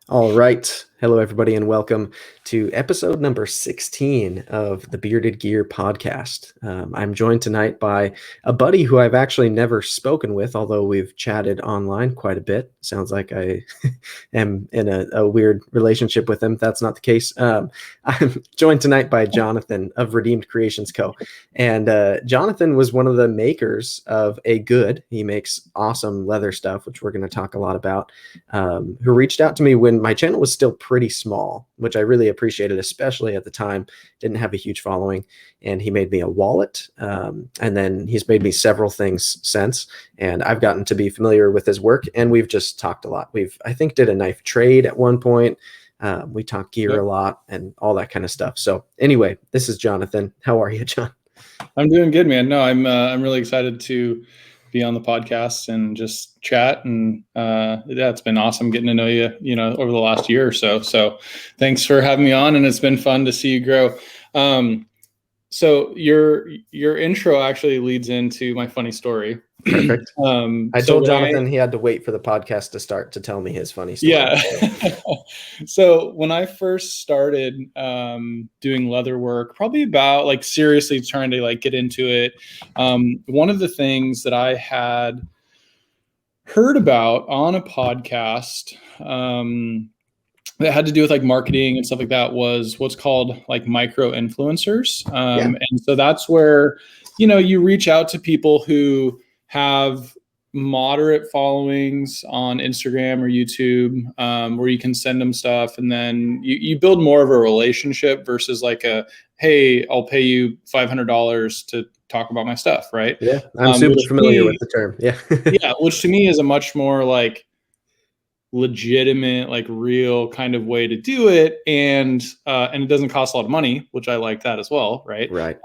All right. Hello, everybody, and welcome to episode number 16 of the Bearded Gear podcast. I'm joined tonight by a buddy who I've actually never spoken with, although we've chatted online quite a bit. Sounds like I am in a weird relationship with him. That's not the case. I'm joined tonight by Jonathan of Redeemed Creations Co. And Jonathan was one of the makers of A Good. He makes awesome leather stuff, which we're going to talk a lot about. Who reached out to me when my channel was still pretty small, which I really appreciated, especially at the time. Didn't have a huge following, and he made me a wallet, and then he's made me several things since, and I've gotten to be familiar with his work, and we've just talked a lot. I think, did a knife trade at one point. We talk gear a lot and all that kind of stuff. So anyway, this is Jonathan. How are you, John? I'm doing good, man. No, I'm really excited to be on the podcast and just chat. And it's been awesome getting to know you, over the last year or so. So thanks for having me on, and it's been fun to see you grow. So your intro actually leads into my funny story. Perfect. I told Jonathan he had to wait for the podcast to start to tell me his funny story. Yeah. So when I first started doing leather work, probably about seriously trying to get into it, one of the things that I had heard about on a podcast that had to do with marketing and stuff like that was what's called micro influencers. And so that's where, you reach out to people who have moderate followings on Instagram or YouTube, where you can send them stuff, and then you build more of a relationship versus hey, I'll pay you $500 to talk about my stuff, right? Yeah, I'm super familiar with the term. Yeah. Yeah, which to me is a much more legitimate, real kind of way to do it, and it doesn't cost a lot of money, which I like that as well, right? Right.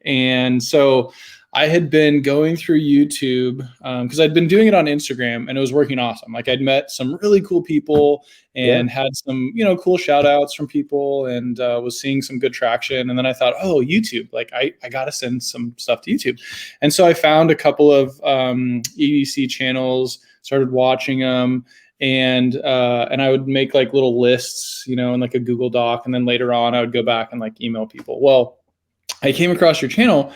And so I had been going through YouTube because I'd been doing it on Instagram, and it was working awesome. I'd met some really cool people and had some, cool shout outs from people, and was seeing some good traction. And then I thought, oh, YouTube, I got to send some stuff to YouTube. And so I found a couple of EDC channels, started watching them. And I would make little lists, in a Google Doc. And then later on I would go back and email people. Well, I came across your channel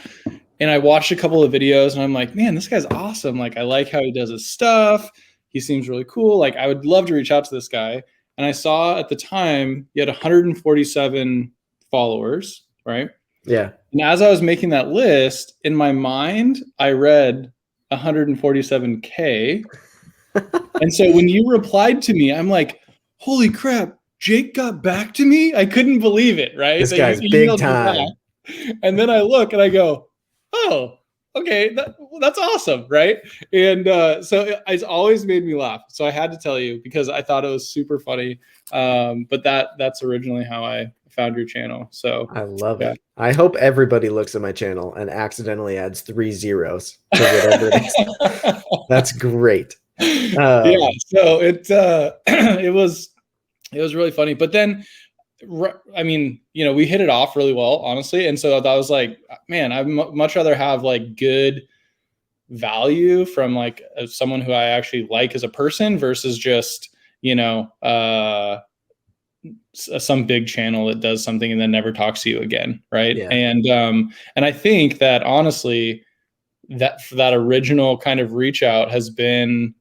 and I watched a couple of videos, and I'm like, man, this guy's awesome. I like how he does his stuff. He seems really cool. I would love to reach out to this guy. And I saw at the time he had 147 followers, right? Yeah. And as I was making that list, in my mind, I read 147K. And so when you replied to me, I'm like, holy crap, Jake got back to me? I couldn't believe it, right? This guy's big time. And then I look and I go, oh, okay, that's awesome, right? And so it's always made me laugh. So I had to tell you because I thought it was super funny. But that's originally how I found your channel. So I love it. I hope everybody looks at my channel and accidentally adds 3 zeros to whatever it is. That's great. Yeah, so it was really funny. But then, I mean, we hit it off really well, honestly. And so I was like, man, I'd much rather have good value from someone who I actually like as a person versus just, some big channel that does something and then never talks to you again. Right. Yeah. And I think that honestly, that original kind of reach out has been,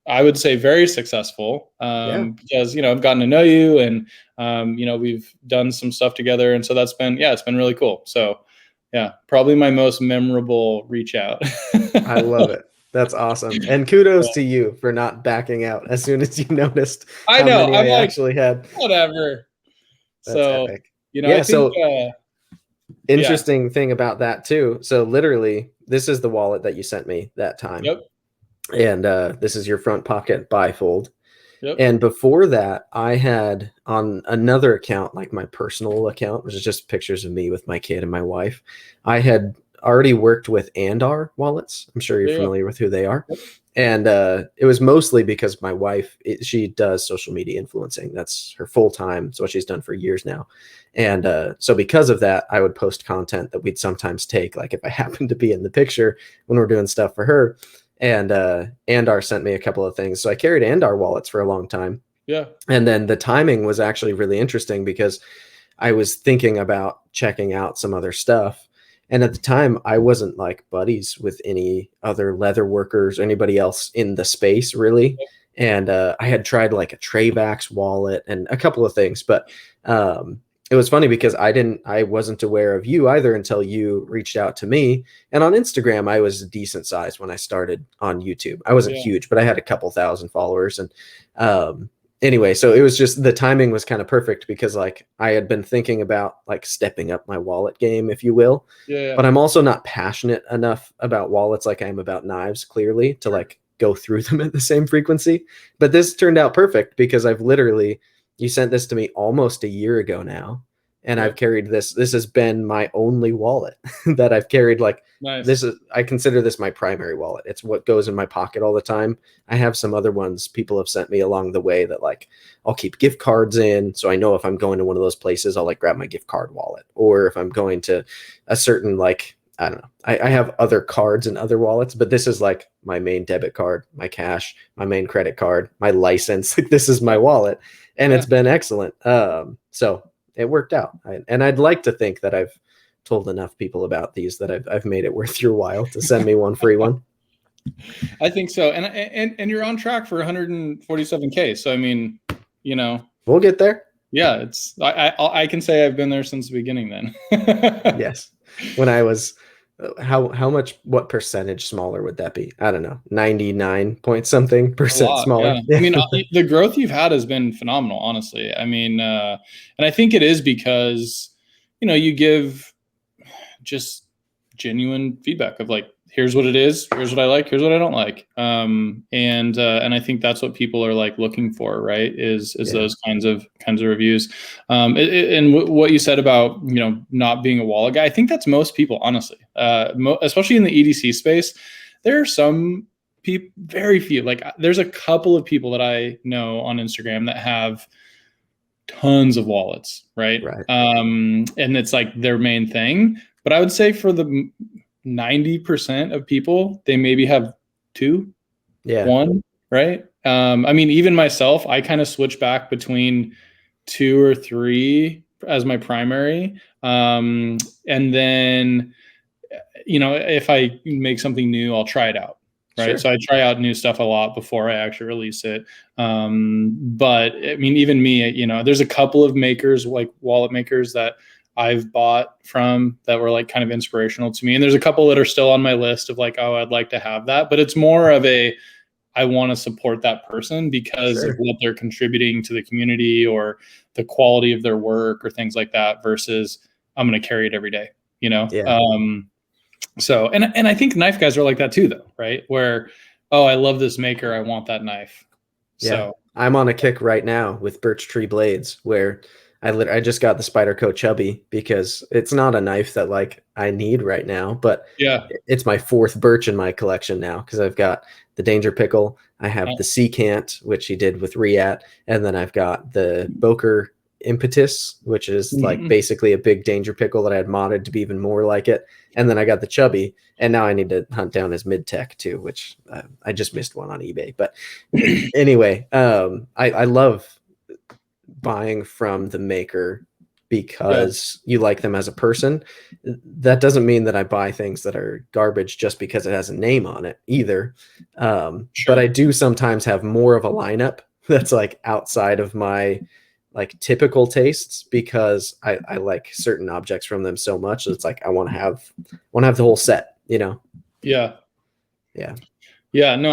I would say, very successful, because, I've gotten to know you, and, we've done some stuff together. And so that's been, it's been really cool. So probably my most memorable reach out. I love it. That's awesome. And kudos to you for not backing out as soon as you noticed how many I actually had. Whatever. That's so, epic. I think, interesting thing about that too. So literally, this is the wallet that you sent me that time. Yep. And this is your front pocket bifold. Yep. And before that, I had on another account, my personal account, which is just pictures of me with my kid and my wife. I had already worked with Andar wallets. I'm sure you're familiar with who they are. Yep. And it was mostly because my wife, she does social media influencing. That's her full time. It's what she's done for years now. And so because of that, I would post content that we'd sometimes take, if I happened to be in the picture when we're doing stuff for her. And Andar sent me a couple of things. So I carried Andar wallets for a long time. Yeah. And then the timing was actually really interesting because I was thinking about checking out some other stuff. And at the time, I wasn't like buddies with any other leather workers or anybody else in the space, really. And I had tried like a Travax wallet and a couple of things, but it was funny because I wasn't aware of you either until you reached out to me. And on Instagram, I was a decent size when I started on YouTube. I wasn't Yeah. huge, but I had a couple thousand followers. And anyway, so it was just the timing was kind of perfect because like I had been thinking about like stepping up my wallet game, if you will. Yeah. But I'm also not passionate enough about wallets like I am about knives, clearly, to like go through them at the same frequency. But this turned out perfect because you sent this to me almost a year ago now. And I've Yep. carried this. This has been my only wallet that I've carried. Like, Nice. I consider this my primary wallet. It's what goes in my pocket all the time. I have some other ones people have sent me along the way that like I'll keep gift cards in. So I know if I'm going to one of those places, I'll like grab my gift card wallet. Or if I'm going to a certain like, I don't know, I have other cards and other wallets, but this is like my main debit card, my cash, my main credit card, my license. Like this is my wallet. And Yeah. it's been excellent. So it worked out. And I'd like to think that I've told enough people about these that I've made it worth your while to send me one free one. I think so. And you're on track for 147K. So, I mean, you know, We'll get there. yeah, I can say I've been there since the beginning then. Yes. When I was how much, what percentage smaller would that be? I don't know, 99 point something A percent lot, smaller. yeah. Yeah. I mean, the growth you've had has been phenomenal, honestly. I mean, and I think it is because, you give just genuine feedback of like, here's what it is, here's what I like, here's what I don't like, and I think that's what people are like looking for, right? Is Yeah. those kinds of reviews, and what you said about not being a wallet guy. I think that's most people, honestly, especially in the EDC space. There are some people, very few. Like there's a couple of people that I know on Instagram that have tons of wallets, right? Right. And it's like their main thing. But I would say for the 90% of people, they maybe have two, Yeah. one, right? I mean, even myself, I kind of switch back between two or three as my primary. And then, if I make something new, I'll try it out. Right. Sure. So I try out new stuff a lot before I actually release it. But I mean, even me, there's a couple of makers, like wallet makers, that I've bought from that were like kind of inspirational to me. And there's a couple that are still on my list of like, oh, I'd like to have that. But it's more of I want to support that person because of Sure. what they're contributing to the community or the quality of their work or things like that versus I'm going to carry it every day, Yeah. So, and I think knife guys are like that too, though, right? Where, oh, I love this maker, I want that knife. Yeah. So I'm on a kick right now with birch tree blades where I just got the Spyderco Chubby because it's not a knife that like I need right now, but yeah, it's my fourth birch in my collection now because I've got the Danger Pickle, I have the Sea Cant, which he did with Riat, and then I've got the Boker Impetus, which is like basically a big Danger Pickle that I had modded to be even more like it. And then I got the Chubby, and now I need to hunt down his mid tech too, which I just missed one on eBay. But anyway, I love buying from the maker because you like them as a person. That doesn't mean that I buy things that are garbage just because it has a name on it either. But I do sometimes have more of a lineup that's like outside of my like typical tastes because I like certain objects from them so much. It's like I want to have the whole set, Yeah. Yeah. Yeah. No,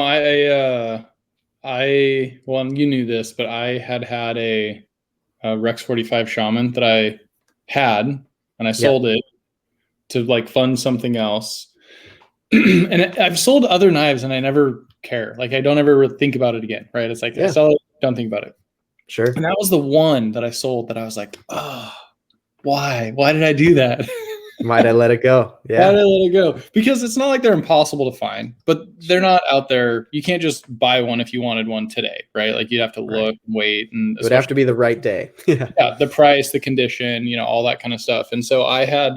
well, you knew this, but I had a Rex 45 Shaman that I had, and I sold it to like fund something else. And I've sold other knives and I never care. Like I don't ever think about it again. Right. It's like I sell it, don't think about it. Sure. And that was the one that I sold that I was like, oh, why? Why did I do that? Why'd I let it go? Yeah. Why did I let it go? Because it's not like they're impossible to find, but they're not out there. You can't just buy one if you wanted one today, right? Like you'd have to look, wait, and it would have to be the right day. Yeah, the price, the condition, all that kind of stuff. And so I had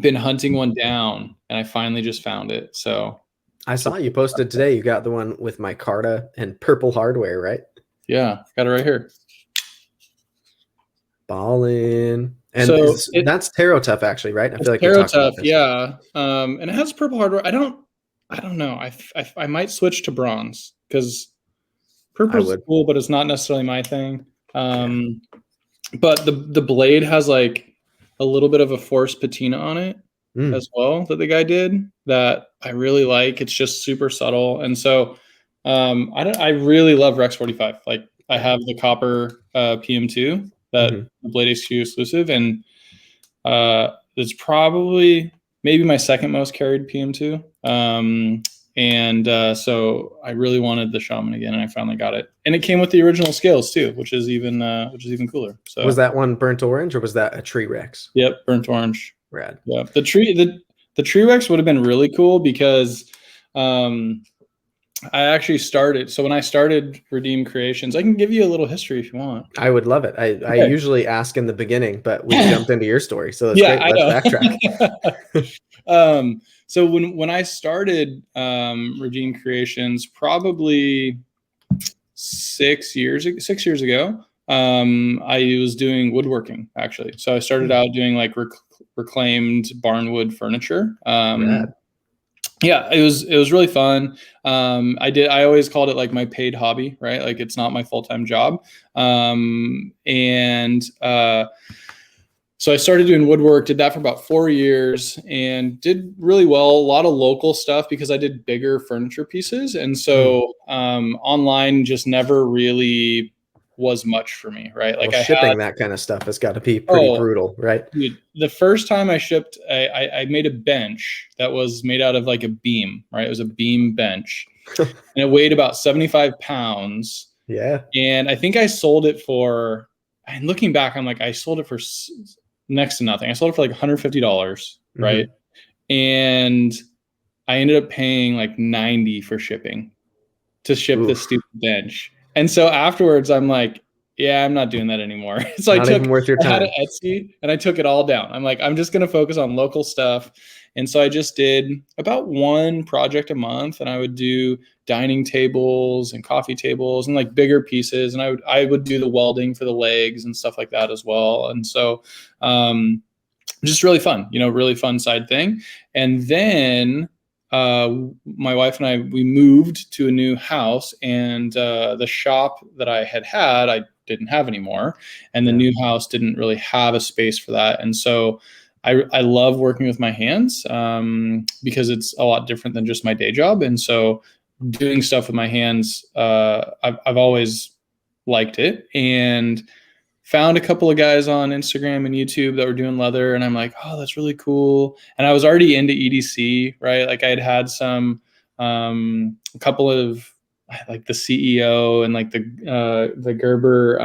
been hunting one down, and I finally just found it. So I saw you posted today. You got the one with micarta and purple hardware, right? Yeah, got it right here. Ballin. And So that's Tarot Tough, actually, right? I it's feel like we Tarot talked about Tough, this. yeah. And it has purple hardware. I don't know. I might switch to bronze because I purple's would. cool, but it's not necessarily my thing. Yeah. But the blade has like a little bit of a forced patina on it Mm. as well that the guy did that I really like. It's just super subtle, and so I really love Rex 45. Like I Yeah. have the copper PM2 that Hmm. the Blade HQ exclusive, and it's probably maybe my second most carried PM2. And so I really wanted the Shaman again, and I finally got it. And it came with the original scales too, which is even cooler. Was So that one burnt orange or was that a tree Rex? yep, burnt orange. Rad. Yeah, the tree Rex would have been really cool because um, I actually started. So when I started Redeem Creations, I can give you a little history if you want. I would love it. I Okay. usually ask in the beginning, but we jumped into your story, so that's Yeah, great. I Let's backtrack. know. So when I started Redeem Creations, probably 6 years ago, I was doing woodworking actually. So I started Hmm. out doing like reclaimed barnwood furniture. Rad. Yeah, it was really fun. I always called it like my paid hobby, right? Like it's not my full-time job. And so I started doing woodwork, did that for about 4 years and did really well. A lot of local stuff because I did bigger furniture pieces. And Mm. so online just never really was much for me, right? Well, Like I had, shipping that kind of stuff has got to be pretty oh, brutal, right? dude, the first time I shipped, I made a bench that was made out of like a beam, right? It was a beam bench and it weighed about 75 pounds. Yeah. And I think I sold it for, and looking back, I'm like, I sold it for next to nothing. I sold it for like $150, right? Hmm. And I ended up paying like 90 for shipping to ship this Oof. stupid bench. And so afterwards, I'm like, yeah, I'm not doing that anymore. So Not even worth your I had an time. Etsy and I took it all down. I'm like, I'm just going to focus on local stuff. And so I just did about one project a month and I would do dining tables and coffee tables and like bigger pieces. And I would do the welding for the legs and stuff like that as well. And so, just really fun, really fun side thing. And then my wife and we moved to a new house, and the shop that I had, I didn't have anymore, and the Yeah. new house didn't really have a space for that. And so I love working with my hands because it's a lot different than just my day job. And so doing stuff with my hands, I've always liked it, and found a couple of guys on Instagram and YouTube that were doing leather, and I'm like, oh, that's really cool. And I was already into EDC, right? Like I had a couple of like the CEO and like the Gerber,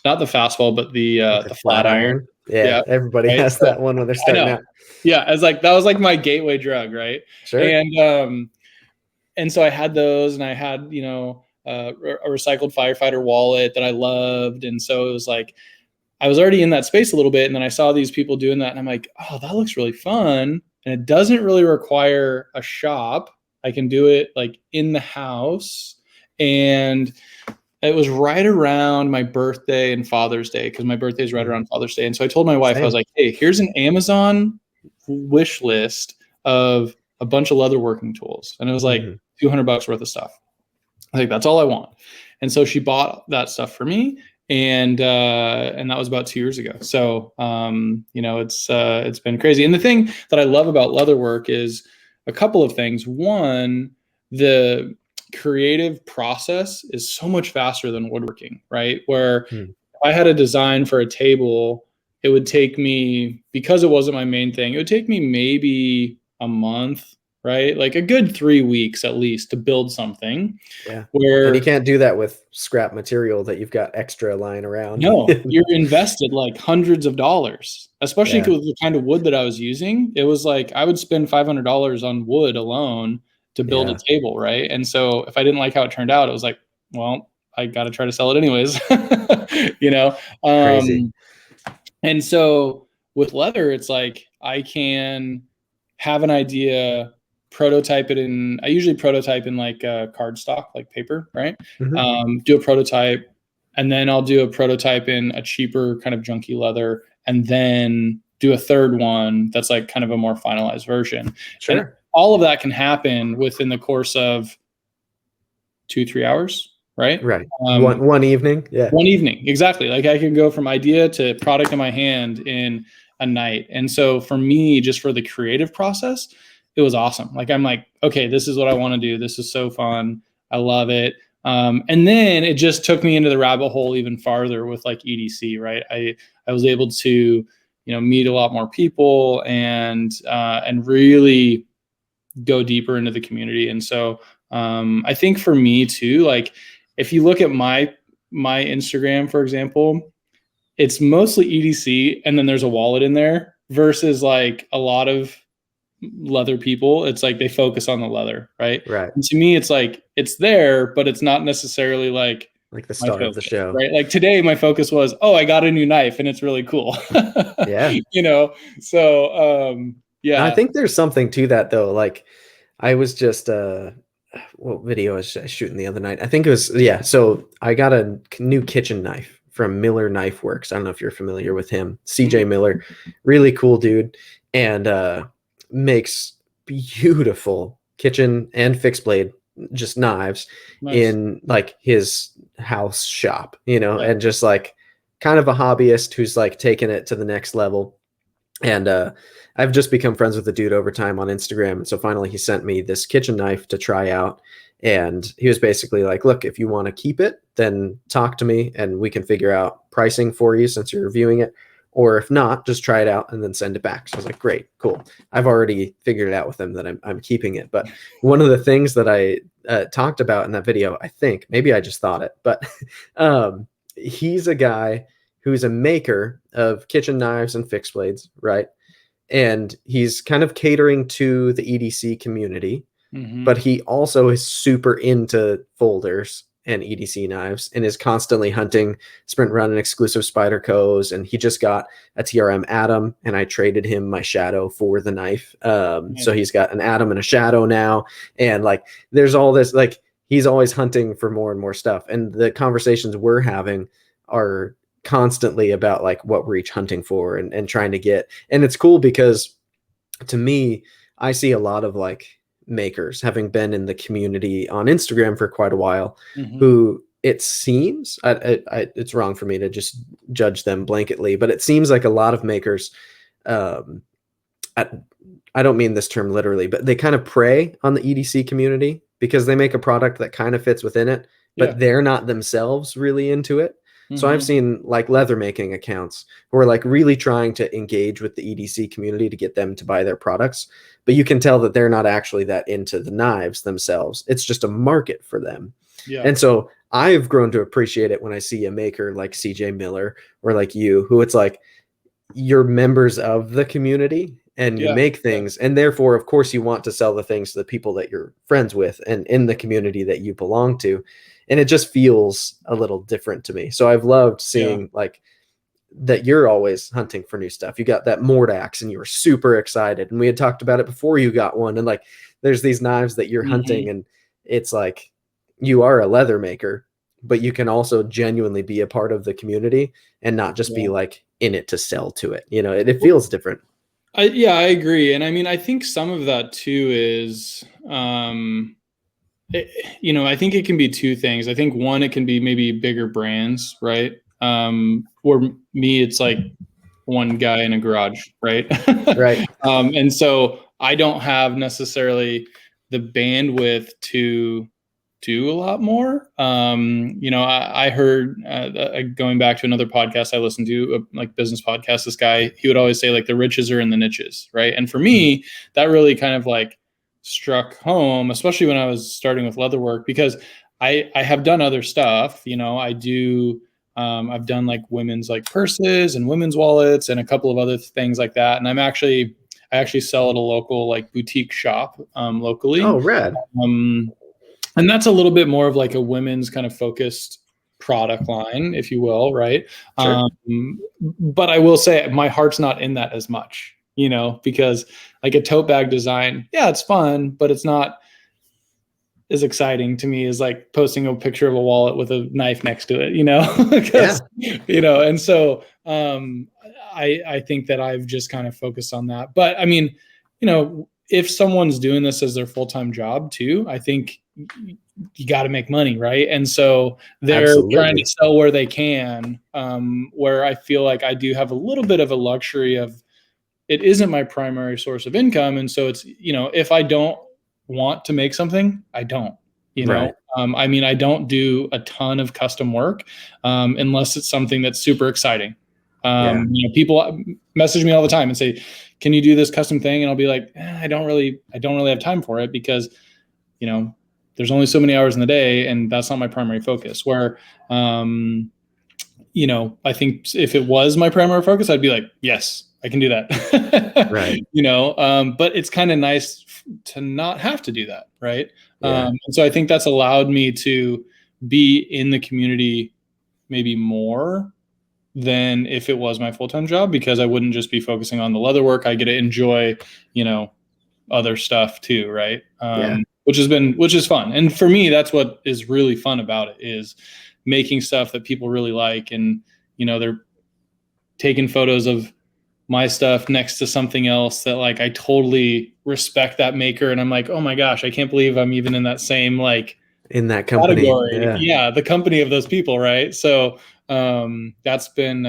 not the fastball, but The the flat flat iron. iron. Yeah. Yeah, Everybody right. has So that one when they're I starting know. out. Yeah, I was like that was like my gateway drug, right? Sure. And so I had those, and I had a recycled firefighter wallet that I loved, and so it was like I was already in that space a little bit, and then I saw these people doing that, and I'm like, oh, that looks really fun, and it doesn't really require a shop. I can do it like in the house, and it was right around my birthday and Father's Day because my birthday is right Mm. around Father's Day, and so I told my wife, I was Same. like, hey, here's an Amazon wish list of a bunch of leather working tools, and it was like Hmm. $200 worth of stuff. I think that's all I want. And so she bought that stuff for me, and that was about 2 years ago. So it's been crazy. And the thing that I love about leatherwork is a couple of things. One, the creative process is so much faster than woodworking, right? Where Mm. if I had a design for a table, it would take me, because it wasn't my main thing, it would take me maybe a month, right? Like a good 3 weeks at least to build something. Yeah. And you Where can't do that with scrap material that you've got extra lying around. no, you're invested like hundreds of dollars, especially Yeah. with the kind of wood that I was using. It was like I would spend $500 on wood alone to build a Yeah. table, right? And so if I didn't like how it turned out, it was like, well, I got to try to sell it anyways, you know? Crazy. Um, and so with leather, it's like I can have an idea prototype it in, I usually prototype in like cardstock, like paper, right? Mm-hmm. Do a prototype, and then I'll do a prototype in a cheaper kind of junky leather, and then do a third one that's like kind of a more finalized version. And Sure. all of that can happen within the course of 2-3 hours, right? Right. One evening. Yeah. One evening, exactly. Like I can go from idea to product in my hand in a night. And so for me, just for the creative process, it was awesome. Like I'm like, okay, this is what I want to do. This is so fun. I love it. And then it just took me into the rabbit hole even farther with like EDC, right? I was able to, meet a lot more people and really go deeper into the community. And so I think for me too, like if you look at my Instagram, for example, it's mostly EDC, and then there's a wallet in there versus like a lot of leather people. It's like they focus on the leather, right? Right. And to me, it's like it's there, but it's not necessarily like Like the my star of the focus, show. right? Like today, my focus was, oh, I got a new knife, and it's really cool. Yeah. So And I yeah. think there's something to that though. Like I was just what video was I shooting the other night? I think it was, yeah. So I got a new kitchen knife from Miller Knife Works. I don't know if you're familiar with him. CJ Miller, really cool dude, and makes beautiful kitchen and fixed blade just knives Nice. in like his house shop, Yeah. and just like kind of a hobbyist who's like taking it to the next level. And I've just become friends with the dude over time on Instagram. And so finally he sent me this kitchen knife to try out. And he was basically like, look, if you want to keep it, then talk to me and we can figure out pricing for you since you're reviewing it. Or if not, just try it out and then send it back. So I was like, great, cool. I've already figured it out with him that I'm keeping it. But one of the things that I talked about in that video, I think, maybe I just thought it, but he's a guy who's a maker of kitchen knives and fixed blades, right? And he's kind of catering to the EDC community, but he also is super into folders and EDC knives and is constantly hunting Sprint Run and exclusive Spyderco's. And he just got a TRM Atom, and I traded him my Shadow for the knife. So he's got an Atom and a Shadow now. And like, there's all this, like, he's always hunting for more and more stuff. And the conversations we're having are constantly about like what we're each hunting for and trying to get. And it's cool because to me, I see a lot of like makers, having been in the community on Instagram for quite a while, who it seems it's wrong for me to just judge them blanketly, but it seems like a lot of makers, I don't mean this term literally, but they kind of prey on the EDC community because they make a product that kind of fits within it, but they're not themselves really into it. So I've seen like leather making accounts who are like really trying to engage with the EDC community to get them to buy their products, but you can tell that they're not actually that into the knives themselves. It's just a market for them. Yeah. And so I've grown to appreciate it when I see a maker like CJ Miller or like you, who it's like you're members of the community and you make things, and therefore of course you want to sell the things to the people that you're friends with and in the community that you belong to. And it just feels a little different to me. So I've loved seeing like that you're always hunting for new stuff. You got that Mordax and you were super excited, and we had talked about it before you got one. And like there's these knives that you're hunting, and it's like you are a leather maker, but you can also genuinely be a part of the community and not just be like in it to sell to it. It feels different. I agree. And I mean, I think some of that too is, I think it can be two things. I think one, it can be maybe bigger brands, right? For me, it's like one guy in a garage, right? Right. And so I don't have necessarily the bandwidth to do a lot more. I heard going back to another podcast I listened to, like business podcast, this guy, he would always say like the riches are in the niches, right? And for me, that really kind of like struck home, especially when I was starting with leatherwork, because I have done other stuff. I do. I've done like women's like purses and women's wallets and a couple of other things like that. And I actually sell at a local like boutique shop locally. Oh, rad. And that's a little bit more of like a women's kind of focused product line, if you will, right? Sure. But I will say my heart's not in that as much, because like a tote bag design, yeah, it's fun, but it's not as exciting to me as like posting a picture of a wallet with a knife next to it, because, and so I think that I've just kind of focused on that. But I mean, if someone's doing this as their full-time job too, I think you got to make money, right? And so they're trying to sell where they can, where I feel like I do have a little bit of a luxury of it isn't my primary source of income. And so it's, if I don't want to make something, I don't, Right. I mean, I don't do a ton of custom work unless it's something that's super exciting. People message me all the time and say, can you do this custom thing? And I'll be like, I don't really have time for it because, there's only so many hours in the day and that's not my primary focus. Where, I think if it was my primary focus, I'd be like, yes, I can do that. Right. But it's kind of nice to not have to do that. Right. Yeah. And so I think that's allowed me to be in the community maybe more than if it was my full-time job, because I wouldn't just be focusing on the leather work. I get to enjoy, other stuff too. Right. Which is fun. And for me, that's what is really fun about it, is making stuff that people really like. And, they're taking photos of my stuff next to something else that like, I totally respect that maker. And I'm like, oh my gosh, I can't believe I'm even in that same, like, in that company. Category. Yeah. The company of those people. Right. So, that's been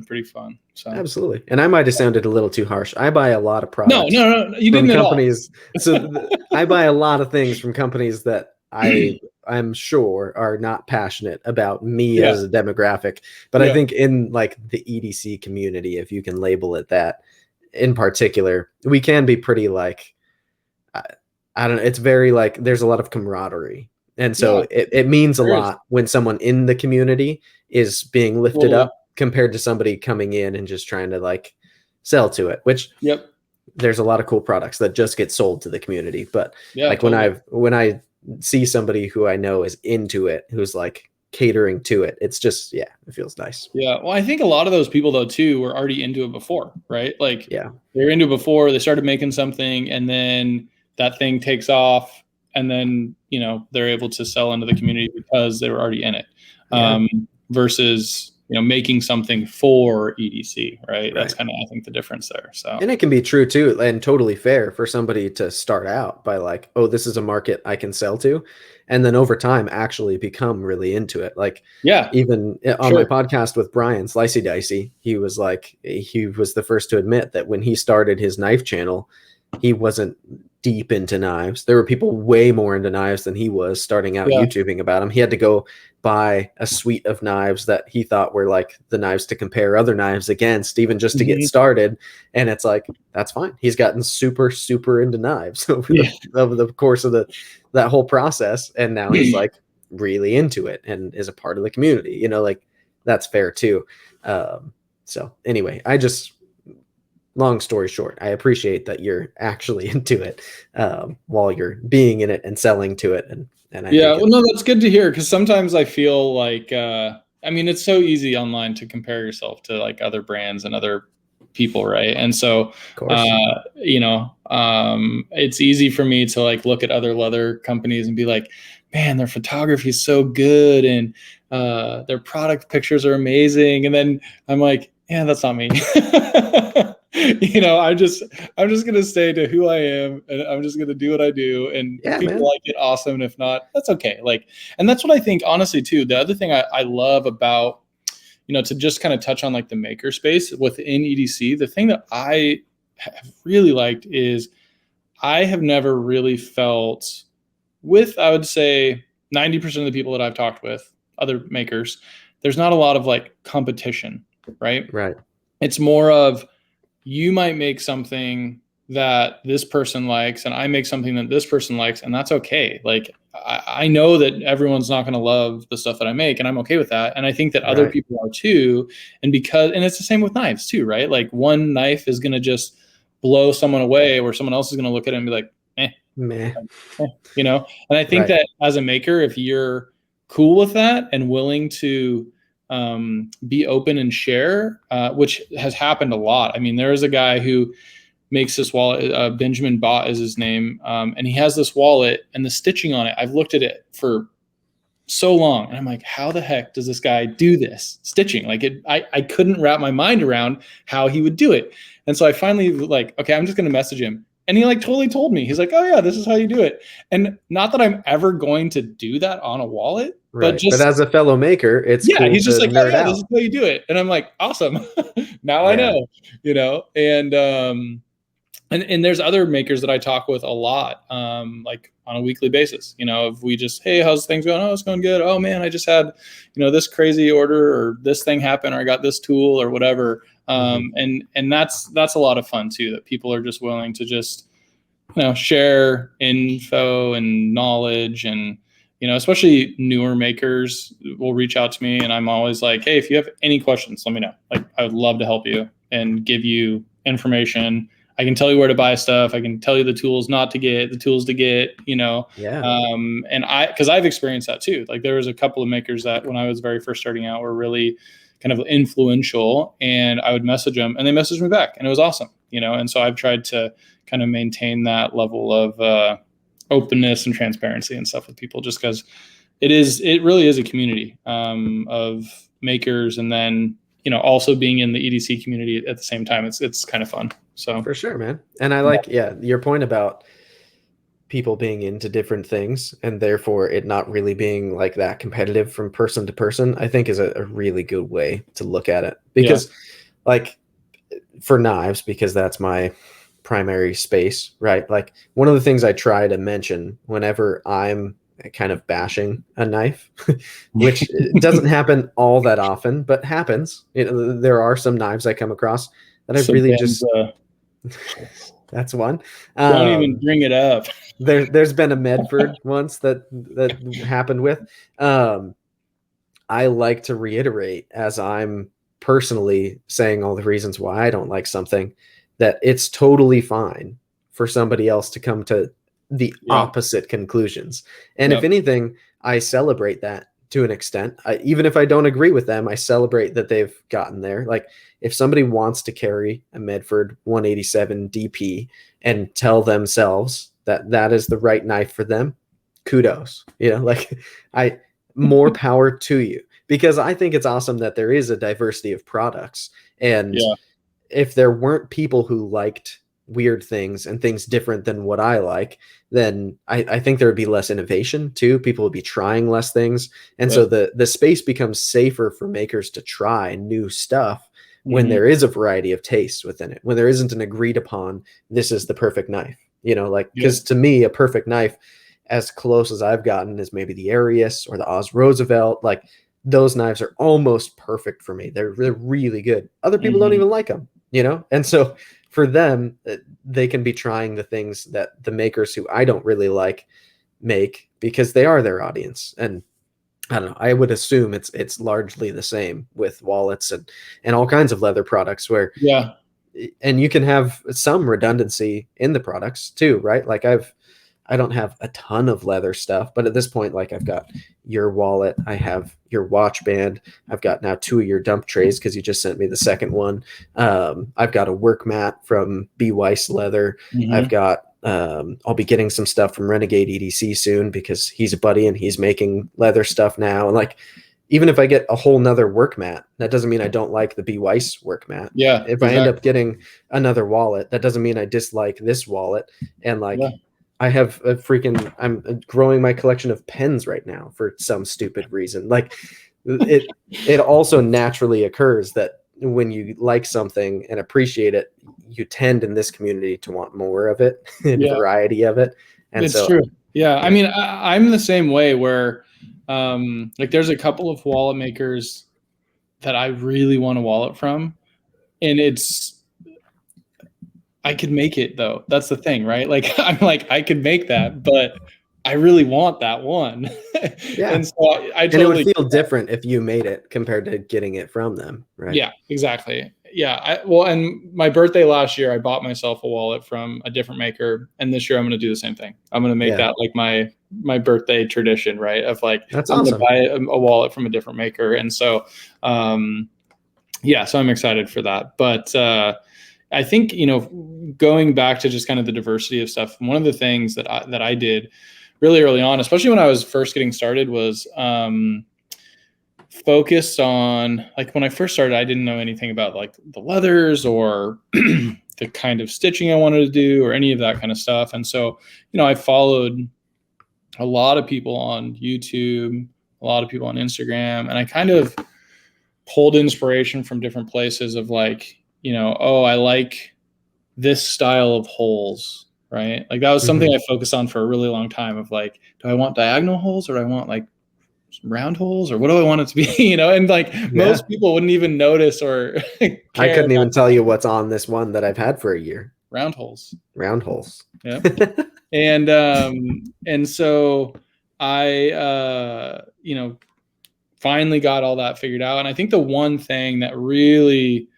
pretty fun. So absolutely. And I might have sounded a little too harsh. I buy a lot of products. No, you didn't at all. So I buy a lot of things from companies that I'm sure are not passionate about me as a demographic. But I think in like the EDC community, if you can label it that in particular, we can be pretty like, I don't know. It's very like, there's a lot of camaraderie. And so it means a lot when someone in the community is being lifted up compared to somebody coming in and just trying to like sell to it, which there's a lot of cool products that just get sold to the community. But like when I see somebody who I know is into it, who's like catering to it, it's just, it feels nice. Yeah. Well, I think a lot of those people though, too, were already into it before, right? Like they're into it before, they started making something and then that thing takes off. And then, they're able to sell into the community because they were already in it, versus, making something for EDC, right? That's kind of, I think, the difference there. So, and it can be true too, and totally fair for somebody to start out by like, oh, this is a market I can sell to, and then over time actually become really into it. Like, even on my podcast with Brian Slicey Dicey, he was the first to admit that when he started his knife channel, he wasn't deep into knives. There were people way more into knives than he was starting out YouTubing about them. He had to go buy a suite of knives that he thought were like the knives to compare other knives against, even just to get started. And it's like, that's fine. He's gotten super, super into knives over the course of that whole process. And now he's like really into it and is a part of the community, like that's fair too. So anyway, long story short, I appreciate that you're actually into it while you're being in it and selling to it. And that's good to hear, because sometimes I feel like, I mean, it's so easy online to compare yourself to like other brands and other people, right? And so, it's easy for me to like look at other leather companies and be like, man, their photography is so good and their product pictures are amazing. And then I'm like, that's not me. I'm just going to stay to who I am, and I'm just going to do what I do. And if people like it, awesome. And if not, that's okay. Like, and that's what I think, honestly, too. The other thing I love about, to just kind of touch on like the maker space within EDC, the thing that I have really liked is I have never really felt with, I would say 90% of the people that I've talked with, other makers, there's not a lot of like competition, right? Right. It's more of, you might make something that this person likes and I make something that this person likes, and that's okay. Like, I know that everyone's not going to love the stuff that I make, and I'm okay with that. And I think that other people are too. And it's the same with knives too, right? Like one knife is going to just blow someone away, or someone else is going to look at it and be like, meh. And I think that as a maker, if you're cool with that and willing to be open and share, which has happened a lot. I mean, there is a guy who makes this wallet. Benjamin Bott is his name, and he has this wallet, and the stitching on it, I've looked at it for so long, and I'm like, how the heck does this guy do this stitching? Like I couldn't wrap my mind around how he would do it. And so I finally like, okay, I'm just going to message him. And he like totally told me. He's like, oh yeah, this is how you do it. And not that I'm ever going to do that on a wallet, but Right. But just, as a fellow maker, it's yeah, cool he's just to like, oh nerd yeah, this is out. how you do it. And I'm like, awesome. Now I Yeah. know, and there's other makers that I talk with a lot, like on a weekly basis. If we just, hey, how's things going? Oh, it's going good. Oh man, I just had, this crazy order, or this thing happened, or I got this tool, or whatever. Mhm. And that's a lot of fun too. That people are just willing to just, share info and knowledge, and especially newer makers will reach out to me, and I'm always like, hey, if you have any questions, let me know. Like, I would love to help you and give you information. I can tell you where to buy stuff. I can tell you the tools not to get, the tools to get, Yeah. and because I've experienced that too. Like, there was a couple of makers that when I was very first starting out were really kind of influential, and I would message them and they messaged me back, and it was awesome, and so I've tried to kind of maintain that level of openness and transparency and stuff with people, just because it really is a community of makers, and then also being in the EDC community at the same time. It's kind of fun. So For sure, man. And I like, yeah, your point about people being into different things and therefore it not really being like that competitive from person to person, I think is a really good way to look at it. yeah, Because like for knives, because that's my primary space, right? Like one of the things I try to mention whenever I'm kind of bashing a knife, which doesn't happen all that often, but happens. There are some knives I come across that I really just, Sabanza. that's one. Don't even Um, bring it up. there's been a Medford once that happened with. Um, I like to reiterate, as I'm personally saying all the reasons why I don't like something, that it's totally fine for somebody else to come to the Yeah, opposite conclusions. And yeah, if anything, I celebrate that to an extent. Even if I don't agree with them, I celebrate that they've gotten there. Like if somebody wants to carry a Medford 187 DP and tell themselves that that is the right knife for them, kudos. Like I more power to you, because I think it's awesome that there is a diversity of products. And yeah. if there weren't people who liked weird things and things different than what I like, then I think there would be less innovation too. People would be trying less things. And so Yep. the space becomes safer for makers to try new stuff when Mm-hmm. there is a variety of tastes within it, when there isn't an agreed upon, this is the perfect knife, like, Yep. because to me, a perfect knife, as close as I've gotten, is maybe the Arius or the Oz Roosevelt. Like those knives are almost perfect for me. They're really good. Other people don't Mm-hmm. even like them, and so for them, they can be trying the things that the makers who I don't really like make, because they are their audience. And I don't know, I would assume it's largely the same with wallets and all kinds of leather products, where Yeah. and you can have some redundancy in the products too, right? Like I don't have a ton of leather stuff, but at this point, like I've got your wallet, I have your watch band, I've got now 2 of your dump trays because you just sent me the second one. I've got a work mat from B Weiss Leather. I've Mm-hmm. got I'll be getting some stuff from Renegade EDC soon because he's a buddy and he's making leather stuff now. And like, even if I get a whole nother work mat, that doesn't mean I don't like the B Weiss work mat. Yeah. If I end up Exactly. getting another wallet, that doesn't mean I dislike this wallet. And Yeah. like, I have I'm growing my collection of pens right now for some stupid reason. Like it also naturally occurs that when you like something and appreciate it, you tend in this community to want more of it and Yeah. variety of it. And It's so, true. Yeah. I yeah, mean, I'm the same way where, like, there's a couple of wallet makers that I really want a wallet from, and I could make it though. That's the thing, right? Like, I'm like, I could make that, but I really want that one. yeah. And so I And it would totally feel get that. different if you made it compared to getting it from them, right? Yeah, exactly. Yeah. Well, and my birthday last year, I bought myself a wallet from a different maker, and this year I'm going to do the same thing. I'm going to make Yeah, that like my birthday tradition, right? Of like, that's I'm going to awesome. buy a wallet from a different maker, and so, yeah, so I'm excited for that. But I think, going back to just kind of the diversity of stuff, one of the things that I did really early on, especially when I was first getting started, was focused on, like, when I first started, I didn't know anything about like the leathers or the kind of stitching I wanted to do or any of that kind of stuff. And so, I followed a lot of people on YouTube, a lot of people on Instagram, and I kind of pulled inspiration from different places of like, oh, I like this style of holes, right? Like that was something I focused on for a really long time of like, do I want diagonal holes or do I want like some round holes or what do I want it to be? And like most people wouldn't even notice or care. I couldn't even tell you what's on this one that I've had for a year. Round holes. Round holes. Yeah. And so I finally got all that figured out. And I think the one thing that really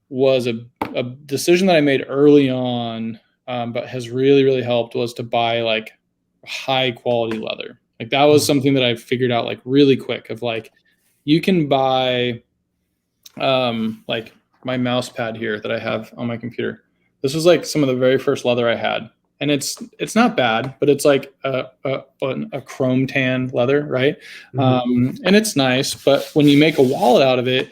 was a decision that I made early on, but has really, really helped, was to buy like high quality leather. Like that was something that I figured out like really quick of like, you can buy like my mouse pad here that I have on my computer. This was like some of the very first leather I had. And it's not bad, but it's like a chrome tan leather, right? And it's nice, but when you make a wallet out of it,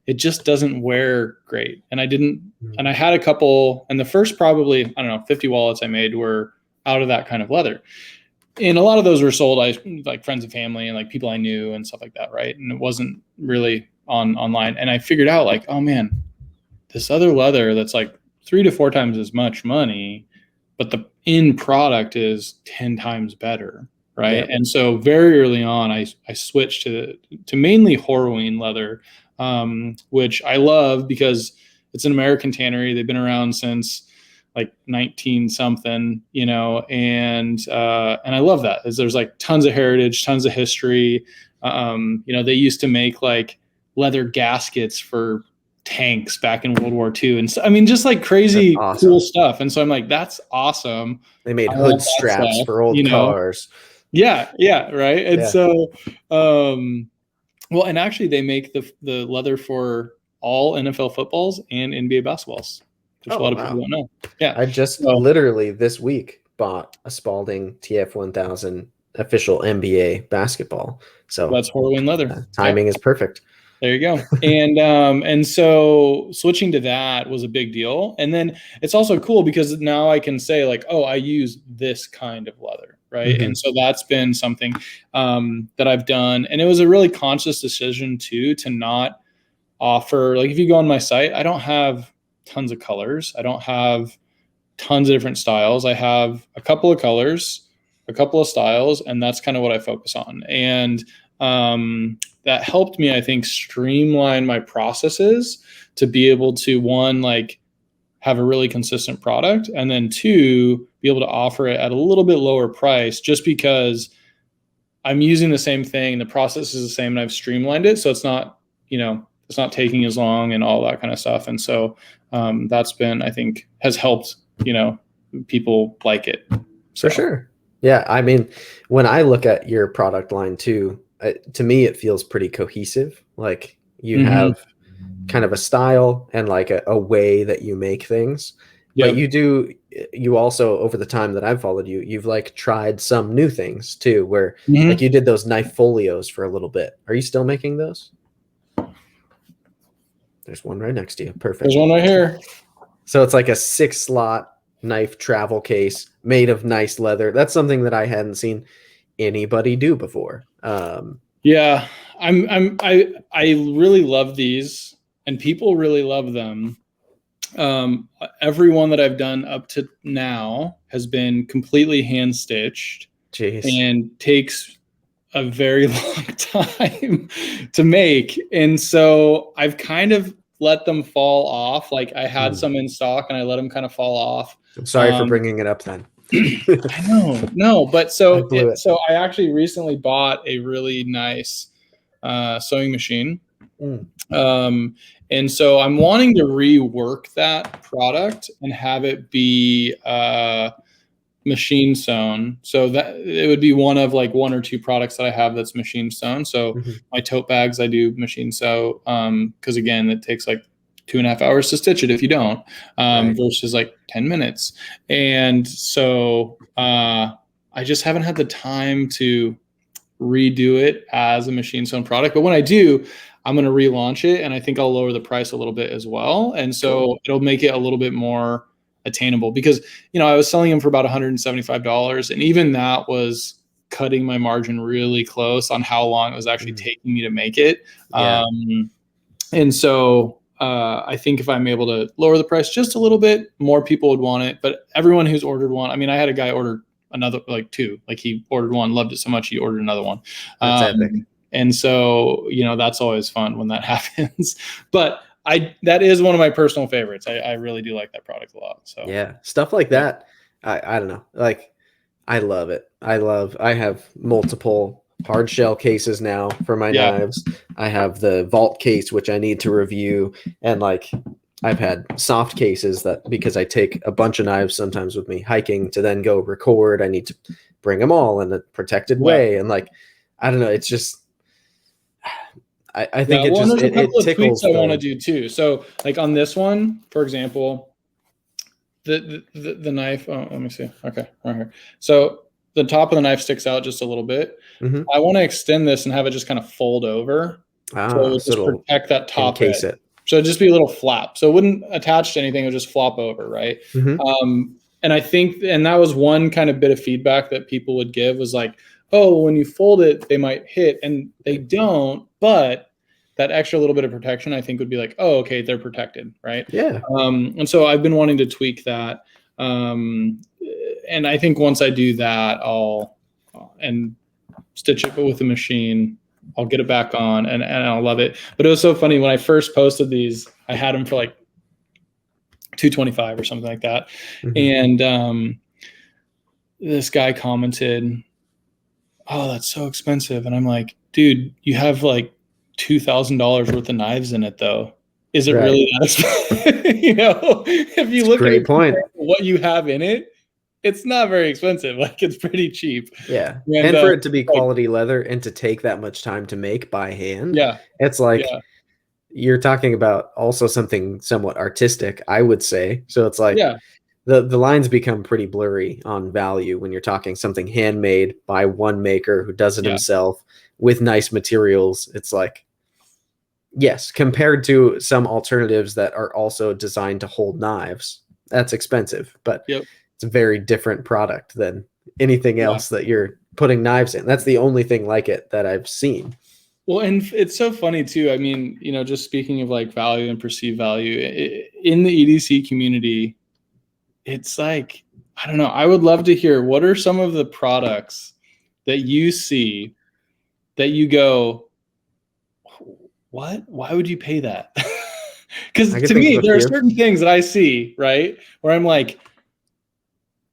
it just doesn't wear great. And I had a couple, and the first probably, 50 wallets I made were out of that kind of leather. And a lot of those were sold like friends and family and like people I knew and stuff like that, right? And it wasn't really online. And I figured out like, oh man, this other leather that's like 3 to 4 times as much money, but the end product is 10 times better, right? Yeah. And so very early on, I switched to mainly Horween leather, which I love because it's an American tannery. They've been around since like 19 something, and I love that. There's like tons of heritage, tons of history. They used to make like leather gaskets for tanks back in World War II. And so, I mean, just like crazy cool stuff. And so I'm like, that's awesome. They made hood straps for old cars. Yeah. Right. And so, well, and actually they make the leather for all NFL footballs and NBA basketballs, which a lot of people don't know. Yeah. I just literally this week bought a Spalding TF1000 official NBA basketball. So that's Horween leather. Timing is perfect. There you go. And so switching to that was a big deal. And then it's also cool because now I can say like, oh, I use this kind of leather, right? And so that's been something that I've done. And it was a really conscious decision too, to not offer, like if you go on my site, I don't have tons of colors. I don't have tons of different styles. I have a couple of colors, a couple of styles, and that's kind of what I focus on. And that helped me, I think, streamline my processes to be able to, one, like have a really consistent product, and then two, be able to offer it at a little bit lower price just because I'm using the same thing. The process is the same and I've streamlined it. So it's not, it's not taking as long and all that kind of stuff. And so that's been, I think, has helped, people like it. So. For sure. Yeah. I mean, when I look at your product line too, to me, it feels pretty cohesive. Like you have kind of a style and like a way that you make things. Yep. But you also, over the time that I've followed you, you've like tried some new things too, where like you did those knife folios for a little bit. Are you still making those? There's one right next to you. Perfect. There's one right here. So it's like a 6-slot knife travel case made of nice leather. That's something that I hadn't seen anybody do before. Yeah, I really love these, and people really love them. Every one that I've done up to now has been completely hand stitched. Jeez. And takes a very long time to make. And so I've kind of let them fall off. Like I had some in stock and I let them kind of fall off. I'm sorry for bringing it up then. I know, no, but so I actually recently bought a really nice sewing machine. And so I'm wanting to rework that product and have it be machine sewn. So that it would be one of like 1 or 2 products that I have that's machine sewn. So my tote bags I do machine sew because again, it takes like 2.5 hours to stitch it if you don't, Right. versus like 10 minutes. And so I just haven't had the time to redo it as a machine sewn product. But when I do, I'm going to relaunch it, and I think I'll lower the price a little bit as well. And so Cool. it'll make it a little bit more attainable, because, I was selling them for about $175, and even that was cutting my margin really close on how long it was actually taking me to make it. Yeah. And so I think if I'm able to lower the price just a little bit, more people would want it. But everyone who's ordered one, I mean, I had a guy order another, like two, like he ordered one, loved it so much he ordered another one. That's epic. And so, that's always fun when that happens. But that is one of my personal favorites. I really do like that product a lot. So Yeah, stuff like that. I don't know. Like, I love it. I have multiple hard shell cases now for my yeah, knives. I have the vault case, which I need to review. And like, I've had soft cases that, because I take a bunch of knives sometimes with me hiking to then go record, I need to bring them all in a protected way. And like, I don't know. It's just, I think yeah. it Well, and just, there's a couple it of tweaks tickles I want to the, do too. So like on this one, for example, the knife. Oh, let me see. Okay, right here. So the top of the knife sticks out just a little bit. Mhm. I want to extend this and have it just kind of fold over, so So just it'll protect that top encase edge. it. So it'd just be a little flap. So it wouldn't attach to anything. It would just flop over, right? Mhm. And I think, and that was one kind of bit of feedback that people would give, was like, oh, when you fold it, they might hit, and they don't. But that extra little bit of protection, I think, would be like, oh, okay, they're protected, right? Yeah. And so I've been wanting to tweak that. And I think once I do that, I'll and stitch it with the machine. I'll get it back on, and I'll love it. But it was so funny when I first posted these. I had them for like $225 or something like that, Mhm. and this guy commented, "Oh, that's so expensive," and I'm like, "Dude, you have like $2,000 worth of knives in it, though. Is it Right. really that expensive?" If you It's a look at great it, point. what you have in it, it's not very expensive. Like, it's pretty cheap. Yeah. And And for it to be like, quality leather and to take that much time to make by hand, yeah, it's like yeah, you're talking about also something somewhat artistic, I would say. So it's like yeah, the lines become pretty blurry on value when you're talking something handmade by one maker who does it yeah, himself with nice materials. It's like, yes, compared to some alternatives that are also designed to hold knives, that's expensive, but yep, it's a very different product than anything yeah. else that you're putting knives in. That's the only thing like it that I've seen. Well, and it's so funny too. I mean, just speaking of like value and perceived value in the EDC community, it's like, I don't know. I would love to hear, what are some of the products that you see that you go, what? Why would you pay that? I Because could to think of me, a there are few. certain things that I see, right, where I'm like,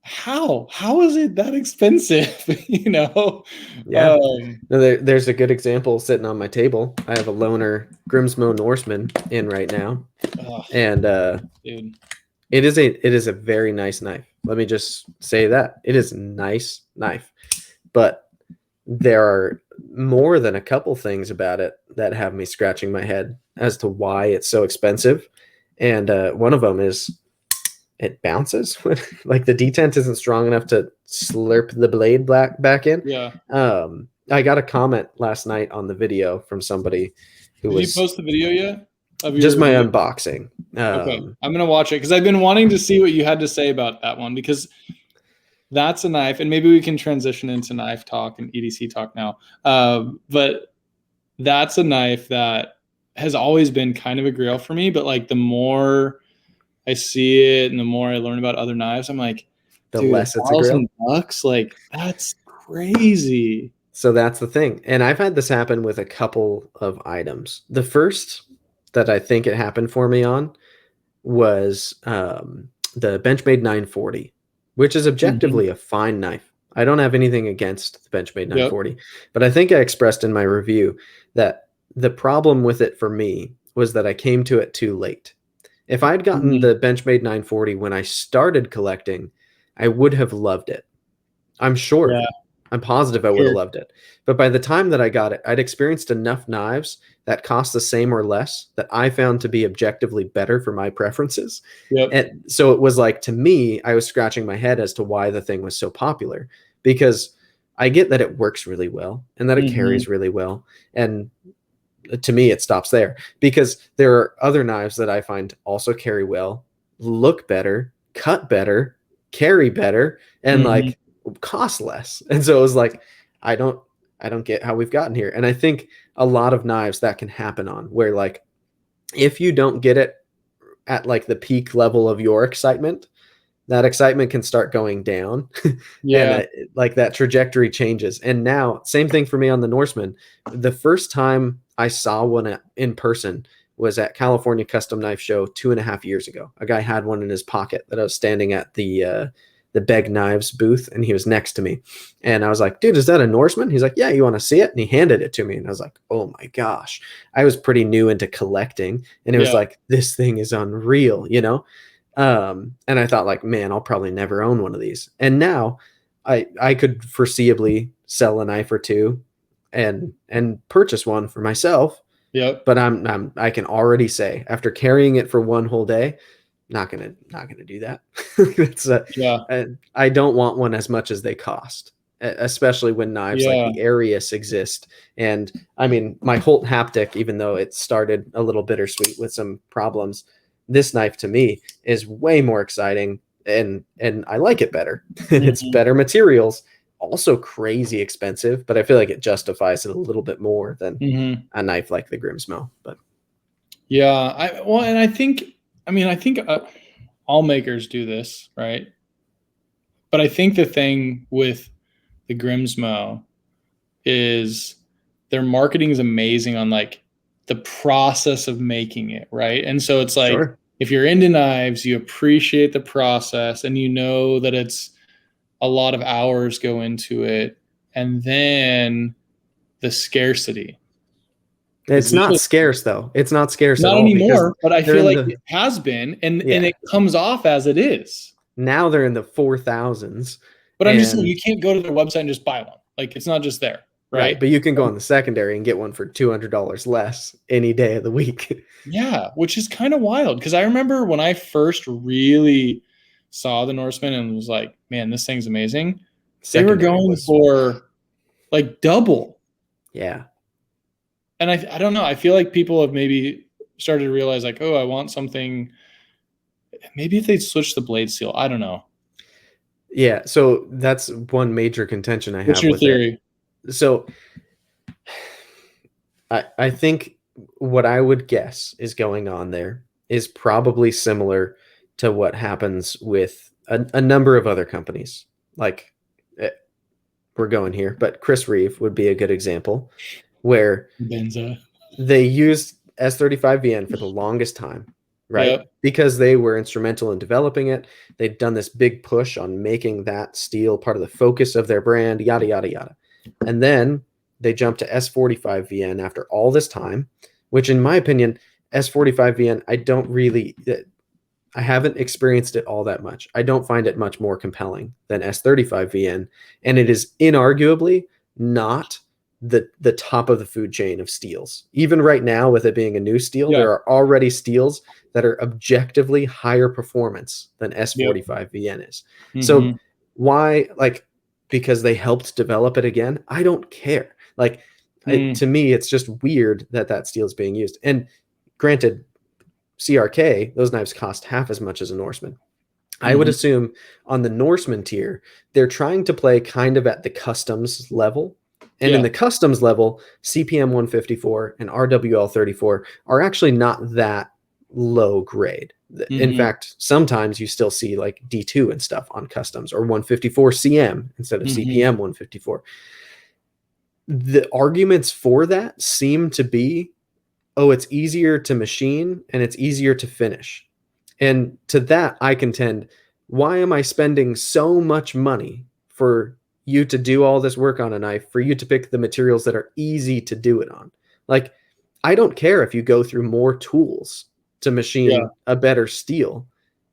how is it that expensive? Yeah. Um, No, there's a good example sitting on my table. I have a loaner Grimsmo Norseman in right now, oh, and dude, it is a very nice knife. Let me just say that it is a nice knife, but there are more than a couple things about it that have me scratching my head as to why it's so expensive. And one of them is it bounces like the detent isn't strong enough to slurp the blade back in. yeah. I got a comment last night on the video from somebody who Did you was post the video yet of your just my review? unboxing. Okay, I'm gonna watch it because I've been wanting to see what you had to say about that one, because that's a knife, and maybe we can transition into knife talk and EDC talk now. But that's a knife that has always been kind of a grail for me. But like, the more I see it and the more I learn about other knives, I'm like, The dude, less it's a grill. $1,000, like, that's crazy. So that's the thing. And I've had this happen with a couple of items. The first that I think it happened for me on was the Benchmade 940, which is Mhm. objectively a fine knife. I don't have anything against the Benchmade Yep. 940, but I think I expressed in my review that the problem with it for me was that I came to it too late. If I'd gotten Mhm. the Benchmade 940 when I started collecting, I would have loved it. I'm sure of Yeah. it. I'm positive I would have Sure. loved it. But by the time that I got it, I'd experienced enough knives that cost the same or less that I found to be objectively better for my preferences. Yep. And so it was like, to me, I was scratching my head as to why the thing was so popular, because I get that it works really well and that it Hmm. carries really well. And to me, it stops there, because there are other knives that I find also carry well, look better, cut better, carry better, and Hmm. like cost less. And so it was like, I don't, I don't get how we've gotten here. And I think a lot of knives that can happen on, where like if you don't get it at like the peak level of your excitement, that excitement can start going down. And Yeah. like that trajectory changes. And now, same thing for me on the Norseman. The first time I saw one in person was at California Custom Knife Show 2.5 years ago. A guy had one in his pocket that I was standing at the Beg Knives booth, and he was next to me. And I was like, dude, is that a Norseman? He's like, yeah, you want to see it? And he handed it to me. And I was like, oh my gosh. I was pretty new into collecting. And it was Yeah. like, this thing is unreal, you know? And I thought like, man, I'll probably never own one of these. And now I could foreseeably sell a knife or two and purchase one for myself. Yep. But I can already say, after carrying it for one whole day, not gonna do that. It's Yeah. I don't want one as much as they cost, especially when knives like Yeah. the Arius exist. And I mean, my Holt haptic, even though it started a little bittersweet with some problems, this knife to me is way more exciting, and I like it better. And it's Hmm. better materials, also crazy expensive, but I feel like it justifies it a little bit more than Hmm. a knife like the Grimsmo. But Yeah. And I think all makers do this, right? But I think the thing with the Grimsmo is their marketing is amazing on like the process of making it, right? And so it's like sure, if you're into knives, you appreciate the process and you know that it's a lot of hours go into it. And then the scarcity. Because it's not scarce though. It's not scarce at not all, because anymore, but I they're feel in like the it has been, and yeah. it comes off as it is. Now they're in the 4,000s, But I'm just saying and you can't go to their website and just buy one. Like it's not just there, right, right? but you can go on the secondary and get one for $200 less any day of the week. Yeah, which is kind of wild because I remember when I first really saw the Norseman and was like, man, this thing's amazing. They were Secondary going was for like double. yeah. And I don't know. I feel like people have maybe started to realize like, oh, I want something. Maybe if they switch the blade seal, I don't know. Yeah, so that's one major contention I What's have your with it. theory? So I think what I would guess is going on there is probably similar to what happens with a number of other companies. Like eh, we're going here, but Chris Reeve would be a good example, where Benza. they used S35VN for the longest time, right? Yep. Because they were instrumental in developing it. They'd done this big push on making that steel part of the focus of their brand, yada, yada, yada. And then they jumped to S45VN after all this time, which, in my opinion, S45VN, I haven't experienced it all that much. I don't find it much more compelling than S35VN, and it is inarguably not the top of the food chain of steels. Even right now, with it being a new steel, Yeah. there are already steels that are objectively higher performance than Yep. S45VN is. So Mm-hmm. why, like, because they helped develop it again? I don't care. Like, Mm. to me, it's just weird that that steel is being used. And granted, CRK, those knives cost half as much as a Norseman. I would Mm-hmm. assume on the Norseman tier, they're trying to play kind of at the customs level. And in Yeah. the customs level, CPM 154 and RWL 34 are actually not that low grade. In Mm-hmm. fact, sometimes you still see like D2 and stuff on customs, or 154 CM instead of Mm-hmm. CPM 154. The arguments for that seem to be, oh, it's easier to machine and it's easier to finish. And to that, I contend, why am I spending so much money for you to do all this work on a knife, for you to pick the materials that are easy to do it on? Like, I don't care if you go through more tools to Yeah. machine a better steel.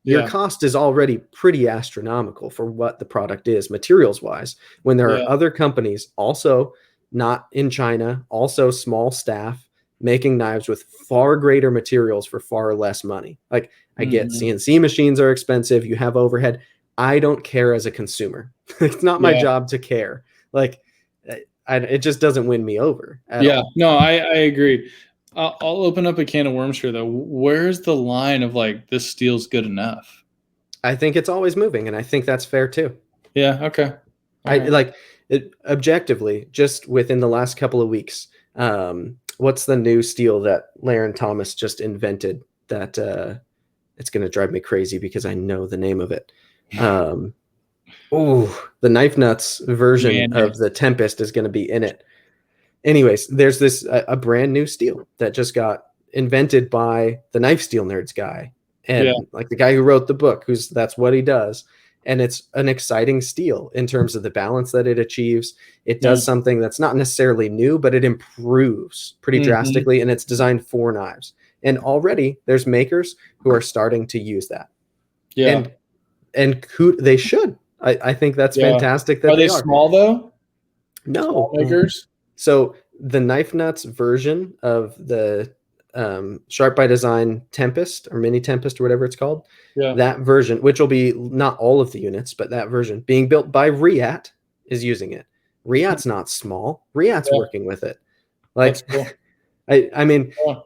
your Yeah. cost is already pretty astronomical for what the product is materials wise, when there Yeah. are other companies also not in China, also small staff, making knives with far greater materials for far less money. Like, I get Hmm. CNC machines are expensive, you have overhead. I don't care as a consumer. It's not my Yeah. job to care. Like, it just doesn't win me over at Yeah. all. No, I agree. I'll open up a can of worms here though. Where's the line of like this steel's good enough? I think it's always moving, and I think that's fair too. Yeah. Okay. All I right. like it objectively, just within the last couple of weeks. What's the new steel that Laren Thomas just invented that it's going to drive me crazy because I know the name of it. Um, oh, the knife nuts version Man. of the Tempest is going to be in it. Anyways, there's this a brand new steel that just got invented by the knife steel nerds guy, Yeah. and like the guy who wrote the book, who's that's what he does. And it's an exciting steel in terms of the balance that it achieves. It Yeah. does something that's not necessarily new, but it improves pretty Hmm. drastically, and it's designed for knives. And already there's makers who are starting to use that, Yeah. and who they should. I think that's Yeah. fantastic Are that they they are. small though? Small No, makers? so the knife nuts version of the Sharp by Design Tempest or Mini Tempest or whatever it's called, Yeah. that version, which will be not all of the units, but that version being built by Riat is using it. Riat's not small. Riat's Yeah. working with it. That's Like, cool. I mean, Yeah.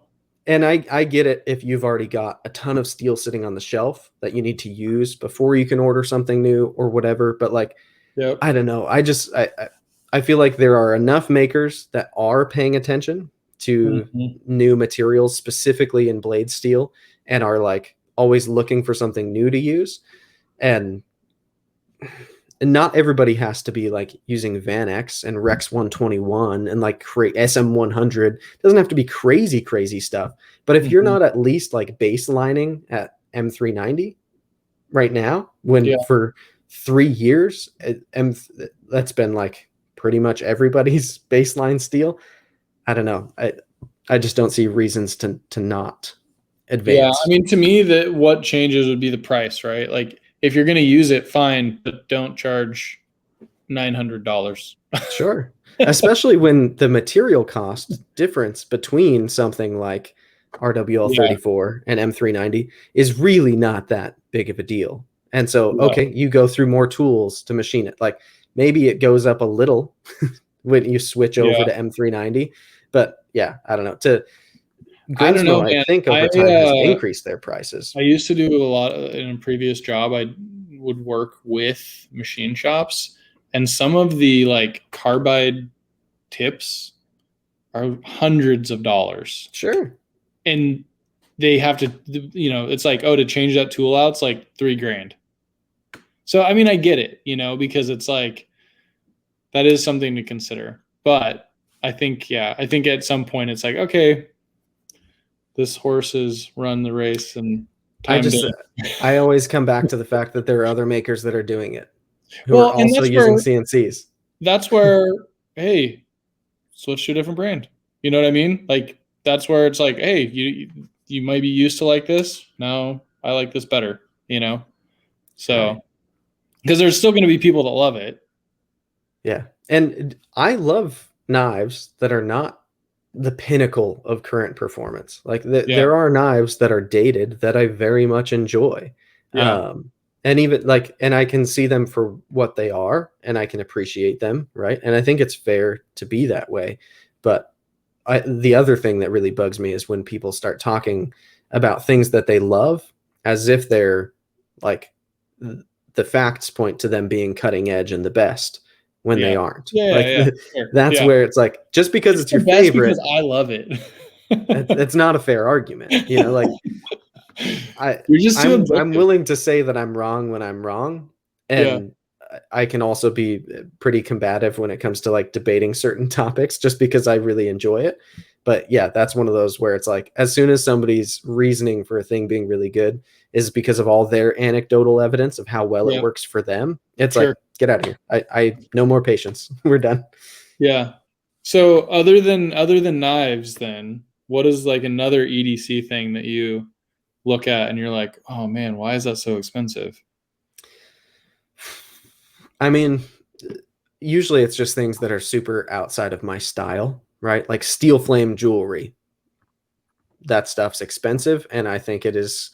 and I get it if you've already got a ton of steel sitting on the shelf that you need to use before you can order something new or whatever. But like, Yep. I don't know. I feel like there are enough makers that are paying attention to Hmm. new materials, specifically in blade steel, and are like always looking for something new to use. And not everybody has to be like using Van X and Rex 121 and like SM 100. It doesn't have to be crazy, crazy stuff. But if you're Hmm. not at least like baselining at M390 right now, when Yeah. for 3 years, and that's been like pretty much everybody's baseline steel. I don't know. I just don't see reasons to not Yeah. I advance. mean, to me, that what changes would be the price, right? Like, if you're going to use it, fine, but don't charge $900. Sure. Especially when the material cost difference between something like RWL Yeah. 34 and M390 is really not that big of a deal. And so, Yeah. okay, you go through more tools to machine it. Like maybe it goes up a little when you switch over Yeah. to M390. But yeah, I don't know. To I don't know, Grimsmo, I man. think I over time has increased their prices. I used to do a lot in a previous job. I would work with machine shops, and some of the like carbide tips are hundreds of dollars, Sure. and they have to, it's like, oh, to change that tool out, it's like $3,000. So I mean, I get it, because it's like that is something to consider. But I think, yeah, I think at some point it's like, okay, this horse has run the race and I time just to. I always come back to the fact that there are other makers that are doing it who are Well, and also using CNCs. that's where, hey, switch to a different brand. You know what I mean? Like that's where it's like, hey, you might be used to like this. No, I like this better. Right. So because there's still going to be people that love it. Yeah. And I love knives that are not the pinnacle of current performance. Like Yeah, there are knives that are dated that I very much enjoy. yeah, Um, and even like, and I can see them for what they are and I can appreciate them. Right. And I think it's fair to be that way. But the other thing that really bugs me is when people start talking about things that they love as if they're like the facts point to them being cutting edge and the best when they yeah, aren't. yeah, Like yeah. Sure. that's Yeah, where it's like just because it's it's the your best because favorite, I love it. it's not a fair argument. Like I You're just too I'm objective. willing to say that I'm wrong when I'm wrong, Yeah, and I can also be pretty combative when it comes to like debating certain topics just because I really enjoy it. But yeah, that's one of those where it's like as soon as somebody's reasoning for a thing being really good is because of all their anecdotal evidence of how well it yeah, works for them, it's sure. like get out of here. I no more patience. We're done. Yeah. So other than knives, then what is like another EDC thing that you look at and you're like, oh man, why is that so expensive? I mean, usually it's just things that are super outside of my style, right? Like steel flame jewelry. That stuff's expensive, and I think it is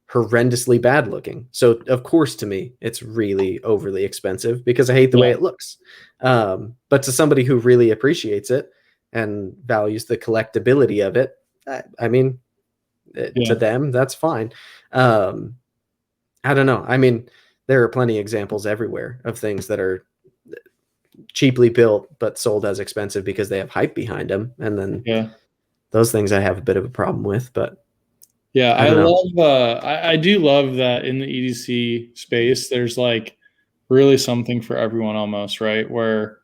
horrendously bad looking. So, of course, to me, it's really overly expensive because I hate the way Yeah, it looks. But to somebody who really appreciates it and values the collectability of it, I mean, to yeah, them, that's fine. Um, I don't know. I mean, there are plenty of examples everywhere of things that are cheaply built but sold as expensive because they have hype behind them, and then yeah. those things I have a bit of a problem with. But Yeah, I I don't know. love I do love that in the EDC space there's like really something for everyone almost, right? Where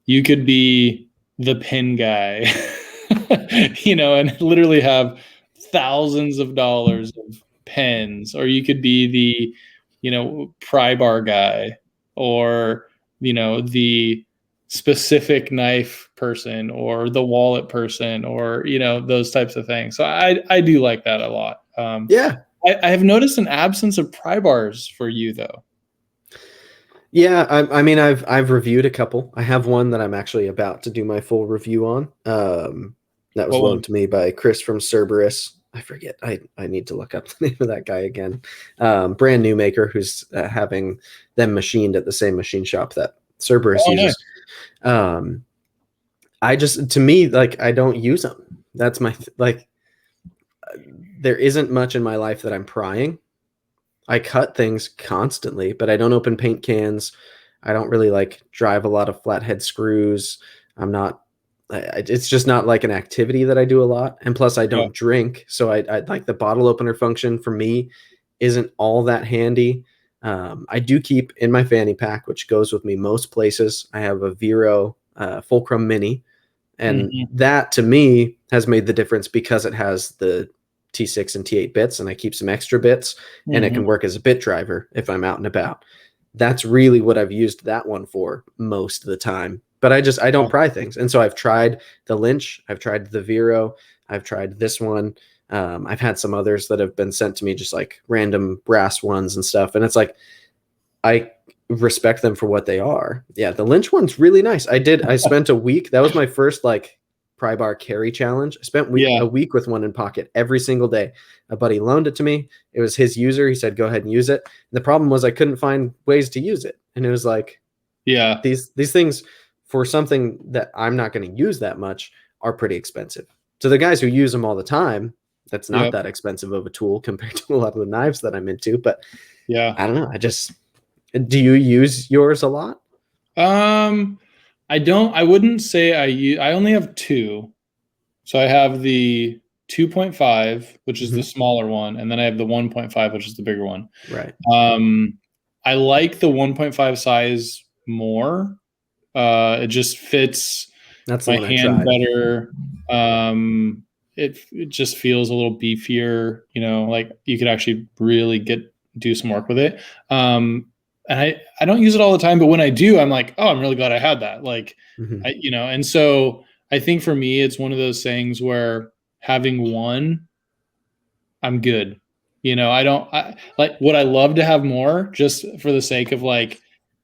you could be the pin guy, and literally have thousands of dollars of pens, or you could be the, pry bar guy, or, the specific knife person, or the wallet person, or, those types of things. So I do like that a lot. Yeah, I have noticed an absence of pry bars for you though. yeah. I mean, I've reviewed a couple. I have one that I'm actually about to do my full review on. That was What one? loaned to me by Chris from Cerberus. I forget. I need to look up the name of that guy again. Brand new maker who's having them machined at the same machine shop that Cerberus Oh, nice. uses. Um, I just, to me, like, I don't use them. That's like, there isn't much in my life that I'm prying. I cut things constantly, but I don't open paint cans. I don't really like drive a lot of flathead screws. I'm not. It's just not like an activity that I do a lot. And plus, I Yeah. don't drink, so I like the bottle opener function for me isn't all that handy. I do keep in my fanny pack, which goes with me most places. I have a Vero Fulcrum Mini, and Hmm. that to me has made the difference because it has the T6 and T8 bits, and I keep some extra bits, and it Hmm. can work as a bit driver if I'm out and about. That's really what I've used that one for most of the time. But I don't Yeah. pry things, and so I've tried the Lynch, I've tried the Vero, I've tried this one. I've had some others that have been sent to me, just like random brass ones and stuff, and it's like I respect them for what they are. Yeah, the Lynch one's really nice. I spent a week. That was my first like pry bar carry challenge. I spent Yeah. a week with one in pocket every single day. A buddy loaned it to me. It was his user. He said, "Go ahead and use it." And the problem was I couldn't find ways to use it, and it was like Yeah. these things for something that I'm not going to use that much are pretty expensive. To the guys who use them all the time, that's not Yep. that expensive of a tool compared to a lot of the knives that I'm into. But Yeah. I don't know. I just do you use yours a lot? Um, I wouldn't say I only have two. So I have the 2.5, which is the Mhm. smaller one, and then I have the 1.5, which is the bigger one. Right. Um, I like the 1.5 size more. It just fits That's the my one I hand tried. better. It just feels a little beefier, like you could actually really do some work with it. And I don't use it all the time, but when I do, I'm like, oh, I'm really glad I had that. Like, Mhm. and so I think for me, it's one of those things where having one, I'm good. I don't like, would I love to have more just for the sake of like,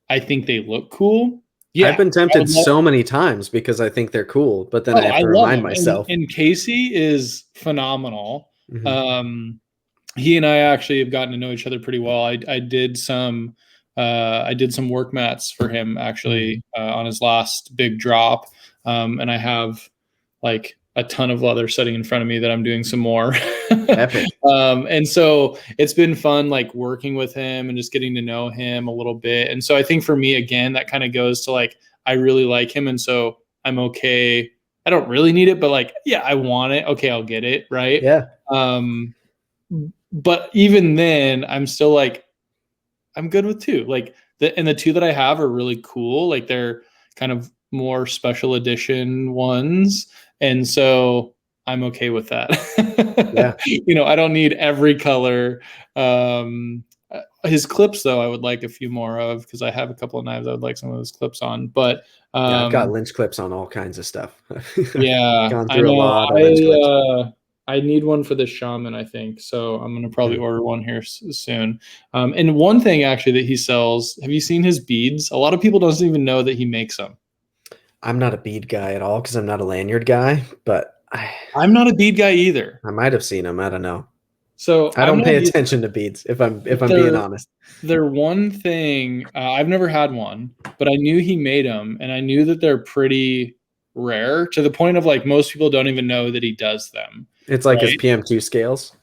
I think they look cool. I've Yeah, been I would tempted love. so many times because I think they're cool, but then I Oh, have I to love remind him, and myself. Casey is phenomenal. Mhm. Um, he and I actually have gotten to know each other pretty well. I did some work mats for him Mhm. actually on his last big drop, and I have like a ton of leather sitting in front of me that I'm doing some more. Epic. And so it's been fun, like working with him and just getting to know him a little bit. And so I think for me, again, that kind of goes to like, I really like him. And so I'm okay. I don't really need it, but like, yeah, I want it. Okay, I'll get it. Right. Yeah. Um, but even then, I'm still like, I'm good with two. Like the two that I have are really cool. Like they're kind of more special edition ones. And so I'm okay with that. Yeah. I don't need every color. His clips though, I would like a few more of because I have a couple of knives I would like some of those clips on. But Yeah, I've got um, lynch clips on all kinds of stuff. I've yeah, gone I through a know. lot of lynch clips. I need one for the shaman, I think. So I'm gonna probably Hmm. order one here soon. And one thing actually that he sells, have you seen his beads? A lot of people don't even know that he makes them. I'm not a bead guy at all because I'm not a lanyard guy, but I'm not a bead guy either. I might have seen them. I don't know. So I I'm don't not pay either. attention to beads if But I'm being honest. they're one thing. I've never had one, but I knew he made them, and I knew that they're pretty rare to the point of like most people don't even know that he does them. It's like his Right? PM2 scales.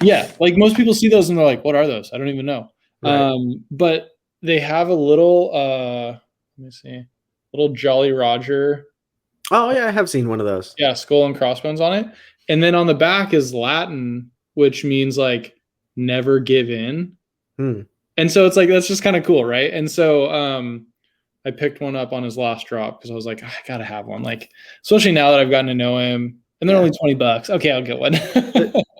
Yeah, like most people see those and they're like, "What are those?" I don't even know. Right. But they have a little. Let me see, little Jolly Roger. Oh yeah, I have seen one of those. Yeah, skull and crossbones on it, and then on the back is Latin, which means like never give in. Hmm. And so it's like that's just kind of cool, right? And so I picked one up on his last drop because I was like, I gotta have one. Like, especially now that I've gotten to know him, and they're Yeah. only $20. Okay, I'll get one.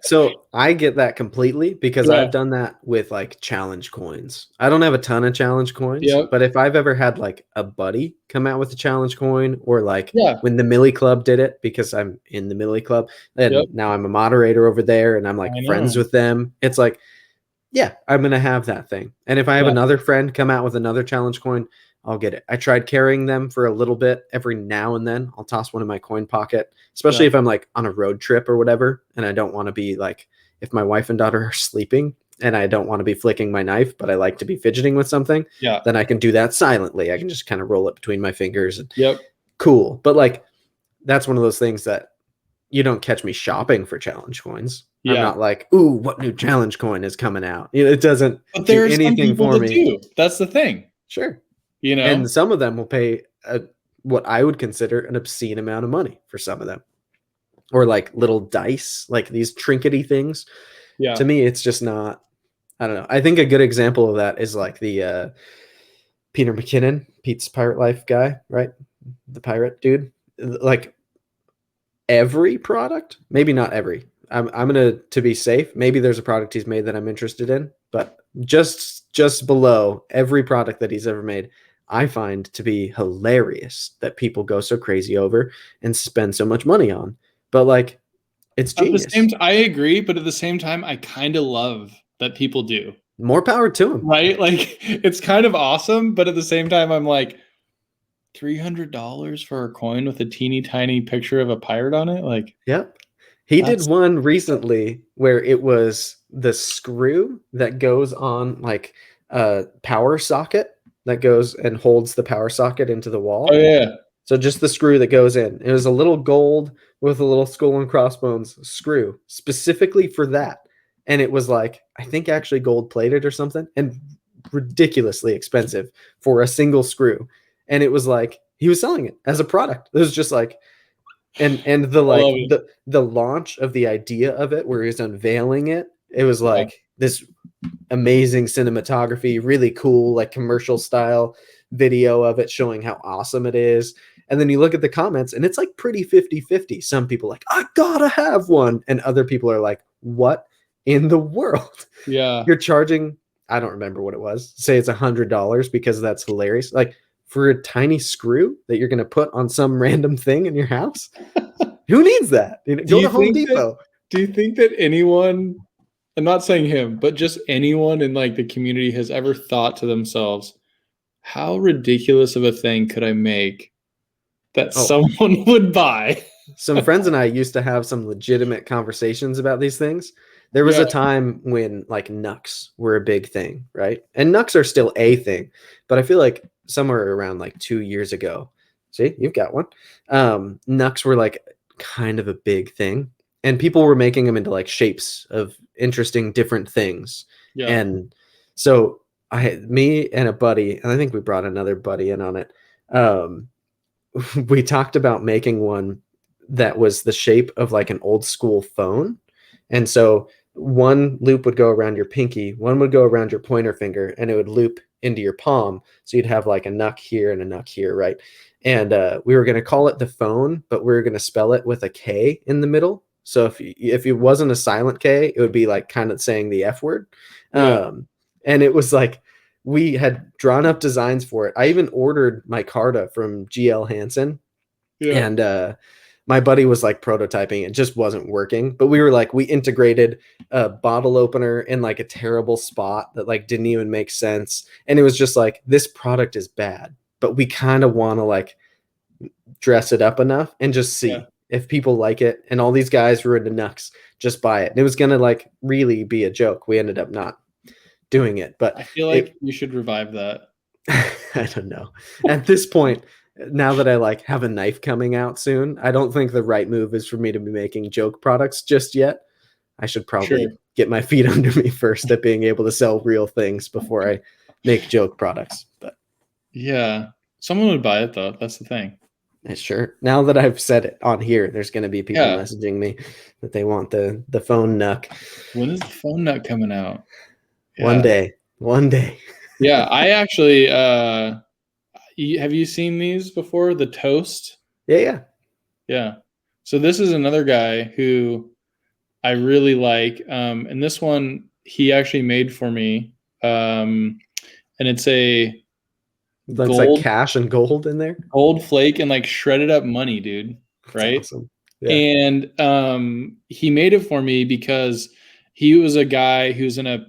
So I get that completely because Yeah. I've done that with like challenge coins. I don't have a ton of challenge coins, Yep. but if I've ever had like a buddy come out with a challenge coin, or like Yeah. when the Millie Club did it, because I'm in the Millie Club Yep. and now I'm a moderator over there and I'm like I friends know. with them. It's like, yeah, I'm gonna have that thing. And if I have Yeah. another friend come out with another challenge coin, I'll get it. I tried carrying them for a little bit. Every now and then I'll toss one in my coin pocket, Yeah. especially if I'm like on a road trip or whatever, and I don't want to be like, if my wife and daughter are sleeping and I don't want to be flicking my knife, but I like to be fidgeting with something, Yeah. then I can do that silently. I can just kind of roll it between my fingers and Yep. cool. But like that's one of those things that you don't catch me shopping for challenge coins. I'm Yeah. not like, ooh, what new challenge coin is coming out? You know, it doesn't But do there are some anything people for that me. do. That's the thing, Sure. you know? And some of them will pay what I would consider an obscene amount of money for some of them. Or like little dice, like these trinkety things. To Yeah. me, it's just not, I don't know. I think a good example of that is like the Peter McKinnon, Pete's Pirate Life guy, right? The pirate dude. Like every product, maybe not every. I'm gonna, to be safe, maybe there's a product he's made that I'm interested in, but just below every product that he's ever made, I find to be hilarious that people go so crazy over and spend so much money on. But like it's At the same genius. time, I agree, but at the same time, I kind of love that people do. More power to him. Right? Like it's kind of awesome, but at the same time, I'm like, $300 for a coin with a teeny tiny picture of a pirate on it? Like Yep. He did that's one recently where it was the screw that goes on like a power socket that goes and holds the power socket into the oh wall. yeah. So just the screw that goes in. It was a little gold with a little skull and crossbones screw specifically for that. And it was like, I think actually gold plated or something and ridiculously expensive for a single screw. And it was like, he was selling it as a product. It was just like, and the I love like it. the launch of the idea of it where he's unveiling it, it was Yeah. like this amazing cinematography, really cool, like commercial style video of it showing how awesome it is. And then you look at the comments and it's like pretty 50-50. Some people like, I gotta have one. And other people are like, what in the world? Yeah. You're charging, I don't remember what it was. Say it's $100 because that's hilarious. Like for a tiny screw that you're gonna put on some random thing in your house. Who needs that? You know, Do go you to Home think that Depot. do you think that anyone, I'm not saying him, but just anyone in like the community has ever thought to themselves, how ridiculous of a thing could I make that Oh, someone would buy? some friends and I used to have some legitimate conversations about these things. There was Yeah. a time when like Nucks were a big thing, right? And Nucks are still a thing, but I feel like somewhere around like 2 years ago, see, you've got one. Nucks were like kind of a big thing, and people were making them into like shapes of interesting different things. Yeah. And so me and a buddy, and I think we brought another buddy in on it. Um, we talked about making one that was the shape of like an old school phone. And so one loop would go around your pinky, one would go around your pointer finger, and it would loop into your palm. So you'd have like a nuck here and a nuck here, right? And we were going to call it the phone, but we were going to spell it with a K in the middle. So if it wasn't a silent K, it would be like kind of saying the F word. Yeah. And it was like we had drawn up designs for it. I even ordered my Carta from GL Hansen, Yeah. and my buddy was like prototyping, it just wasn't working, but we integrated a bottle opener in like a terrible spot that like didn't even make sense, and it was just like, this product is bad, but we kind of want to like dress it up enough and just Yeah. see if people like it. And all these guys who are into Nux, just buy it. And it was gonna like really be a joke. We ended up not doing it, but I feel like it you should revive that. I don't know. At this point, now that I like have a knife coming out soon, I don't think the right move is for me to be making joke products just yet. I should Sure. probably get my feet under me first at being able to sell real things before I make joke products. But Yeah. Someone would buy it though. That's the thing. sure. Now that I've said it on here, there's going to be people Yeah. messaging me that they want the phone Nuck. When is the phone nut coming out? One Yeah. day. One day. Yeah. I actually have you seen these before? The toast? Yeah, yeah. Yeah. So this is another guy who I really like. And this one he actually made for me. And it's a Looks like gold cash and gold in there. gold flake and like shredded up money, dude. That's Right? awesome. Yeah. And he made it for me because he was a guy who's in a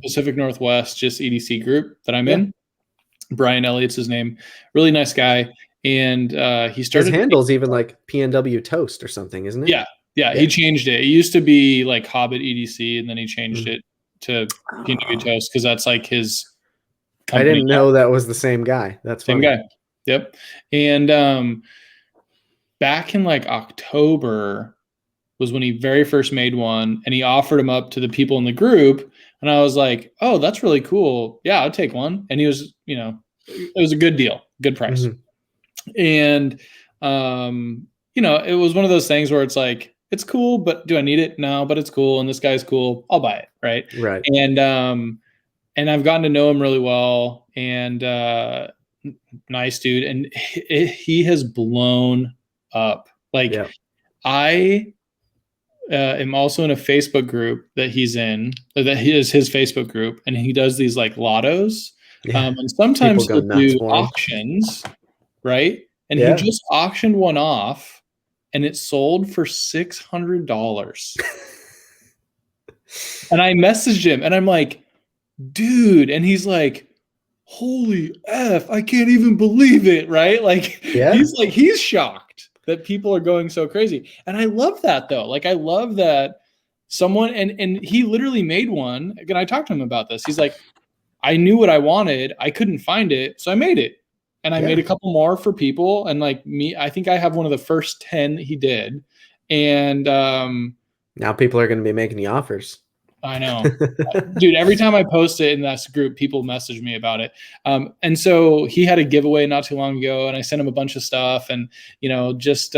Pacific Northwest just EDC group that I'm Yeah. in. Brian Elliott's his name. Really nice guy. And he His started. handle's even like PNW Toast or something, isn't it? Yeah. Yeah. He changed it. It used to be like Hobbit EDC, and then he changed it to PNW Toast because that's like his I company. didn't know that was the same guy. That's Same funny. guy. Yep. And back in like October was when he very first made one, and he offered them up to the people in the group. And I was like, oh, that's really cool. Yeah, I'll take one. And he was, it was a good deal, good price. Mm-hmm. And, it was one of those things where it's like, it's cool, but do I need it? No, but it's cool. And this guy's cool. I'll buy it. Right. Right. And I've gotten to know him really well, and nice dude. And he has blown up. Like, Yeah. I am also in a Facebook group that he's in, that is his Facebook group, and he does these like lottos. Yeah. And sometimes People he'll go nuts do for 'em. auctions, right? And Yeah. he just auctioned one off, and it sold for $600. And I messaged him, and I'm like, dude, and he's like, holy F, I can't even believe it, right? Like, Yeah. he's shocked that people are going so crazy. And I love that though. Like, I love that someone, and he literally made one. Again, I talked to him about this. He's like, I knew what I wanted. I couldn't find it. So I made it. And I made a couple more for people. And like me, I think I have one of the first 10 that he did. And now people are going to be making the offers. I know. Dude, every time I post it in this group, people message me about it. And so he had a giveaway not too long ago, and I sent him a bunch of stuff and, just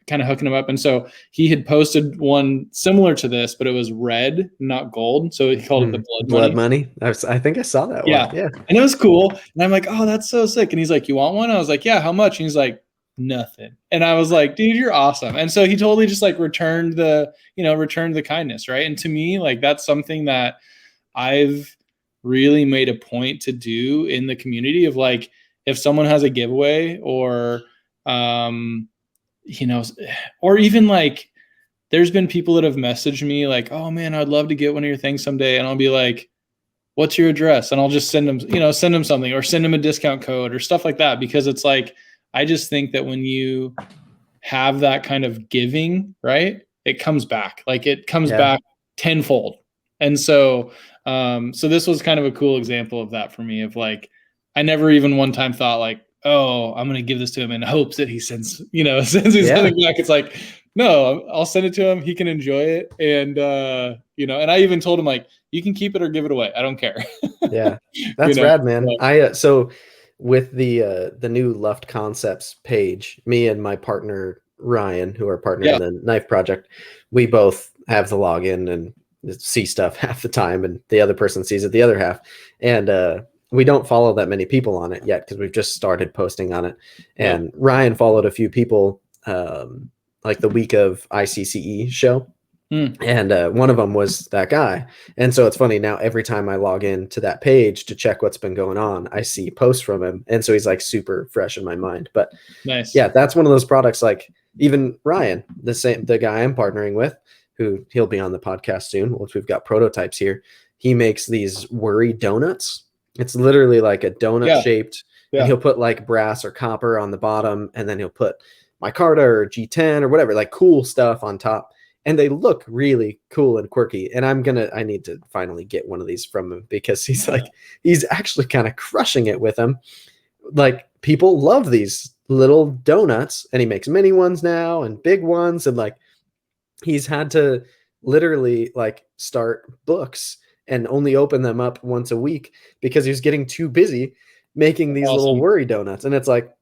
kind of hooking him up. And so he had posted one similar to this, but it was red, not gold. So he called it the blood money. I think I saw that Yeah. one. Yeah. And it was cool. And I'm like, oh, that's so sick. And he's like, you want one? I was like, yeah, how much? And he's like, nothing. And I was like, dude, you're awesome. And so he totally just like returned the kindness. Right. And to me, like, that's something that I've really made a point to do in the community of like, if someone has a giveaway or, or even like, there's been people that have messaged me like, oh man, I'd love to get one of your things someday. And I'll be like, what's your address? And I'll just send them something or send them a discount code or stuff like that. Because it's like, I just think that when you have that kind of giving, right, it comes back. Like, it comes back tenfold. And so, so this was kind of a cool example of that for me, of like, I never even one time thought like, oh, I'm going to give this to him in hopes that he sends me something back. It's like, no, I'll send it to him. He can enjoy it. And, and I even told him like, you can keep it or give it away. I don't care. Yeah. That's rad, man. So with the new Luft Concepts page, me and my partner, Ryan, who are partner in the knife project, we both have the login and see stuff half the time, and the other person sees it the other half. And, we don't follow that many people on it yet because we've just started posting on it. And Ryan followed a few people like the week of ICCE show. Hmm. And one of them was that guy. And so it's funny now, every time I log in to that page to check what's been going on, I see posts from him. And so he's like super fresh in my mind. But Nice. yeah, that's one of those products. Like even Ryan, the guy I'm partnering with, who he'll be on the podcast soon, which we've got prototypes here. He makes these worry donuts. It's literally like a donut Yeah. shaped, and Yeah. he'll put like brass or copper on the bottom, and then he'll put micarta or G10 or whatever, like cool stuff on top. And they look really cool and quirky. And I need to finally get one of these from him, because he's actually kind of crushing it with them. Like people love these little donuts, and he makes mini ones now and big ones. And like he's had to literally like start books and only open them up once a week because he was getting too busy making these little Awesome. worry donuts. And it's like,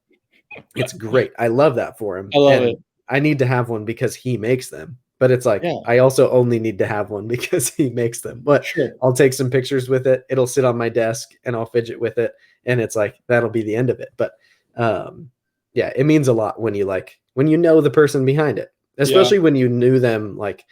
it's great. I love that for him. I love it. And I need to have one because he makes them. But it's like, Yeah. I also only need to have one because he makes them. But Sure. I'll take some pictures with it. It'll sit on my desk and I'll fidget with it. And it's like, that'll be the end of it. But yeah, it means a lot when you know the person behind it, Yeah. especially when you knew them like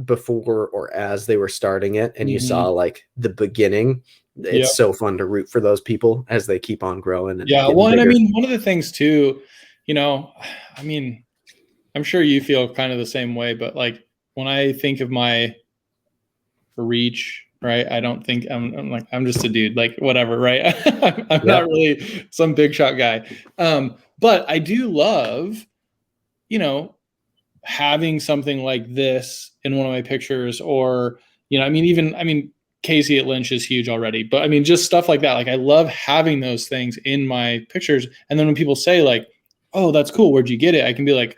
before or as they were starting it and you Hmm. saw like the beginning. Yeah. It's so fun to root for those people as they keep on growing and Yeah. getting Well, and I bigger. mean, one of the things too, you know, I mean, I'm sure you feel kind of the same way, but like when I think of my reach, right? I don't think I'm like, I'm just a dude, like whatever, right? I'm not Yep. really some big shot guy. But I do love, you know, having something like this in one of my pictures, or, I mean, Casey at Lynch is huge already, but I mean, just stuff like that. Like I love having those things in my pictures. And then when people say like, oh, that's cool, where'd you get it? I can be like,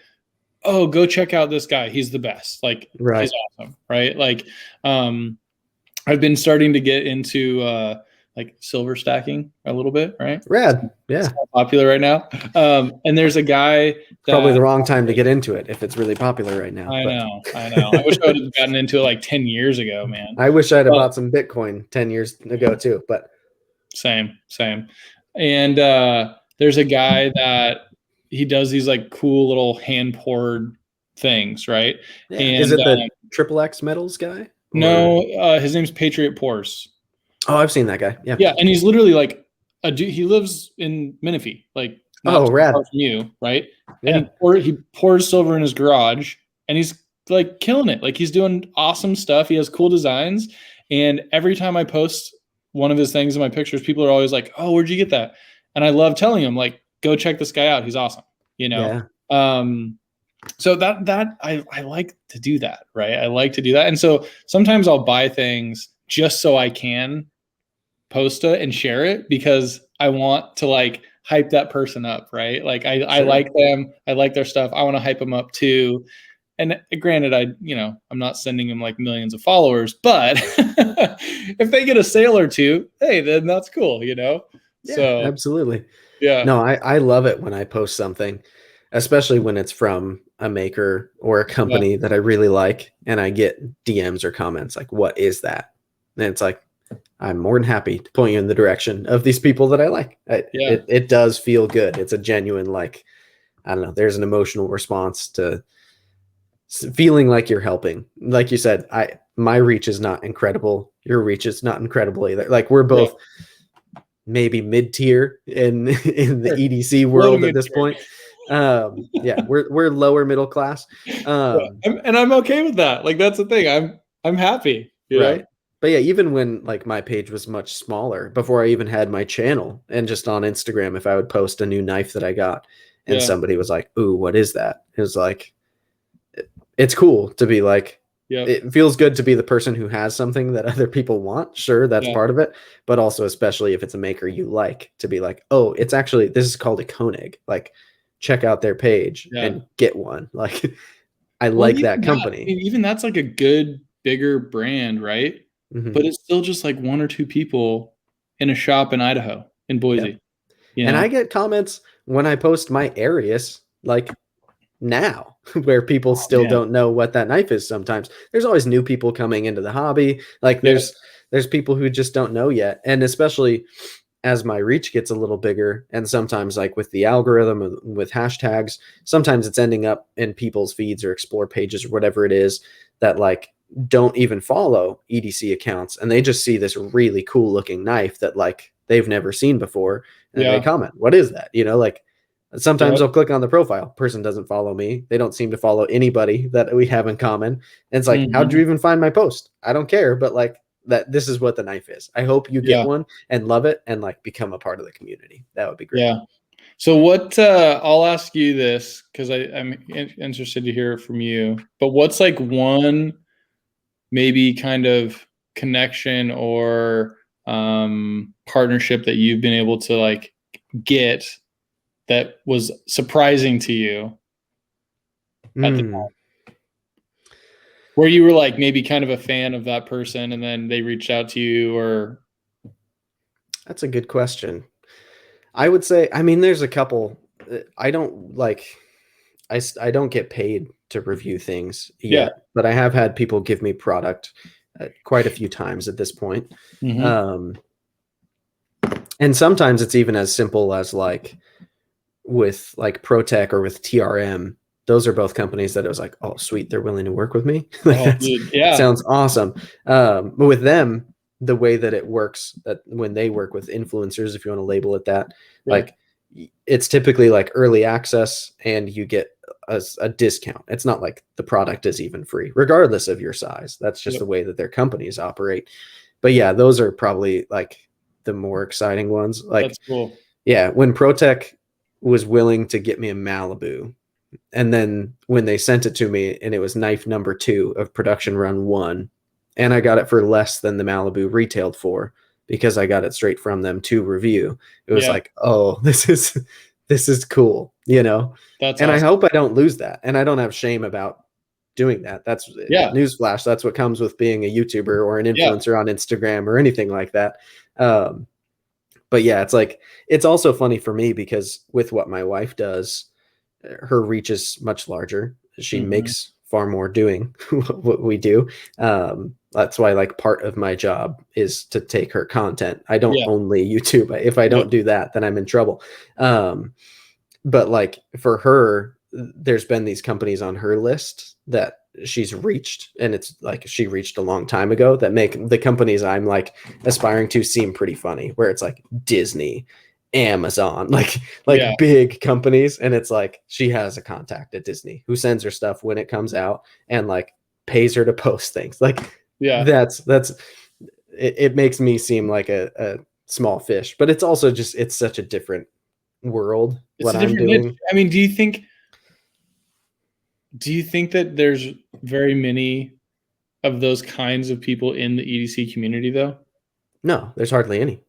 oh, go check out this guy. He's the best. Like he's Right. awesome. Right. Like, I've been starting to get into, like silver stacking a little bit. Right. Rad. It's Yeah. popular right now. And there's a guy Probably that, the wrong time to get into it if it's really popular right now. I But know, I know. I wish I would have gotten into it like 10 years ago, man. I wish I'd have But bought some Bitcoin 10 years ago too. But same, same. And there's a guy that he does these like cool little hand poured things, right? yeah, is And it the triple X metals guy? Or no, his name's Patriot Pours. oh, I've seen that guy. Yeah. Yeah, and he's literally like a dude. He lives in Menifee, like not Oh, too far rad. from you, right? And Yeah. he pours silver in his garage, and he's like killing it. Like he's doing awesome stuff. He has cool designs, and every time I post one of his things in my pictures, people are always like, "Oh, where'd you get that?" And I love telling them, like, "Go check this guy out. He's awesome." You know. Yeah. So I like to do that, right? I like to do that, and so sometimes I'll buy things just so I can post it and share it because I want to like hype that person up, right? Like I Sure. like them, I like their stuff. I want to hype them up too. And granted, I'm not sending them like millions of followers, but if they get a sale or two, hey, then that's cool, you know? Yeah, So absolutely. yeah, No, I love it when I post something, especially when it's from a maker or a yeah, company that I really like and I get DMs or comments like, what is that? And it's like, I'm more than happy to point you in the direction of these people that I like. yeah, It does feel good. It's a genuine, like, I don't know, there's an emotional response to feeling like you're helping. Like you said, my reach is not incredible. Your reach is not incredible either. Like we're yeah. both maybe mid tier in in the Sure. EDC Low to world at mid this point. Yeah, we're lower middle class. Yeah. And I'm okay with that. Like that's the thing. I'm happy, you know? Right. But yeah, even when like my page was much smaller before I even had my channel, and just on Instagram, if I would post a new knife that I got and Yeah. somebody was like, "Ooh, what is that?" It was like, it's cool to be like, Yep. it feels good to be the person who has something that other people want. Sure, that's Yeah. part of it, but also especially if it's a maker you like, to be like, oh, it's actually, this is called a Koenig. Like, check out their page Yeah. and get one. Like, I Well, and like even that that, I company. mean, even that's like a good, bigger brand, right? Hmm. But it's still just like one or two people in a shop in Idaho, in Yep. Boise, you And know? I get comments when I post my Arius, like now, where people Oh, still man. don't know what that knife is. Sometimes there's always new people coming into the hobby. Like Yeah. there's people who just don't know yet, and especially as my reach gets a little bigger, and sometimes like with the algorithm with hashtags, sometimes it's ending up in people's feeds or explore pages or whatever it is that like don't even follow EDC accounts, and they just see this really cool looking knife that like they've never seen before, and they Yeah. comment, what is that, like sometimes Yep. I'll click on the profile, person doesn't follow me, they don't seem to follow anybody that we have in common, and it's like, how did you Mhm. even find my post? I don't care, but like that, this is what the knife is. I hope you get Yeah. one and love it and like become a part of the community. That would be great. Yeah. So what I'll ask you this because I'm interested to hear it from you. But what's like one maybe kind of connection or partnership that you've been able to like get that was surprising to you at the Hmm, where you were like maybe kind of a fan of that person and then they reached out to you or that's a good question. I would say, I mean, there's a couple. I don't like, I don't get paid to review things yeah. yet, but I have had people give me product quite a few times at this point. Mm-hmm. Um, and sometimes it's even as simple as like with like ProTech or with TRM. Those are both companies that it was like, oh, sweet, they're willing to work with me. Like Oh, that's dude. Yeah. sounds awesome. But with them, the way that it works, that when they work with influencers, if you want to label it that, Yeah. like it's typically like early access, and you get a discount. It's not like the product is even free, regardless of your size. That's just Yep. the way that their companies operate. But yeah, those are probably like the more exciting ones. Like That's cool. yeah, when ProTech was willing to get me a Malibu, and then when they sent it to me and it was knife number 2 of production run 1, and I got it for less than the Malibu retailed for because I got it straight from them to review. It was Yeah. like, "Oh, this is cool," you know? That's And I awesome. hope I don't lose that. And I don't have shame about doing that. That's Yeah. newsflash, that's what comes with being a YouTuber or an Yeah. influencer on Instagram or anything like that. Um, but yeah, it's like it's also funny for me because with what my wife does, her reach is much larger. She Mm-hmm. makes far more doing what we do. That's why like part of my job is to take her content. I don't Yeah. only YouTube. If I Yep. don't do that, then I'm in trouble. But like for her, there's been these companies on her list that she's reached, and it's like she reached a long time ago, that make the companies I'm like aspiring to seem pretty funny, where it's like Disney, Amazon, Yeah. like big companies, and it's like she has a contact at Disney who sends her stuff when it comes out and like pays her to post things. Like Yeah. that's it makes me seem like a small fish, but it's also just it's such a different world It's what a I'm different niche. doing. I mean, do you think that there's very many of those kinds of people in the EDC community though? No, there's hardly any.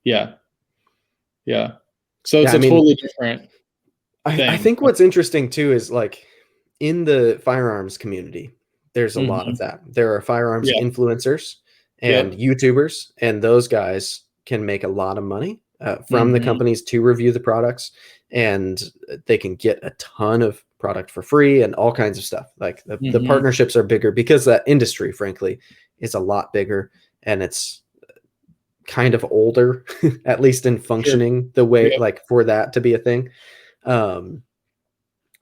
Yeah. Yeah. So Yeah, it's I a mean, totally different I thing. think what's interesting too is like in the firearms community, there's a lot of Mm-hmm. that. There are firearms Yeah. influencers and Yep. YouTubers, and those guys can make a lot of money from the Mm-hmm. companies to review the products, and they can get a ton of product for free and all kinds of stuff. Like the Mm-hmm. partnerships are bigger because that industry, frankly, is a lot bigger, and it's kind of older, at least in Sure. functioning the way Yep. like for that to be a thing. Um,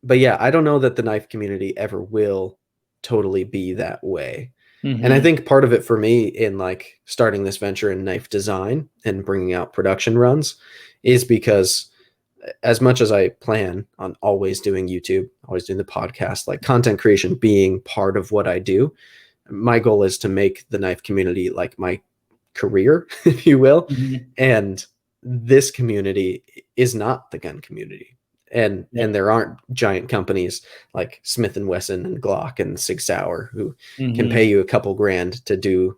but yeah, I don't know that the knife community ever will totally be that way. And I Mm-hmm. think part of it for me in like starting this venture in knife design and bringing out production runs is because as much as I plan on always doing YouTube, always doing the podcast, like content creation being part of what I do, my goal is to make the knife community like my career, if you will. Mm-hmm. And this community is not the gun community. And Yep. there aren't giant companies like Smith and Wesson and Glock and Sig Sauer who can Mm-hmm. pay you a couple grand to do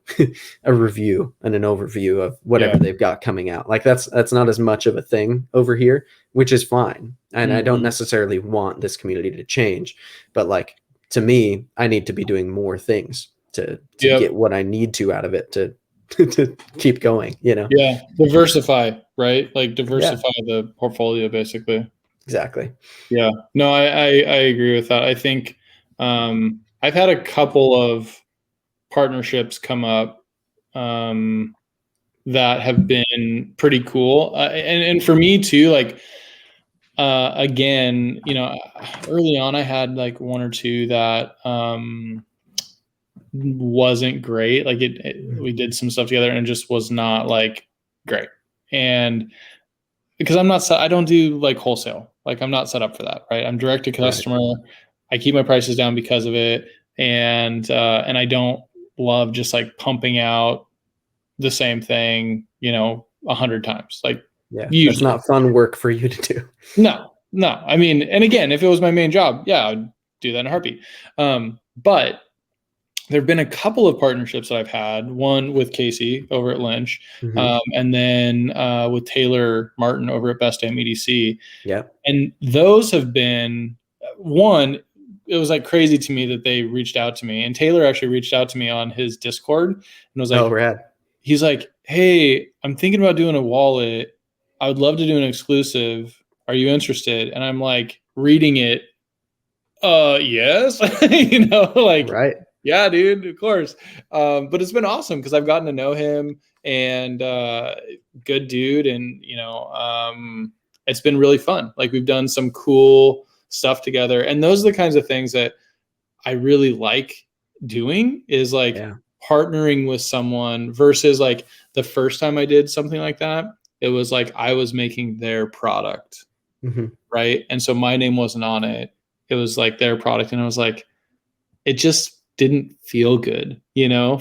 a review and an overview of Yeah. whatever they've got coming out. Like that's not as much of a thing over here, which is fine. And I don't Mm-hmm. necessarily want this community to change, but like to me, I need to be doing more things to get Yep. what I need to out of it to to keep going, you know? Yeah. Diversify, right? Like Yeah, diversify the portfolio basically. exactly. Yeah. No, I agree with that. I think I've had a couple of partnerships come up. Um, that have been pretty cool. And for me too, like, again, early on I had like one or two that wasn't great. Like we did some stuff together and it just was not like great. And because I don't do like wholesale. Like I'm not set up for that, right? I'm direct to customer. Right. I keep my prices down because of it. And I don't love just like pumping out the same thing, 100 times. Like that's not fun work for you to do. No. I mean, and again, if it was my main job, yeah, I'd do that in a heartbeat. But there have been a couple of partnerships that I've had. One with Casey over at Lynch, and then with Taylor Martin over at Best Damn EDC. Yeah, and those have been one. It was like crazy to me that they reached out to me, and Taylor actually reached out to me on his Discord and was like, "Oh, rad." He's like, "Hey, I'm thinking about doing a wallet. I would love to do an exclusive. Are you interested?" And I'm like reading it. Yes, like. Right. Yeah, dude, of course. But it's been awesome because I've gotten to know him and good dude. And, it's been really fun. Like we've done some cool stuff together. And those are the kinds of things that I really like doing is like partnering with someone versus like the first time I did something like that. It was like I was making their product. Right. And so my name wasn't on it. It was like their product. And I was like, it just didn't feel good,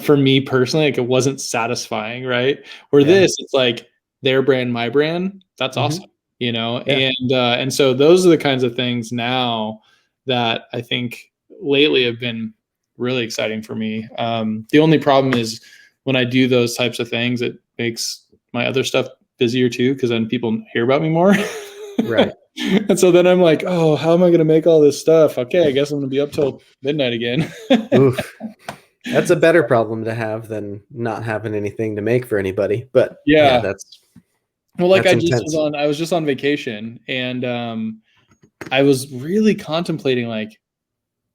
for me personally, like it wasn't satisfying, right? Where this, it's like their brand, my brand, that's awesome, and so those are the kinds of things now that I think lately have been really exciting for me. The only problem is when I do those types of things, it makes my other stuff busier too, because then people hear about me more. Right. And so then I'm like, oh, how am I going to make all this stuff? Okay, I guess I'm going to be up till midnight again. Oof. That's a better problem to have than not having anything to make for anybody. But that's like intense. I was just on vacation, and I was really contemplating like,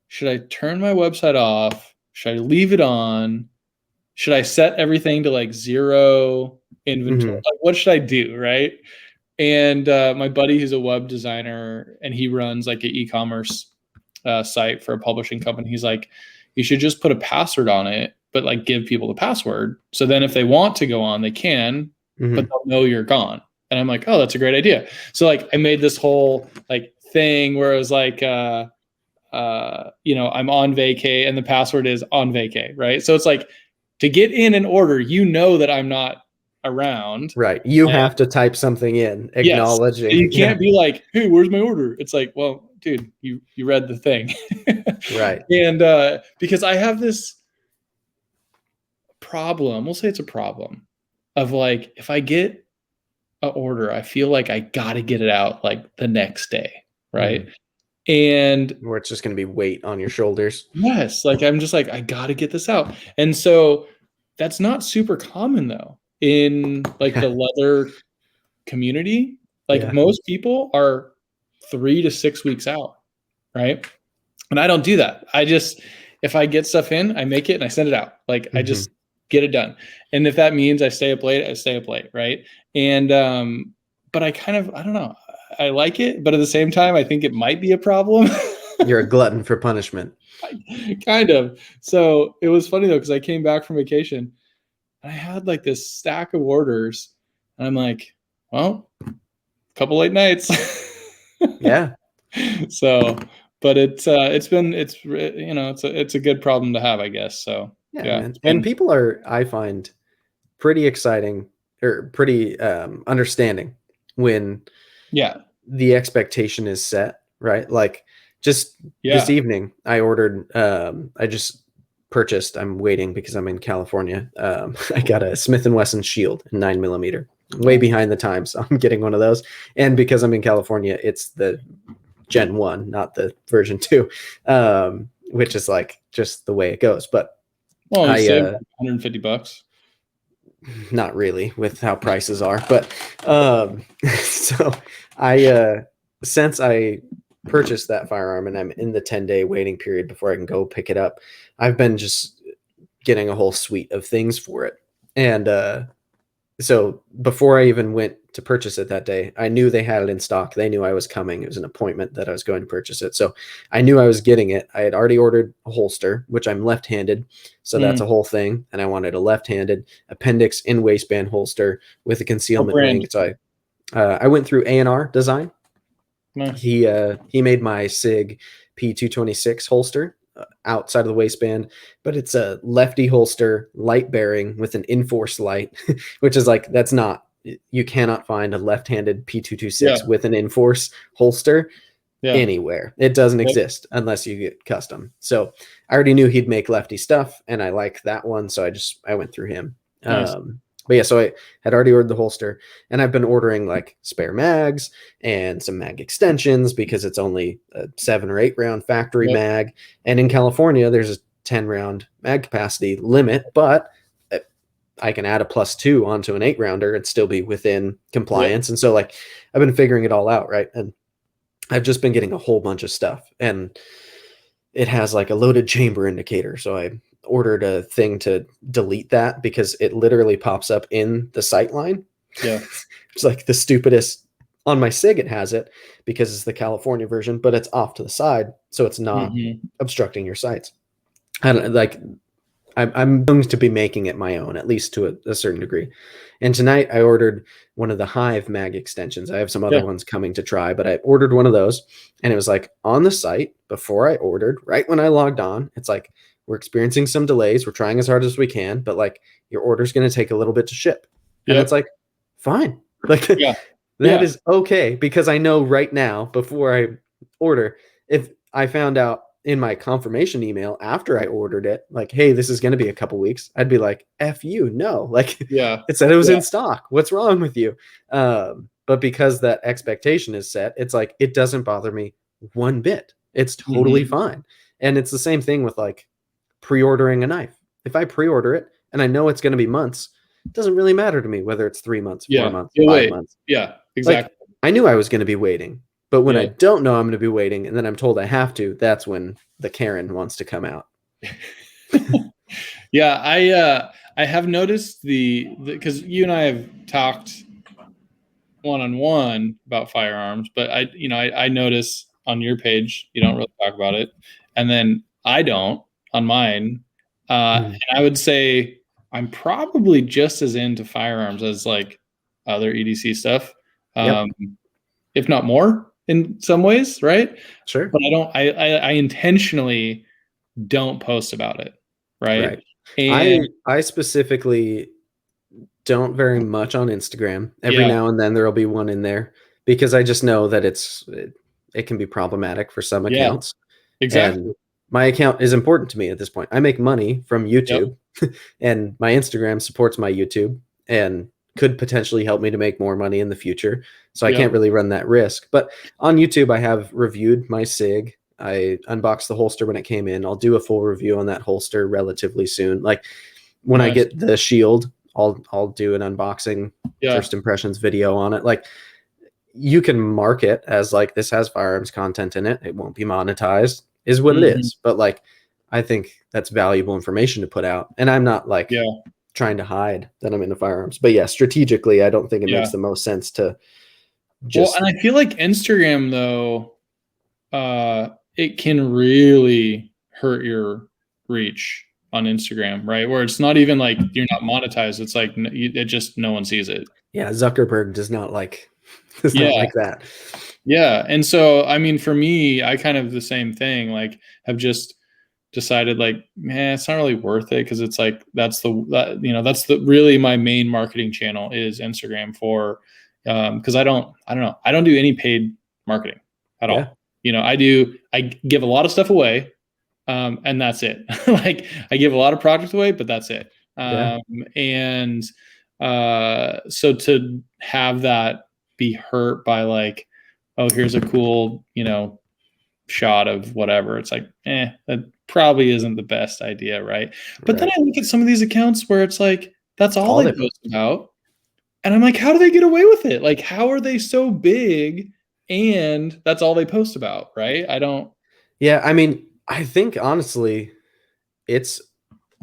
should I turn my website off? Should I leave it on? Should I set everything to like zero inventory? Like, what should I do? Right. And my buddy, who's a web designer, and he runs like an e-commerce site for a publishing company. He's like, you should just put a password on it, but like give people the password. So then if they want to go on, they can, but they'll know you're gone. And I'm like, oh, that's a great idea. So like I made this whole like thing where it was like, I'm on vacay and the password is on vacay, right? So it's like to get in an order, that I'm not around. Right. You have to type something in acknowledging. Yes. You can't be like, hey, where's my order? It's like, well, dude, you read the thing. Right. And because I have this problem, we'll say it's a problem of like, if I get an order, I feel like I got to get it out like the next day. Right. And where it's just going to be weight on your shoulders. Yes. Like, I'm just like, I got to get this out. And so that's not super common though in like the leather community. Like most people are 3 to 6 weeks out. Right. And I don't do that. If I get stuff in, I make it and I send it out. Like I just get it done. And if that means I stay up late, I stay up late. Right. And, but I don't know. I like it, but at the same time, I think it might be a problem. You're a glutton for punishment. Kind of. So it was funny though, because I came back from vacation and I had like this stack of orders and I'm like, well, a couple late nights. Yeah. So, but it's a good problem to have, I guess. So yeah. And people are, I find, pretty exciting or pretty understanding when the expectation is set, right? Like just this evening I ordered I just purchased, I'm waiting because I'm in California, I got a Smith & Wesson Shield 9mm, way behind the times. I'm getting one of those, and because I'm in California, it's the Gen 1, not the version 2, which is like just the way it goes. But I saved $150. Not really with how prices are, but so since I purchased that firearm and I'm in the 10-day waiting period before I can go pick it up, I've been just getting a whole suite of things for it. And So before I even went to purchase it that day, I knew they had it in stock. They knew I was coming. It was an appointment that I was going to purchase it. So I knew I was getting it. I had already ordered a holster, which I'm left-handed. So that's Mm. a whole thing. And I wanted a left-handed appendix in waistband holster with a What concealment brand? ring. So I went through A&R Design. Nice. He made my SIG P226 holster outside of the waistband, but it's a lefty holster, light bearing with an Inforce light, which is like that's not you cannot find a left-handed Yeah. P226 with an Inforce holster Yeah. anywhere. It doesn't Yep. exist unless you get custom. So I already knew he'd make lefty stuff, and I like that one, so I went through him. Nice. But yeah, so I had already ordered the holster, and I've been ordering like spare mags and some mag extensions because it's only a 7 or 8 round factory Yep. mag, and in California there's a 10 round mag capacity limit, but I can add a +2 onto an 8 rounder and still be within Yep. compliance. And so like I've been figuring it all out, right? And I've just been getting a whole bunch of stuff, and it has like a loaded chamber indicator. So I ordered a thing to delete that because it literally pops up in the sight line. Yeah. It's like the stupidest. On my SIG, it has it because it's the California version, but it's off to the side, so it's not Hmm. obstructing your sights. I don't like I'm going to be making it my own, at least to a certain degree. And tonight I ordered one of the Hive mag extensions. I have some other Yeah. ones coming to try, but I ordered one of those, and it was like on the site before I ordered, right when I logged on, it's like, we're experiencing some delays. We're trying as hard as we can, but like your order's going to take a little bit to ship. And it's Yep. like, fine. Like Yeah. that Yeah. is okay because I know right now before I order, if I found out in my confirmation email after I ordered it, like, hey, this is going to be a couple weeks, I'd be like, F you, no. Like, Yeah. it said it was Yeah. in stock. What's wrong with you? But because that expectation is set, it's like, it doesn't bother me one bit. It's totally Hmm. fine. And it's the same thing with like pre ordering a knife. If I pre order it and I know it's going to be months, it doesn't really matter to me whether it's 3 months, four Yeah. months, You'll five wait. months. Yeah. Like, Exactly. I knew I was going to be waiting, but when I Yeah. don't know I'm going to be waiting and then I'm told I have to, that's when the Karen wants to come out. Yeah. I have noticed the because you and I have talked one-on-one about firearms, but I notice on your page you don't really talk about it, and then I don't on mine. Mm. And I would say I'm probably just as into firearms as like other EDC stuff, Yep. um, if not more in some ways, right? Sure. But I don't. I intentionally don't post about it, right? Right. And I specifically don't very much on Instagram. Every yeah, now and then there'll be one in there because I just know that it can be problematic for some yeah, accounts. exactly. And my account is important to me at this point. I make money from Yep, YouTube, and my Instagram supports my YouTube and could potentially help me to make more money in the future. So I yep, can't really run that risk. But on YouTube, I have reviewed my SIG. I unboxed the holster when it came in. I'll do a full review on that holster relatively soon. Like when I nice. get the Shield, I'll do an unboxing Yeah, first impressions video on it. Like you can mark it as like this has firearms content in it. It won't be monetized, is what it hmm, is. But like I think that's valuable information to put out. And I'm not like yeah, trying to hide that I'm into firearms. But yeah, strategically, I don't think it yeah. makes the most sense to Well, just and I feel like Instagram though, it can really hurt your reach on Instagram, right? Where it's not even like you're not monetized. It's like it just no one sees it. yeah, Zuckerberg does not Yeah, like that. yeah. And so, I mean, for me, I kind of the same thing. Like, have just decided like, man, it's not really worth it because it's like that's the really my main marketing channel is Instagram for because I don't do any paid marketing at Yeah. all. I give a lot of stuff away, and that's it. Like I give a lot of projects away, but that's it. Yeah. And so to have that be hurt by like, oh, here's a cool, shot of whatever. It's like, that probably isn't the best idea, right? But then Right. I look at some of these accounts where it's like, that's It's all all they they put. post about. And I'm like, how do they get away with it? Like, how are they so big and that's all they post about, right? I don't, Yeah. I mean, I think honestly, it's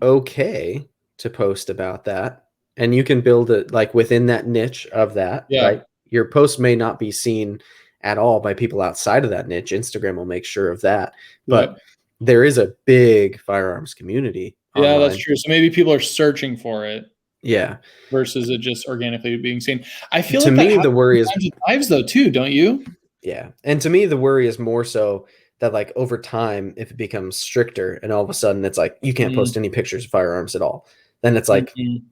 okay to post about that. And you can build it like within that niche of that, Yeah. right? Your post may not be seen at all by people outside of that niche. Instagram will make sure of that. But Yep. there is a big firearms community Yeah, that's online. true. So maybe people are searching for it Yeah. versus it just organically being seen. I feel To like that me, the happens worry is, sometimes with knives though too, don't you? yeah. And to me, the worry is more so that like over time, if it becomes stricter and all of a sudden it's like you can't Mm, post any pictures of firearms at all, then it's like, mhm,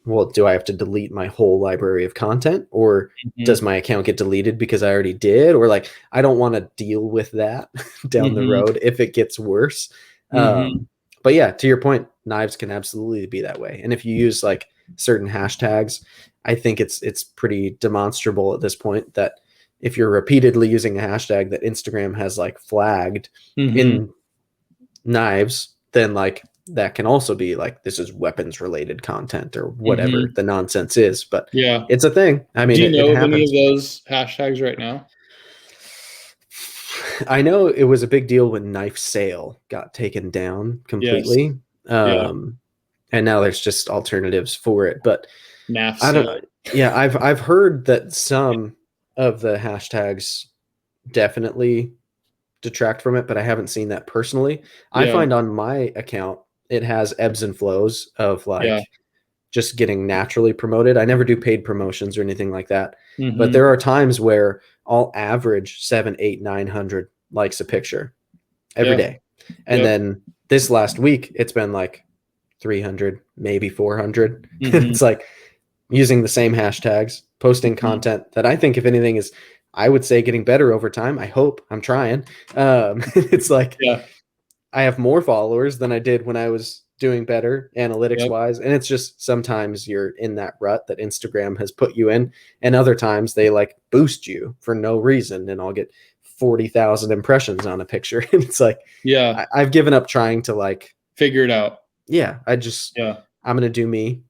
well, do I have to delete my whole library of content, or does mhm, my account get deleted because I already did? Or like, I don't want to deal with that down the mhm, road if it gets worse. mhm, But yeah, to your point, knives can absolutely be that way. And if you use like certain hashtags, I think it's pretty demonstrable at this point that if you're repeatedly using a hashtag that Instagram has like flagged mhm. in knives, then like that can also be like this is weapons related content or whatever Mhm. the nonsense is. But Yeah. it's a thing. I mean, Do you it know of any of happens. those hashtags right now? I know it was a big deal when knife sale got taken down Yes. completely. Yeah. Um, and now there's just alternatives for it. But NAF I don't sale. know. Yeah, I've heard that some of the hashtags definitely detract from it, but I haven't seen that personally. I Yeah. find on my account it has ebbs and flows of Yeah. like just getting naturally promoted. I never do paid promotions or anything like that. But Mhm. there are times where I'll average 7, 8, 900 likes a picture every Yeah. day. And Yep. then this last week, it's been like 300, maybe 400. Mhm. It's like using the same hashtags, posting Mhm. content that I think, if anything, is, I would say, getting better over time. I hope. I'm trying. It's like Yeah. I have more followers than I did when I was doing better analytics Yep. wise. And it's just sometimes you're in that rut that Instagram has put you in. And other times they like boost you for no reason. And I'll get 40,000 impressions on a picture. And it's like, Yeah. I've given up trying to like, Figure it out. yeah, I'm going to do me.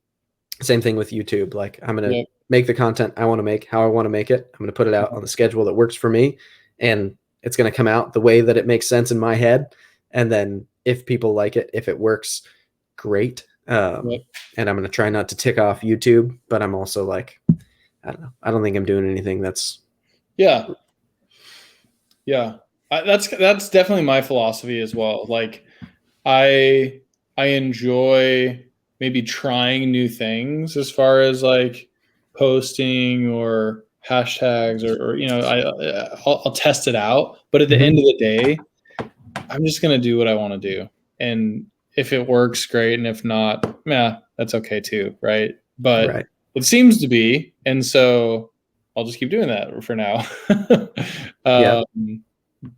Same thing with YouTube. Like, I'm going to Yep. make the content I want to make, how I want to make it. I'm going to put it out on the schedule that works for me. And it's going to come out the way that it makes sense in my head. And then if people like it, if it works, great. Yep. And I'm going to try not to tick off YouTube, but I'm also like, I don't know. I don't think I'm doing anything that's, Yeah. Yeah. That's definitely my philosophy as well. Like I I enjoy maybe trying new things as far as like posting or hashtags or I'll test it out. But at the end Mhm. of the day, I'm just gonna do what I want to do, and if it works, great, and if not, yeah, that's okay too, right? But Right. it seems to be, and so I'll just keep doing that for now. Yeah. um,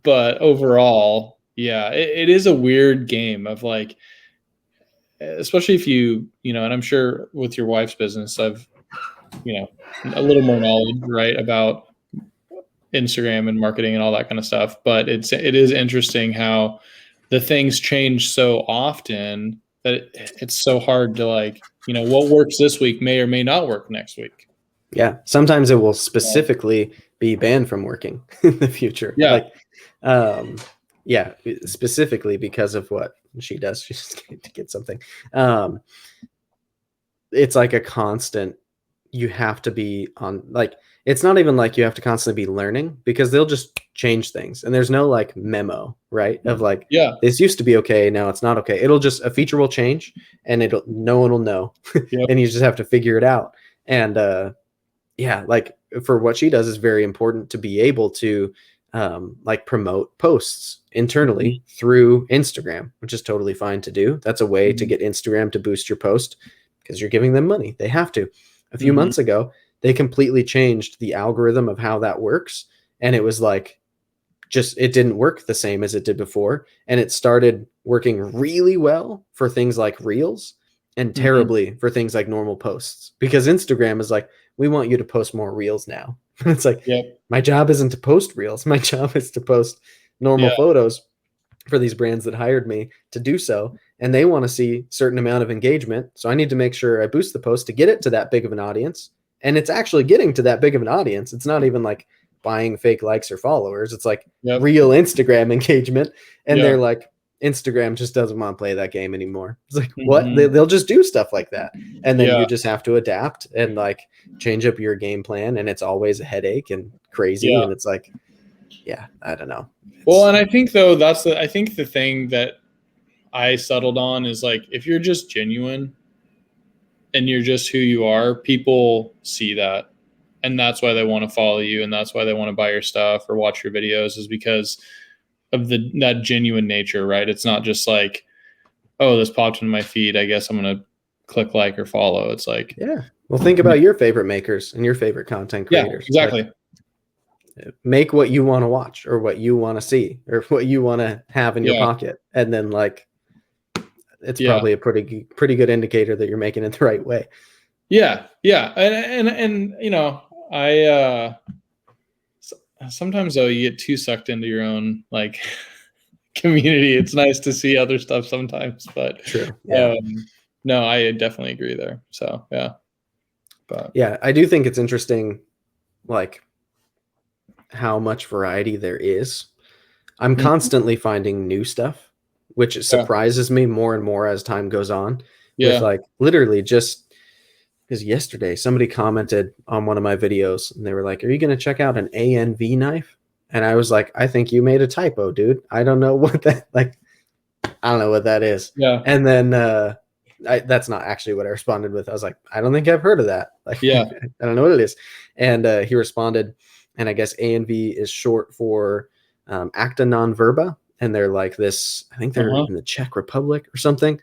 but overall, yeah, it is a weird game of like, especially if and I'm sure with your wife's business, I've you know a little more knowledge, right, about Instagram and marketing and all that kind of stuff. But it is interesting how the things change so often that it's so hard to like, what works this week may or may not work next week. Yeah. Sometimes it will Uh, specifically be banned from working in the future. yeah. Like, um, yeah, specifically because of what she does. She's going to get something. Um, it's like a constant, you have to be on, like, it's not even like you have to constantly be learning because they'll just change things and there's no like memo, right, of like Yeah. this used to be okay, now it's not okay. It'll just, a feature will change and it'll, no one will know. Yep. And you just have to figure it out. And yeah, like for what she does is very important to be able to like promote posts internally Mhm. through Instagram, which is totally fine to do. That's a way to Mhm. get Instagram to boost your post because you're giving them money. They have to. A few Mhm. months ago, they completely changed the algorithm of how that works. And it was like, just, it didn't work the same as it did before. And it started working really well for things like reels and Mhm. terribly for things like normal posts because Instagram is like, we want you to post more reels now. And it's like, Yep. my job isn't to post reels. My job is to post normal Yeah. photos for these brands that hired me to do so. And they want to see certain amount of engagement. So I need to make sure I boost the post to get it to that big of an audience. And it's actually getting to that big of an audience. It's not even like buying fake likes or followers. It's like Yep. real Instagram engagement. And Yeah. they're like, Instagram just doesn't want to play that game anymore. It's like, what? Mhm. They'll just do stuff like that. And then Yeah, you just have to adapt and like change up your game plan. And it's always a headache and crazy. yeah. And it's like, yeah, I don't know. Well, It's and I think though I think the thing that I settled on is like if you're just genuine and you're just who you are, people see that. And that's why they want to follow you and that's why they want to buy your stuff or watch your videos is because of that genuine nature, right? It's not just like, oh, this popped into my feed, I guess I'm going to click like or follow. It's like, yeah. Well, think about your favorite makers and your favorite content yeah, creators. Like exactly. make what you want to watch or what you want to see or what you want to have in your Yeah. pocket. And then like it's Yeah. probably a pretty good indicator that you're making it the right way. Yeah. Yeah. And you know, sometimes though you get too sucked into your own like community. It's nice to see other stuff sometimes, but True. Yeah. no, I definitely agree there. So yeah. But Yeah, I do think it's interesting like how much variety there is. I'm Mhm. constantly finding new stuff, which Yeah. surprises me more and more as time goes on. With Yeah. like literally just because yesterday somebody commented on one of my videos and they were like, "Are you going to check out an ANV knife?" And I was like, "I think you made a typo, dude. I don't know what that like. I don't know what that is." Yeah. And then that's not actually what I responded with. I was like, "I don't think I've heard of that. Like, Yeah. I don't know what it is." And he responded, and I guess ANV is short for acta non verba, and they're like this. I think they're Uh-huh. in the Czech Republic or something.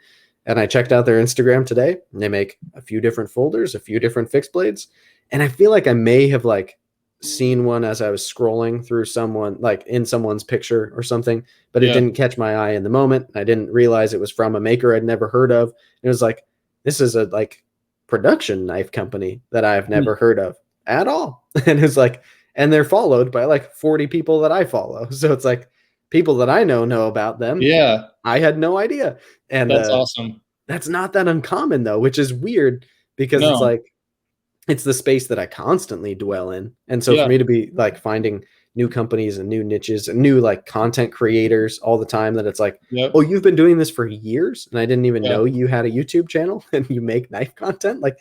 And I checked out their Instagram today, and they make a few different folders, a few different fixed blades, and I feel like I may have like seen one as I was scrolling through someone like in someone's picture or something, but it Yeah. didn't catch my eye in the moment. I didn't realize it was from a maker I'd never heard of. It was like, this is a like production knife company that I've Mm. never heard of at all. And it's like, and they're followed by like 40 people that I follow. So it's like people that I know about them. Yeah. I had no idea. And That's awesome. that's not that uncommon though, which is weird because it's No. like it's the space that I constantly dwell in. And so for Yeah. me to be like finding new companies and new niches and new like content creators all the time that it's like, Yep. oh, you've been doing this for years and I didn't even Yeah. know you had a YouTube channel and you make knife content. Like,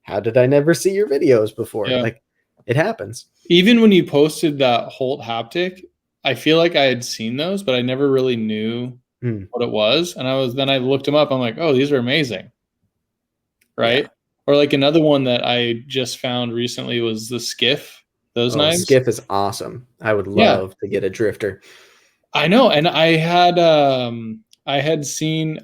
how did I never see your videos before? Yeah. Like, it happens. Even when you posted that Holt haptic, I feel like I had seen those, but I never really knew Mm, what it was. And then I looked them up. I'm like, oh, these are amazing. yeah. Right. Or like another one that I just found recently was the skiff, those Oh, knives. skiff is awesome. I would Yeah, love to get a drifter. I know. And I had seen,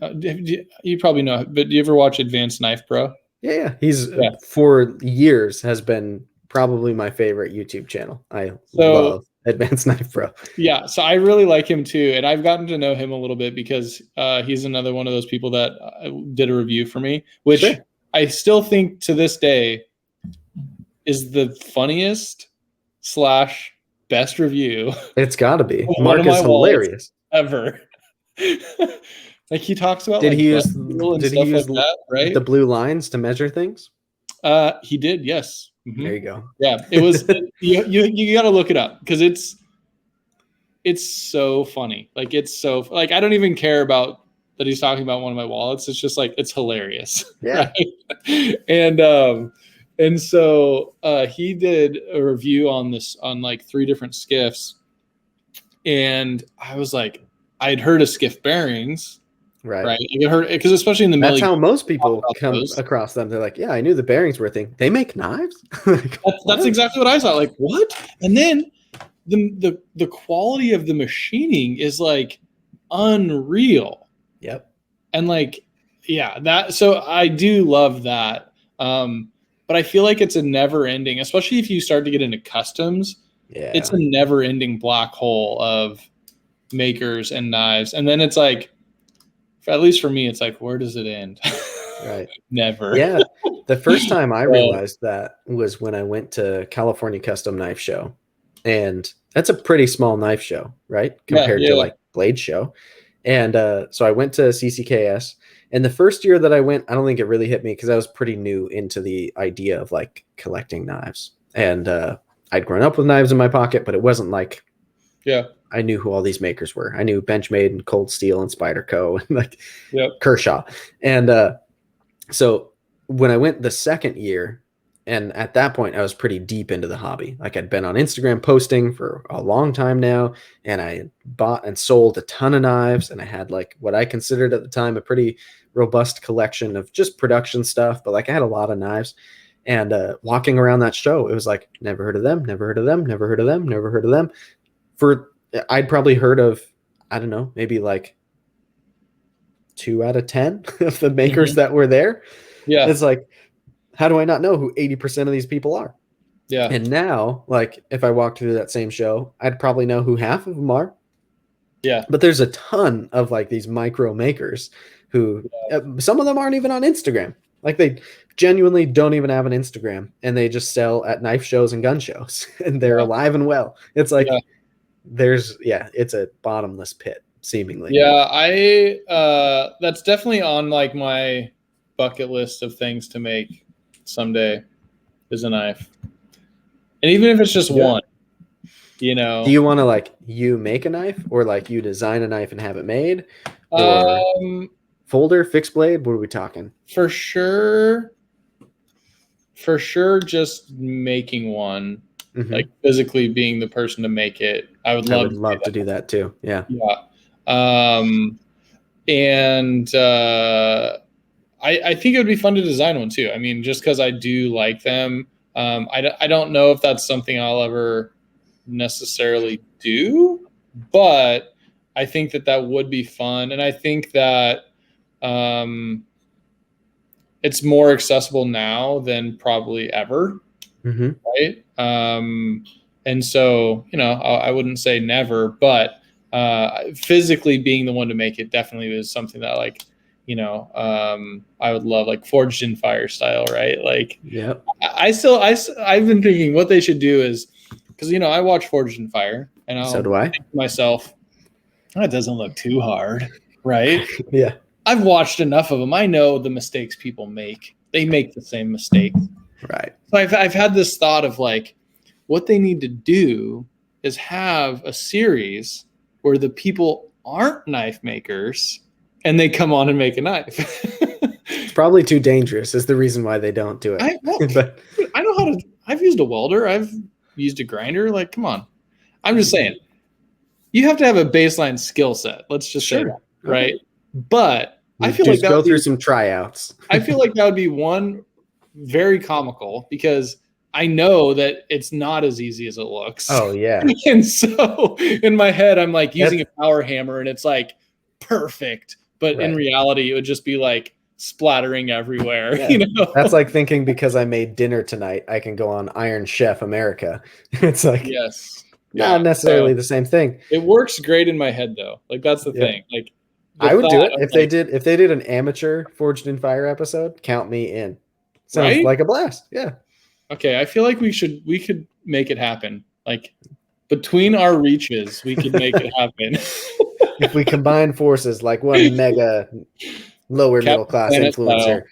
you probably know, but do you ever watch Advanced Knife Pro? Yeah. He's Yeah. for years has been probably my favorite YouTube channel. I So love Advanced Knife Pro. yeah, so I really like him too, and I've gotten to know him a little bit because he's another one of those people that did a review for me, which Sure. I still think to this day is the funniest slash best review It's got to be. of one Mark of my is wallets hilarious. ever. Like he talks about Did like he gun use fuel and did he stuff like use that, the right? blue lines to measure things? He did, yes. There you go. Yeah, it was. You got to look it up because it's so funny. Like it's so like I don't even care about that he's talking about one of my wallets. It's just like it's hilarious, Yeah. right? And so he did a review on this on like 3 different skiffs, and I was like, I'd heard of skiff bearings, Right. right? I heard because especially in the That's mill, you how most talk people about come those. across them. They're like, yeah, I knew the bearings were a thing. They make knives? Like, That's what? exactly what I thought. Like what? And then the quality of the machining is like unreal. Yep. And like yeah, that so I do love that. But I feel like it's a never ending, especially if you start to get into customs, it's Yeah. a never ending black hole of makers and knives. And then it's like, at least for me, it's like, where does it end? Right. Never. Yeah. The first time I So, realized that was when I went to California Custom Knife Show. And that's a pretty small knife show, right? yeah, Compared to yeah, like Blade Show. And so I went to CCKS. And the first year that I went, I don't think it really hit me because I was pretty new into the idea of like collecting knives. And I'd grown up with knives in my pocket, but it wasn't like yeah, I knew who all these makers were. I knew Benchmade and Cold Steel and Spyderco and like Yep. Kershaw. And so when I went the second year, and at that point I was pretty deep into the hobby. Like I'd been on Instagram posting for a long time now, and I bought and sold a ton of knives, and I had like what I considered at the time a pretty robust collection of just production stuff, but like I had a lot of knives. And walking around that show, it was like, never heard of them, never heard of them, never heard of them, never heard of them. I'd probably heard of, I don't know, maybe like 2 out of 10 of the makers that were there. Yeah. It's like, how do I not know who 80% of these people are? Yeah. And now, like, if I walked through that same show, I'd probably know who half of them are. Yeah. But there's a ton of like these micro makers who some of them aren't even on Instagram. Like they genuinely don't even have an Instagram, and they just sell at knife shows and gun shows, and they're alive and well. It's like it's a bottomless pit seemingly. Yeah, I that's definitely on like my bucket list of things to make someday is a knife. And even if it's just one, you know. Do you want to like you make a knife, or like you design a knife and have it made, or folder, fixed blade? What are we talking? For sure, just making one, like physically being the person to make it. I would love to do that too. Yeah. And I think it would be fun to design one too. I mean, just because I do like them. I don't know if that's something I'll ever necessarily do, but I think that would be fun. And I think that it's more accessible now than probably ever. Right. And so, you know, I wouldn't say never, but physically being the one to make it definitely was something that, like, you know, I would love, like forged in fire style, right? Like, I've been thinking what they should do is, because, you know, I watch Forged in Fire, and I'll think to myself, that doesn't look too hard, right? Yeah. I've watched enough of them. I know the mistakes people make. They make the same mistakes. Right. So I've had this thought of like, what they need to do is have a series where the people aren't knife makers and they come on and make a knife. It's probably too dangerous is the reason why they don't do it. But I know how to. I've used a welder. I've used a grinder. Like, come on. I'm just saying, you have to have a baseline skill set. Let's just say that, right? But I feel like that go through some tryouts. I feel like that would be one very comical, because I know that it's not as easy as it looks. Oh yeah. And so in my head, I'm like using a power hammer, and it's like perfect. But in reality, it would just be like splattering everywhere. Yeah. You know, that's like thinking because I made dinner tonight, I can go on Iron Chef America. It's like, not necessarily the same thing. It works great in my head though. Like, that's the thing. Like, I would do it if they did an amateur Forged in Fire episode. Count me in. Sounds like a blast. Yeah. Okay, I feel like we could make it happen. Like, between our reaches, we could make it happen. If we combine forces, like one mega lower middle class influencer.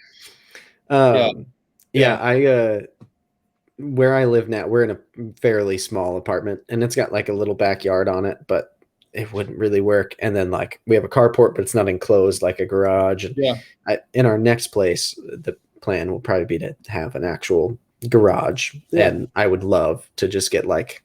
Where I live now, we're in a fairly small apartment, and it's got like a little backyard on it, but it wouldn't really work. And then like we have a carport, but it's not enclosed like a garage. And in our next place, the plan will probably be to have an actual garage. And I would love to just get like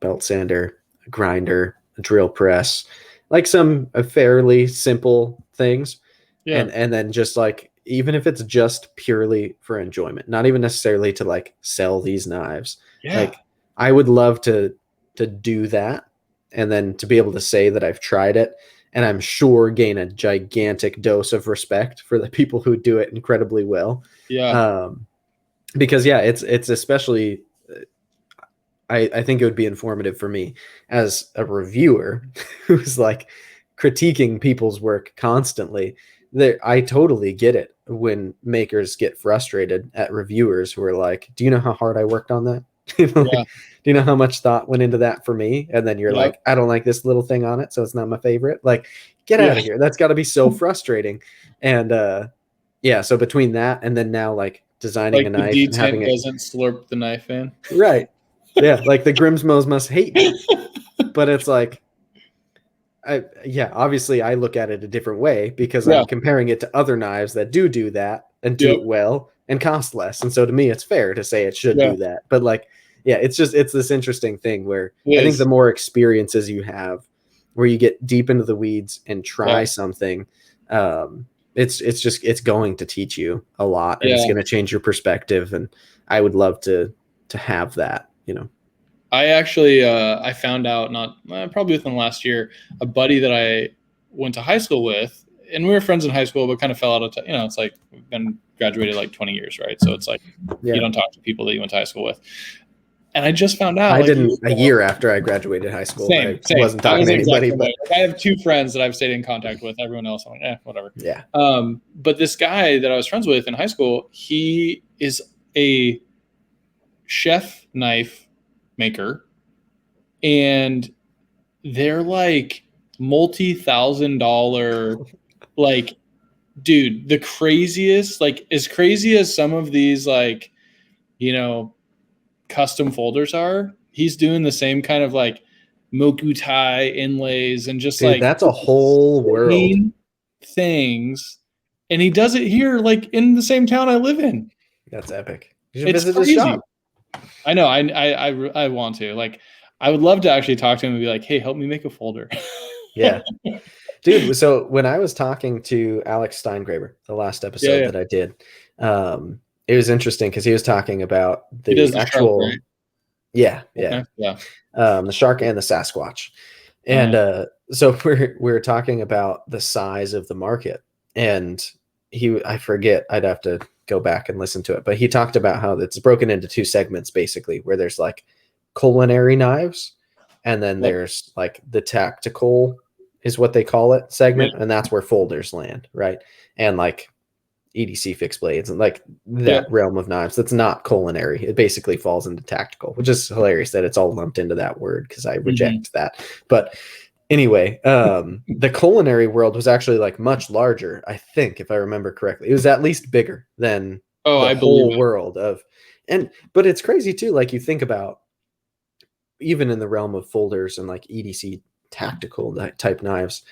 belt sander, a grinder, a drill press, like some fairly simple things. And then just like, even if it's just purely for enjoyment, not even necessarily to like sell these knives. Like, I would love to do that, and then to be able to say that I've tried it, and I'm sure gain a gigantic dose of respect for the people who do it incredibly well. Because it's especially, I think it would be informative for me as a reviewer who's like critiquing people's work constantly. I totally get it when makers get frustrated at reviewers who are like, do you know how hard I worked on that? Do you know how much thought went into that for me? And then you're like, I don't like this little thing on it, so it's not my favorite. Like, get out of here. That's got to be so frustrating. And so between that and then now like designing a knife and having it doesn't slurp the knife in. Right. Yeah, like the Grimsmos must hate me. But it's like, yeah, obviously I look at it a different way because Yeah. I'm comparing it to other knives that do that and do Yep. it well and cost less. And so to me, it's fair to say it should Yeah. do that. But like, yeah, it's this interesting thing where It I think the is. more experiences you have, where you get deep into the weeds and Yeah. try something, it's going to teach you a lot and it's Yeah. going to change your perspective. And I would love to have that, you know. I actually I found out not probably within the last year, a buddy that I went to high school with, and we were friends in high school, but kind of fell out of you know, it's like we've been graduated like 20 years, right? So it's like you Yeah. don't talk to people that you went to high school with. And I just found out I like years didn't a ago, year after I graduated high school. I same. wasn't I talking was to the exact anybody, same way. but Like, I have two friends that I've stayed in contact with. Everyone else, I'm like, whatever. yeah. But this guy that I was friends with in high school, he is a chef knife maker, and they're like multi-$1,000, like, dude, the craziest, like as crazy as some of these like, you know, custom folders are, he's doing the same kind of like mokutai inlays and just Dude, like that's a whole world. insane things. And he does it here, like in the same town I live in. That's epic. You should It's visit his crazy. shop. I know. I want to. Like, I would love to actually talk to him and be like, "Hey, help me make a folder." Yeah. Dude, so when I was talking to Alex Steingraber, the last Yeah, episode yeah. that I did, it was interesting because he was talking about He does the the shark, right? actual, yeah, yeah, Okay. Yeah. the shark and the Sasquatch. And Uh, so we're talking about the size of the market. And I forget, I'd have to go back and listen to it, but he talked about how it's broken into two segments basically, where there's like culinary knives, and then yep. there's like the tactical is what they call it Yeah. segment, and that's where folders land, right? And like EDC fixed blades and like Yep. that realm of knives that's not culinary. It basically falls into tactical, which is hilarious that it's all lumped into that word because I Mm-hmm. reject that. But anyway, the culinary world was actually like much larger, I think, if I remember correctly. It was at least bigger than Oh, the I believe whole it. world of, and but it's crazy too. Like you think about even in the realm of folders and like EDC tactical type knives,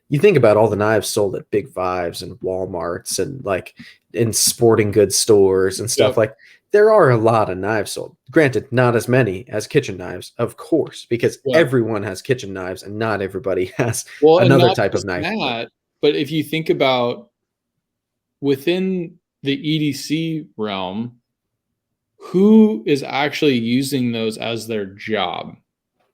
you think about all the knives sold at Big Fives and Walmarts and like in sporting goods stores and stuff. Yep. Like there are a lot of knives sold. Granted, not as many as kitchen knives, of course, because Yeah. everyone has kitchen knives and not everybody has Well, and another not type of just knife. that, but if you think about within the EDC realm, who is actually using those as their job,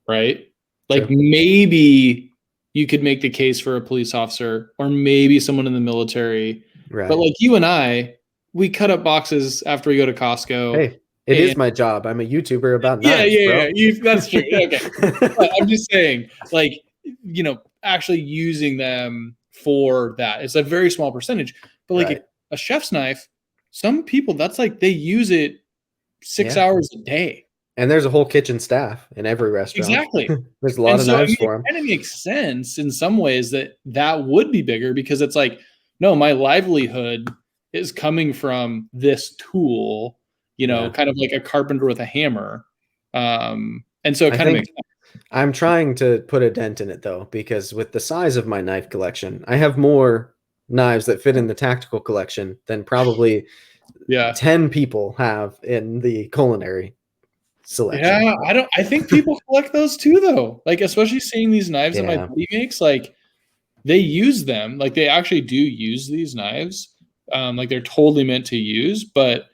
right? Like True. maybe you could make the case for a police officer or maybe someone in the military, but Right. like you and I, we cut up boxes after we go to Costco. Hey, it is And my job. I'm a YouTuber about yeah, knives, yeah, yeah. bro. That's true. Okay. But I'm just saying, like, actually using them for that. It's a very small percentage. But like Right. a chef's knife, some people, that's like they use it 6 Yeah. hours a day. And there's a whole kitchen staff in every restaurant. Exactly. There's a lot And of so, I knives mean, it for them. kind of makes sense in some ways that that would be bigger because it's like, no, my livelihood is coming from this tool, Yeah. kind of like a carpenter with a hammer. And so it I kind of think makes sense. I'm trying to put a dent in it though, because with the size of my knife collection, I have more knives that fit in the tactical collection than probably Yeah. 10 people have in the culinary selection. Yeah. I think people collect those too, though. Like, especially seeing these knives that my Yeah. buddy makes, like, they use them. Like, they actually do use these knives. Like, they're totally meant to use. But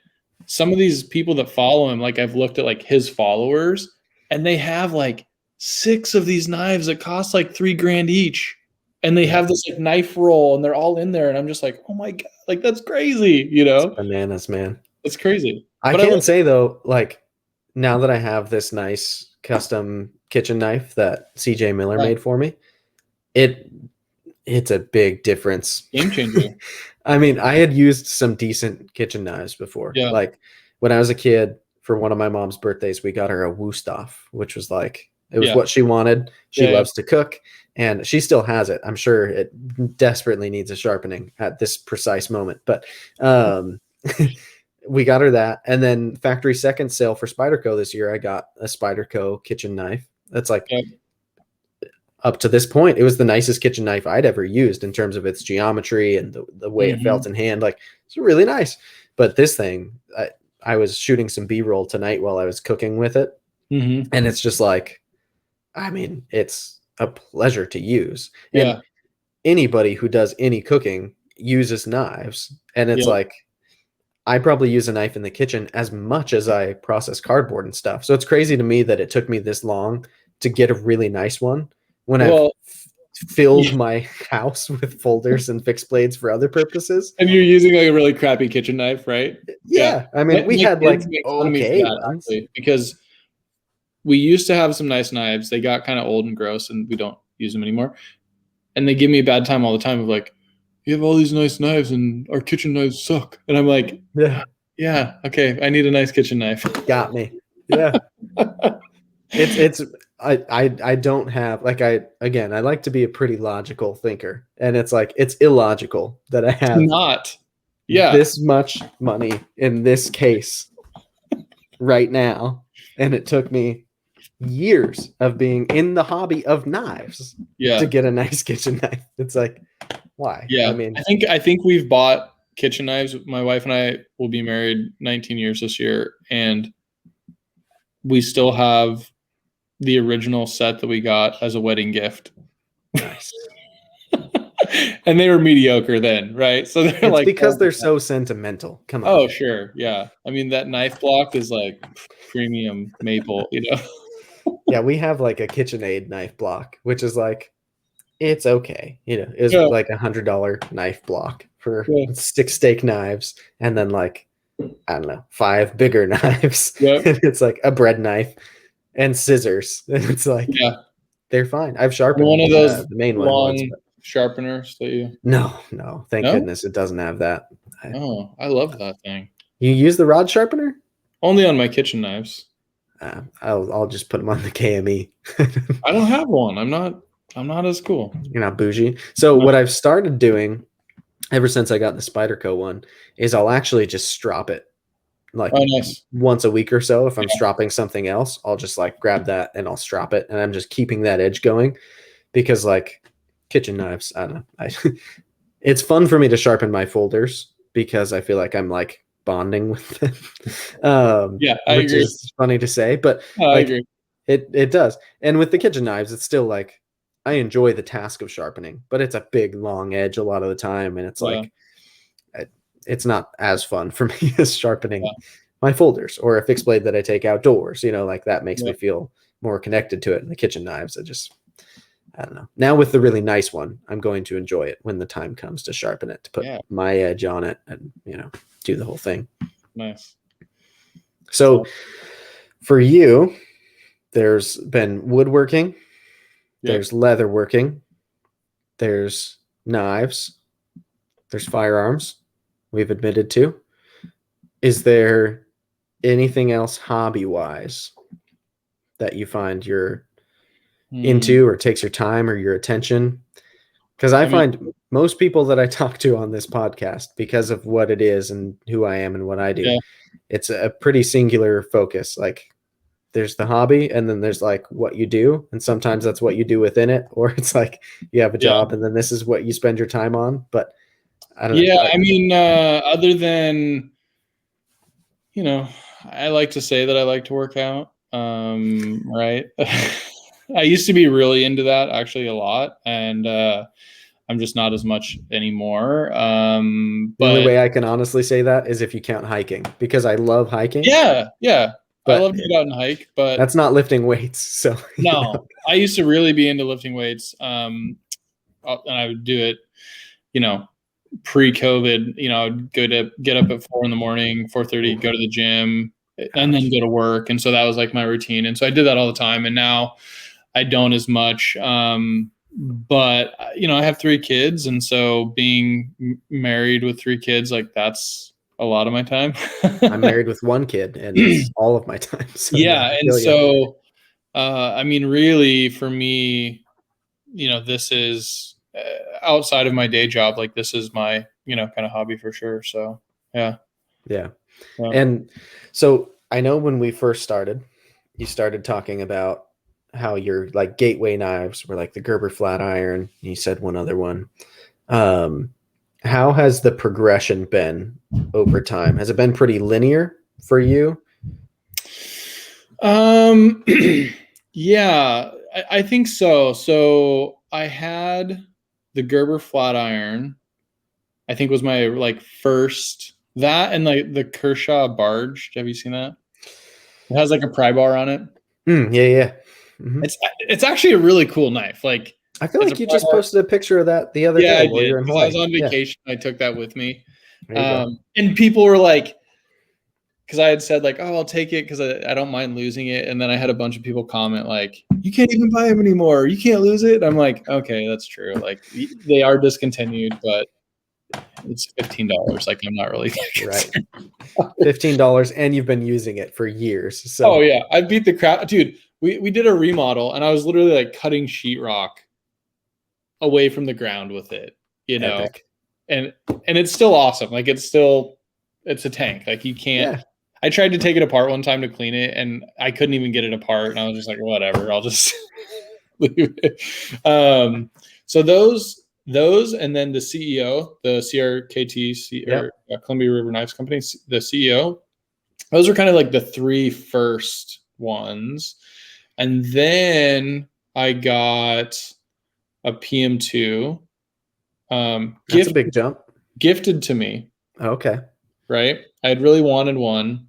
some of these people that follow him, like, I've looked at, like, his followers, and they have, like, 6 of these knives that cost, like, 3 grand each. And they Yeah. have this, like, knife roll, and they're all in there. And I'm just like, oh my God, like, that's crazy, It's bananas, man. It's crazy. I But I can love say though, like now that I have this nice custom kitchen knife that CJ Miller that. made for me, it it's a big difference. Game changer. I mean, I had used some decent kitchen knives before. Yeah. Like when I was a kid, for one of my mom's birthdays, we got her a Wusthof, which was like it was Yeah. what she wanted. She Yeah. loves to cook, and she still has it. I'm sure it desperately needs a sharpening at this precise moment, but we got her that, and then factory second sale for Spyderco this year, I got a Spyderco kitchen knife. That's like Yeah. up to this point, it was the nicest kitchen knife I'd ever used in terms of its geometry and the way it Mm-hmm. felt in hand. Like, it's really nice. But this thing, I was shooting some B-roll tonight while I was cooking with it. Mm-hmm. And it's just like, I mean, it's a pleasure to use. And Yeah. anybody who does any cooking uses knives. And it's Yeah. like, I probably use a knife in the kitchen as much as I process cardboard and stuff. So it's crazy to me that it took me this long to get a really nice one when I've Well, filled yeah. my house with folders and fixed blades for other purposes. And you're using like a really crappy kitchen knife, right? Yeah. Yeah, I mean, we My had kids like make fun of me for okay that ones. actually, because we used to have some nice knives. They got kind of old and gross, and we don't use them anymore. And they give me a bad time all the time of like, you have all these nice knives, and our kitchen knives suck. And I'm like, Yeah, yeah, okay, I need a nice kitchen knife. got me. Yeah, it's I don't have like I like to be a pretty logical thinker, and it's like it's illogical that I have Not, yeah, this much money in this case right now, and it took me years of being in the hobby of knives to yeah, get a nice kitchen knife. It's like, why? I yeah. mean, I think we've bought kitchen knives. My wife and I will be married 19 years this year, and we still have the original set that we got as a wedding gift. nice. And they were mediocre then, right? So they're It's like, because they're so sentimental. Come on. oh, sure, yeah. I mean, that knife block is like premium maple, you know? Yeah, we have like a KitchenAid knife block, which is like it's okay. You know, it's Yeah, like $100 knife block for yeah, 6 steak knives, and then like I don't know, 5 bigger knives. yeah, And it's like a bread knife and scissors. And it's like yeah. they're fine. I've And one sharpened of those the main one once, long but sharpeners that you no, thank no? goodness it doesn't have that. Oh, I love that thing. You use the rod sharpener? Only on my kitchen knives. I'll just put them on the KME. I don't have one. I'm not as cool. You're not bougie. So No. what I've started doing ever since I got the Spyderco one is I'll actually just strop it like Oh, nice. once a week or so. If I'm Yeah, stropping something else, I'll just like grab that and I'll strop it, and I'm just keeping that edge going because like kitchen knives, I don't know. It's fun for me to sharpen my folders because I feel like I'm like bonding with them, yeah, I which agree. is funny to say, but I like agree. it does. And with the kitchen knives, it's still like I enjoy the task of sharpening, but it's a big long edge a lot of the time, and it's Yeah, like it's not as fun for me as sharpening yeah, my folders or a fixed blade that I take outdoors. You know, like that makes yeah, me feel more connected to it. And the kitchen knives, I don't know. Now with the really nice one, I'm going to enjoy it when the time comes to sharpen it, to put yeah. my edge on it and, do the whole thing. Nice. So So, for you, there's been woodworking, yep. there's leatherworking, there's knives, there's firearms we've admitted to. Is there anything else hobby wise that you find you're Hmm. into or takes your time or your attention? Because I I mean, find most people that I talk to on this podcast, because of what it is and who I am and what I do, yeah, it's a pretty singular focus. Like there's the hobby and then there's like what you do. And sometimes that's what you do within it, or it's like you have a yeah, job and then this is what you spend your time on. But I don't know. yeah. I mean, other than I like to say that I like to work out. Right. I used to be really into that actually a lot, and I'm just not as much anymore. The only But way I can honestly say that is if you count hiking, because I love hiking, yeah, yeah, I but love to get out and hike. But that's not lifting weights. So, no, I used to really be into lifting weights, and I would do it, you know, pre-COVID. I'd go to get up at 4 in the morning, 4:30, go to the gym, and then ouch. go to work. And so that was like my routine. And so I did that all the time. And now I don't as much. But I have 3 kids, and so being married with 3 kids, like that's a lot of my time. I'm married with 1 kid and it's all of my time. So yeah, Yeah, I and feel you. so I mean, really, for me, this is outside of my day job. Like this is my kind of hobby for sure. So yeah, Yeah. yeah, And so I know when we first started, you started talking about how your like gateway knives were like the Gerber flat iron. You said one other one. Um, how has the progression been over time? Has it been pretty linear for you? Um, yeah, I think so. So I had the Gerber flat iron. I think was my like first that and like the Kershaw barge. Have you seen that? It has like a pry bar on it. Yeah, yeah. Hmm. It's actually a really cool knife. Like I feel it's a like you pry just bar. posted a picture of that the other Yeah, day I while did you're in because I was Hawaii. on Yeah, vacation. I took that with me, there you go. and people were like, because I had said like, "Oh, I'll take it because I don't mind losing it," and then I had a bunch of people comment like, "You can't even buy them anymore. You can't lose it." And I'm like, "Okay, that's true. Like they are discontinued, but it's $15. Like I'm not really Right. concerned." $15 and you've been using it for years. Oh So yeah, I beat the crap, dude. We did a remodel, and I was literally like cutting sheetrock away from the ground with it, you know, epic. and it's still awesome. Like it's a tank. Like you can't. Yeah. I tried to take it apart one time to clean it, and I couldn't even get it apart. And I was just like, whatever, I'll just leave it. So and then the CEO, the CRKT or Yep. Columbia River Knives Company, the CEO. Those were kind of like the three first ones, and then I got a PM2 That's a big jump. gifted to me, Okay. right? I had really wanted one,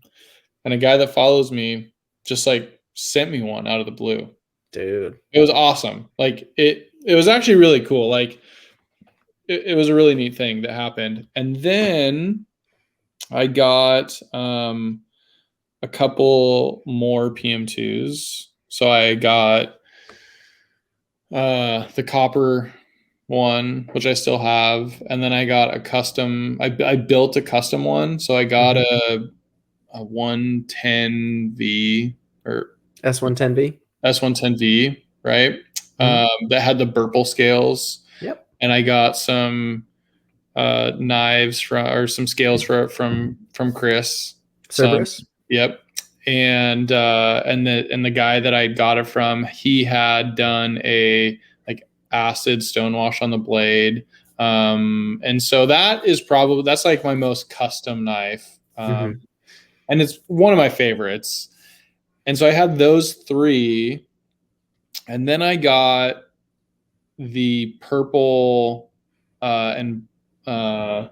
and a guy that follows me just like sent me one out of the blue. Dude. It was awesome. Like it was actually really cool. Like it was a really neat thing that happened. And then I got a couple more PM2s. So I got the copper one, which I still have, and then I got a custom. I built a custom one, so I got Hmm. a 110V or S110V. S110V, right? Hmm. That had the Burple scales, Yep. and I got some knives from or some scales from Chris. Some, Cerberus. yep. And the guy that I got it from, he had done a like acid stonewash on the blade. And so that's like my most custom knife. Hmm. And it's one of my favorites. And so I had those three, and then I got the purple and oh,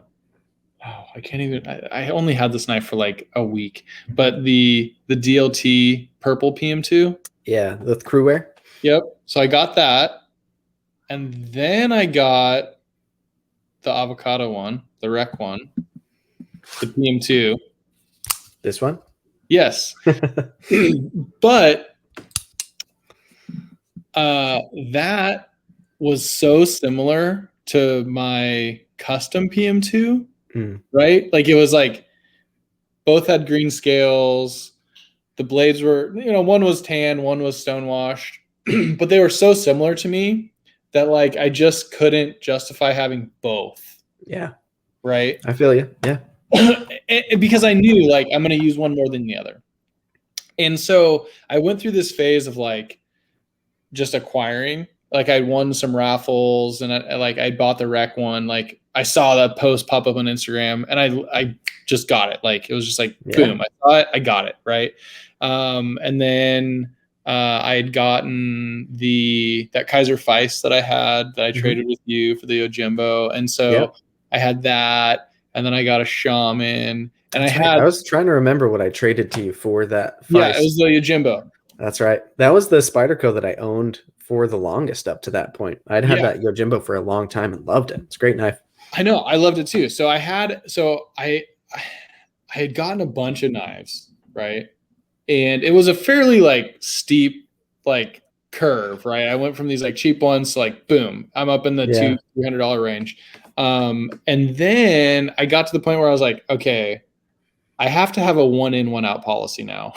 I can't even. I only had this knife for like a week, but the DLT purple PM2. Yeah. The crewware. Yep. So I got that, and then I got the avocado one, the rec one, the PM2. This one. Yes, but that was so similar to my custom PM2, Mm. right? Like it was like both had green scales. The blades were, one was tan, one was stonewashed, but they were so similar to me that like I just couldn't justify having both, Yeah. right? I feel you. Yeah. Because I knew like I'm going to use one more than the other. And so I went through this phase of like just acquiring. Like I won some raffles, and I bought the rec one. Like I saw that post pop up on Instagram, and I just got it. Like it was just like Yeah. boom, I saw it, I got it, right. And then I had gotten that Kaiser Feist that I had that I Hmm. traded with you for the Ojimbo, and so Yep. I had that, and then I got a Shaman, and I That's right. had I was trying to remember what I traded to you for that yeah, it was Feist. the Ojimbo. That's right. That was the Spyderco that I owned for the longest up to that point. I'd had Yeah, that Yojimbo for a long time and loved it. It's a great knife. I know. I loved it too. I had gotten a bunch of knives, right? And it was a fairly like steep like curve, right? I went from these like cheap ones to like boom, I'm up in the Yeah. $200 range. And then I got to the point where I was like, okay, I have to have a one in, one out policy now.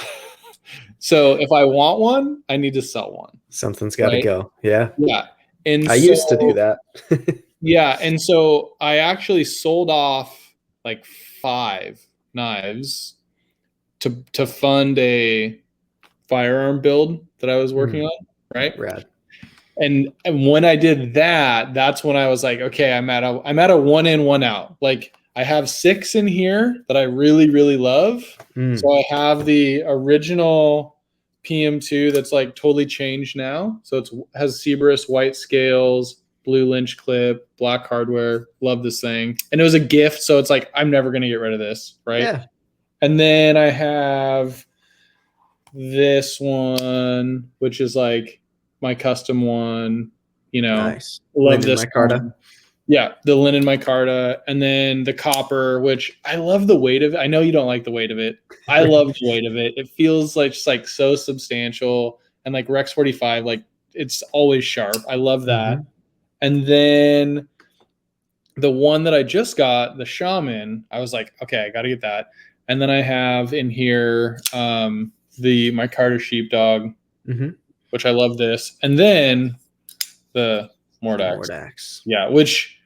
So if I want one, I need to sell one, Something's got to right? go. Yeah. Yeah. And I used to do so that. yeah, and so I actually sold off like 5 knives to fund a firearm build that I was working Mm. on. right? Rad. And when I did that, that's when I was like, okay, I'm at a one in, one out. Like I have 6 in here that I really, really love. So I have the original PM2 that's like totally changed now. So it has Cerberus white scales, blue lynch clip, black hardware. Love this thing. And it was a gift, so it's like I'm never gonna get rid of this, right? Yeah. And then I have this one, which is like my custom one. Nice. Love Linden this micarta. one. Yeah, the linen micarta, and then the copper, which I love the weight of it. I know you don't like the weight of it. I love the weight of it. It feels like just like so substantial, and like Rex 45, like it's always sharp. I love that. Mm-hmm. And then the one that I just got, the Shaman, I was like, okay, I got to get that. And then I have in here the micarta sheepdog, Mm-hmm. which I love this, and then the Mordax. Mordax. Yeah, which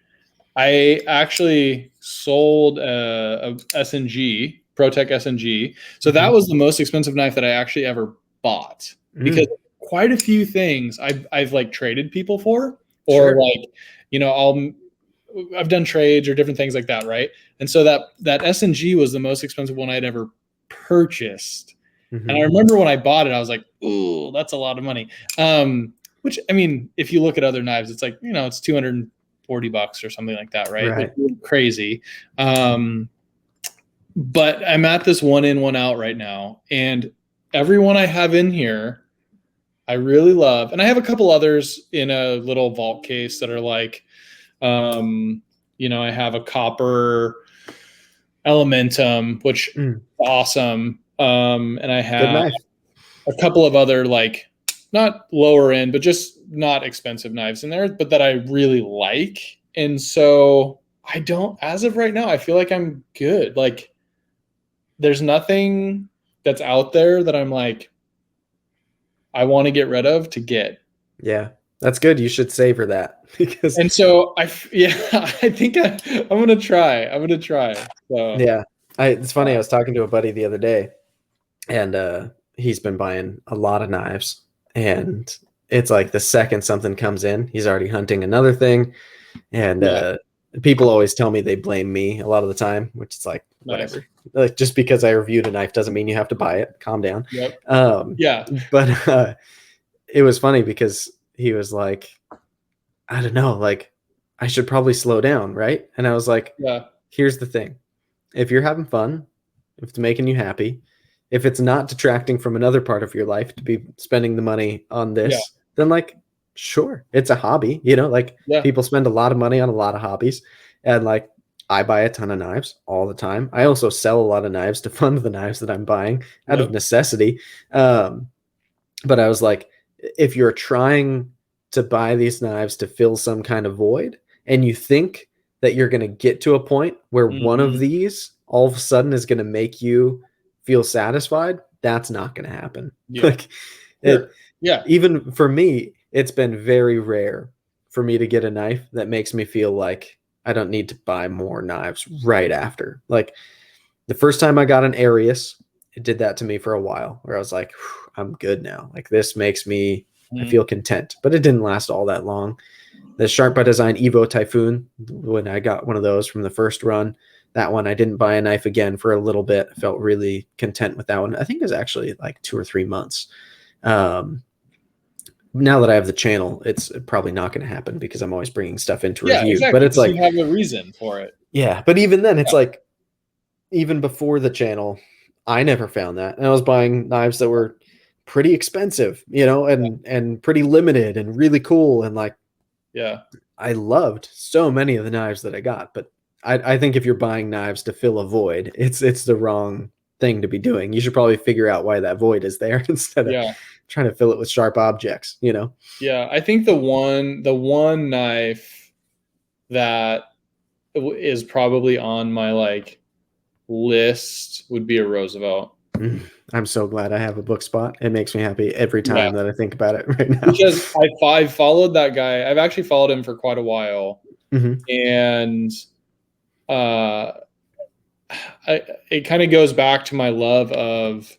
I actually sold a SNG, ProTech SNG. So that was the most expensive knife that I actually ever bought, because quite a few things I've like traded people for, or Sure. like, I've done trades or different things like that, right? And so that SNG was the most expensive one I'd ever purchased. Mm-hmm. And I remember when I bought it, I was like, ooh, that's a lot of money. Which, I mean, if you look at other knives, it's like, it's $240 or something like that, right? Right. Which is crazy. But I'm at this one in, one out right now. And everyone I have in here, I really love. And I have a couple others in a little vault case that are like, I have a copper Elementum, which is awesome. And I Good have knife. a couple of other, like, not lower end, but just not expensive knives in there, but that I really like. And so I don't, as of right now, I feel like I'm good. Like, there's nothing that's out there that I'm like, I want to get rid of to get. Yeah, that's good. You should savor that because. And so I think I'm gonna try. So Yeah, it's funny. I was talking to a buddy the other day, and he's been buying a lot of knives, and it's like the second something comes in, he's already hunting another thing, and yeah, people always tell me they blame me a lot of the time, which is like nice. whatever. Like, just because I reviewed a knife doesn't mean you have to buy it. Calm down. Yep. Um, Yeah. but it was funny because he was like, I don't know, like I should probably slow down, right? And I was like, Yeah. here's the thing. If you're having fun, if it's making you happy, if it's not detracting from another part of your life to be spending the money on Yeah. this, then like, sure, it's a hobby, like Yeah. people spend a lot of money on a lot of hobbies. And like, I buy a ton of knives all the time. I also sell a lot of knives to fund the knives that I'm buying out of Yep. necessity. But I was like, if you're trying to buy these knives to fill some kind of void and you think that you're going to get to a point where one of Mhm. these all of a sudden is going to make you feel satisfied, that's not going to happen. Yeah. Like Sure. it, Yeah. even for me, it's been very rare for me to get a knife that makes me feel like I don't need to buy more knives right after. Like the first time I got an Arius, it did that to me for a while where I was like, I'm good now. Like this makes me, I feel content, but it didn't last all that long. The Sharp by Design Evo Typhoon, when I got one of those from the first run, that one I didn't buy a knife again for a little bit. I felt really content with that one. I think it was actually like 2 or 3 months. Now that I have the channel, it's probably not going to happen because I'm always bringing stuff into Yeah, review. But exactly. it's Because like, you have a reason for it. yeah, but even then, it's Yeah. like, even before the channel, I never found that. And I was buying knives that were pretty expensive, and pretty limited and really cool. And like, Yeah. I loved so many of the knives that I got, but I think if you're buying knives to fill a void, it's the wrong thing to be doing. You should probably figure out why that void is there instead of Yeah. trying to fill it with sharp objects, Yeah. I think the one knife that is probably on my like list would be a Roosevelt. I'm so glad I have a book spot. It makes me happy every Yeah. time that I think about it right now. Because I followed that guy. I've actually followed him for quite a while. Mhm. And uh it kind of goes back to my love of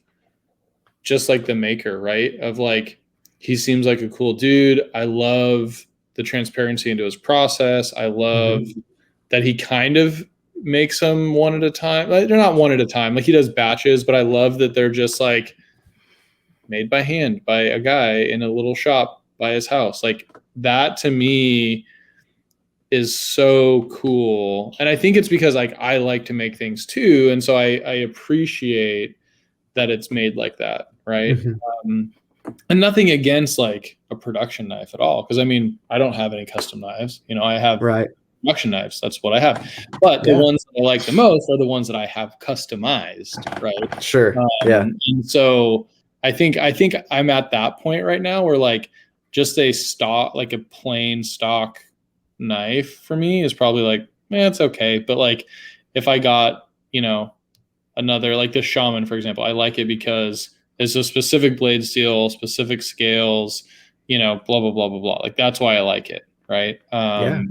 just like the maker, right? Of like, he seems like a cool dude. I love the transparency into his process. I love that he kind of makes them one at a time. Like, they're not one at a time. Like, he does batches, but I love that they're just like made by hand by a guy in a little shop by his house. Like, that to me is so cool. And I think it's because like I like to make things too. And so I appreciate that it's made like that. Right. Um, and nothing against like a production knife at all. Cause I mean, I don't have any custom knives. You know, I have Right. production knives. That's what I have. But the Yeah. ones that I like the most are the ones that I have customized. Right. Sure. Yeah. And so I think I'm at that point right now where like just a stock, like a plain stock knife for me is probably like, it's okay. But like if I got, you know, another like the Shaman, for example, I like it because it's a specific blade steel, specific scales, you know, blah, blah, blah, blah, blah. Like that's why I like it. Right. Yeah.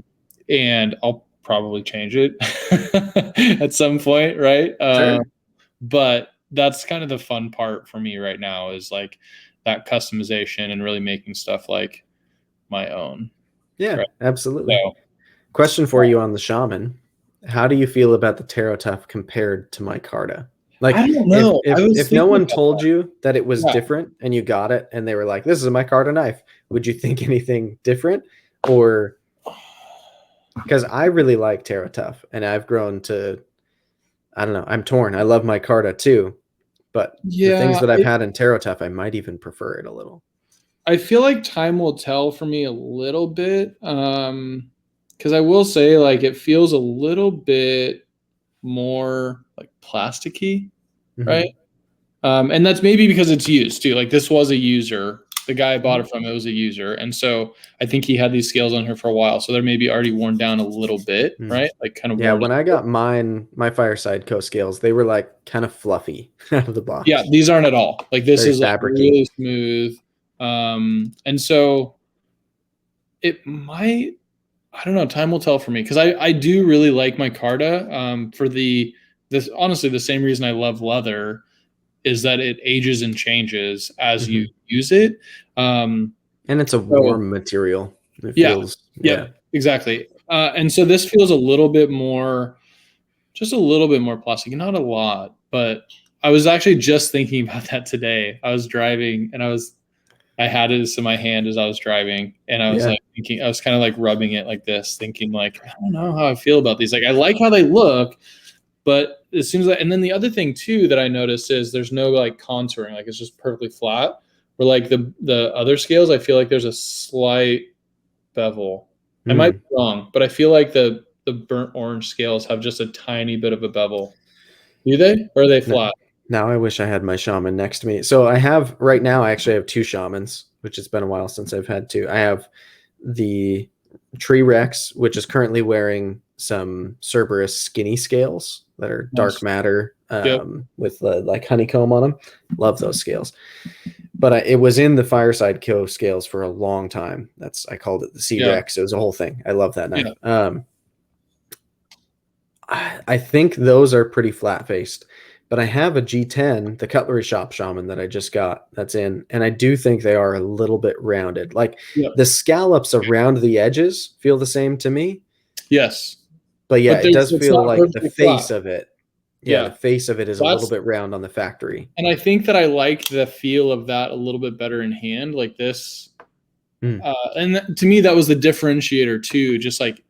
And I'll probably change it at some point. Right. Sure. But that's kind of the fun part for me right now is like that customization and really making stuff like my own. Yeah, Right. absolutely. So Question for you on the Shaman. How do you feel about the Tarot Tough compared to micarta? I Like don't if know. I if was if no thinking one about told you that it was that. different and you got it and they were like, this is a micarta knife, would you think anything different? Or because I really like Tarot Tough and I've grown to, I don't know, I'm torn. I love micarta too, but the things Yeah, that I've had in Tarot Tough, I might even prefer it a little. I feel like time will tell for me a little bit. Because I will say, like, it feels a little bit more like plasticky, right? Hmm. And that's maybe because it's used too. Like, this was a user. The guy I bought it from, it was a user. And so I think he had these scales on here for a while. So they're maybe already worn down a little bit, Mm. right? Like, kind of Yeah, worn when out. I got mine, my Fireside Co scales, they were like kind of fluffy out of the Yeah, box. these aren't at all. Like, this Very is like fabricy. really smooth. And so it might, I don't know. Time will tell for me because I do really like my Carta. For this honestly the same reason I love leather is that it ages and changes as you Hmm. use it. Um, And it's a so warm material. It yeah, feels, yeah. yep, exactly. And so this feels a little bit more, just a little bit more plastic, not a lot. But I was actually just thinking about that today. I was driving and I had it in my hand as I was driving, and I was Yeah. like thinking, I was kind of like rubbing it like this, thinking like, I don't know how I feel about these. Like, I like how they look, but it seems like, and then the other thing too that I noticed is there's no like contouring, like it's just perfectly flat. Where like the other scales, I feel like there's a slight bevel. I might Mm. be wrong, but I feel like the burnt orange scales have just a tiny bit of a bevel. Do they, or are they No, flat? now I wish I had my shaman next to me. So I have right now, I actually have two shamans, which it's been a while since I've had two. I have the Tree Rex, which is currently wearing some Cerberus skinny scales that are dark Nice. matter Yep. with like honeycomb on them. Love those scales. But it was in the Fireside Co scales for a long time. I called it the C Yeah. Rex. It was a whole thing. I love that knife. Yeah. I think those are pretty flat faced, but I have a G10, the Cutlery Shop Shaman that I just got that's in, and I do think they are a little bit rounded. Like Yep. the scallops around the edges feel the same to me, Yes. but yeah, But it does it's feel not like the perfectly flat. face of it. Yeah, the Yeah. face of it is a little That's bit round on the factory. And I think that I like the feel of that a little bit better in hand, like this. Mm, To me, that was the differentiator too. Just like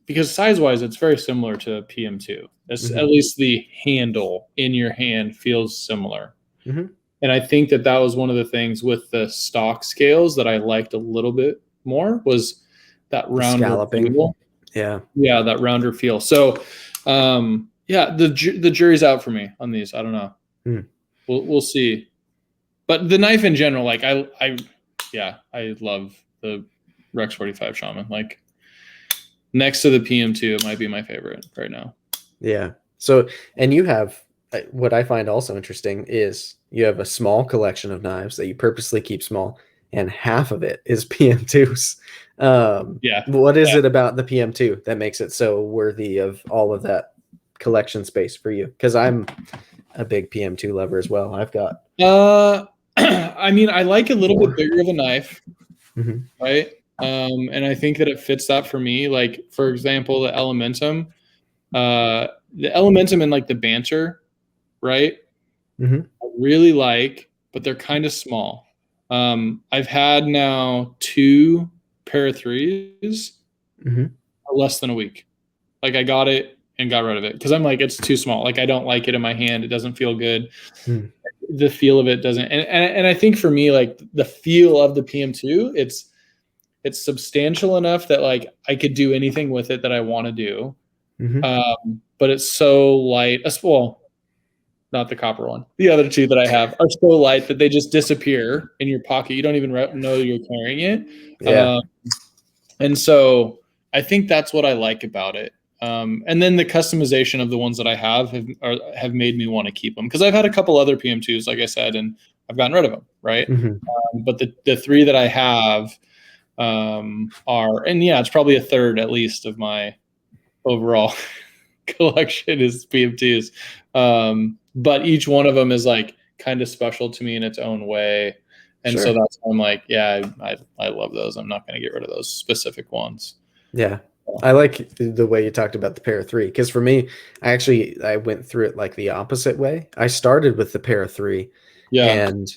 because size wise, it's very similar to PM2. It's, hmm at least the handle in your hand feels similar. hmm And I think that that was one of the things with the stock scales that I liked a little bit more was that The rounder scalloping. feel. Yeah. Yeah, that rounder feel. So, yeah, the jury's out for me on these. I don't know. Mm, We'll see. But the knife in general, like yeah, I love the Rex 45 Shaman. Like next to the PM2, it might be my favorite right now. yeah. So, and you have what I find also interesting is you have a small collection of knives that you purposely keep small, and half of it is PM2s. Yeah, What is yeah. it about the PM2 that makes it so worthy of all of that collection space for you? Because I'm a big PM2 lover as well. I've got Uh, I mean, I like a little bit More. bigger of a knife, Hmm. right? And I think that it fits that for me. Like, for example, the Elementum and like the Banter, right? Hmm. I really like, but they're kind of small. I've had now two pair of threes Hmm. less than a week. Like I got it and got rid of it because I'm like it's too small. Like I don't like it in my hand. It doesn't feel good. Mm. The feel of it doesn't. And I think for me, like the feel of the PM2, it's substantial enough that like I could do anything with it that I want to do. Hmm. But it's so light. Well, not the copper one. The other two that I have are so light that they just disappear in your pocket. You don't even know you're carrying it. Yeah. And so I think that's what I like about it. And then the customization of the ones that I have made me want to keep them because I've had a couple other PM2s, like I said, and I've gotten rid of them, right? Hmm. But the three that I have are, and yeah, it's probably a third at least of my overall collection is PM2s. But each one of them is like kind of special to me in its own way. And so Sure. that's why I'm like, yeah, I love those. I'm not going to get rid of those specific ones. Yeah. I like the way you talked about the pair of three because for me, I went through it like the opposite way. I started with the pair of three, Yeah. and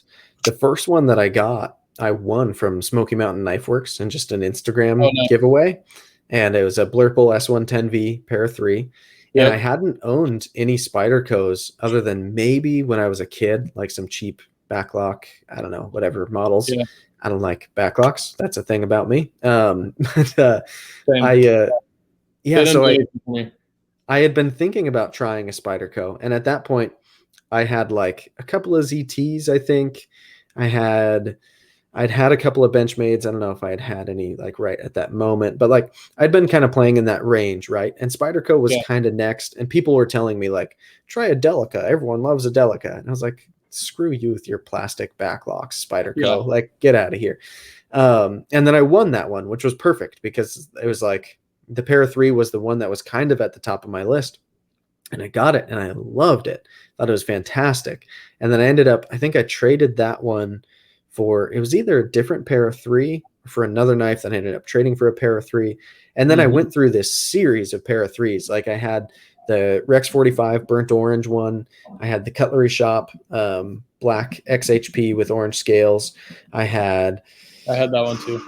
the first one that I got, I won from Smoky Mountain Knife Works and just an Oh, Instagram no. giveaway. And it was a Blurple S110V pair of three. And I Yep. hadn't owned any Spyderco's other than maybe when I was a kid, like some cheap backlock, I don't know, whatever models. Yeah. I don't like backlocks. That's a thing about me. But Same. I They yeah, didn't so do I anything for me. I had been thinking about trying a Spyderco, and at that point, I had like a couple of ZTs. I think I had I'd had a couple of Benchmades. I don't know if I had had any like right at that moment, but like I'd been kind of playing in that range, right? And Spyderco was Yeah. kind of next, and people were telling me like, try a Delica. Everyone loves a Delica, and I was like, screw you with your plastic backlocks, Yeah. Spyderco. Like, get out of here. And then I won that one, which was perfect because it was like the pair of three was the one that was kind of at the top of my list. And I got it and I loved it. Thought it was fantastic. And then I ended up, I think I traded that one for, it was either a different pair of three or for another knife that I ended up trading for a pair of three. And then I Mm-hmm. went through this series of pair of threes. Like I had the Rex 45 burnt orange one. I had the Cutlery Shop black XHP with orange scales. I had I had that one too.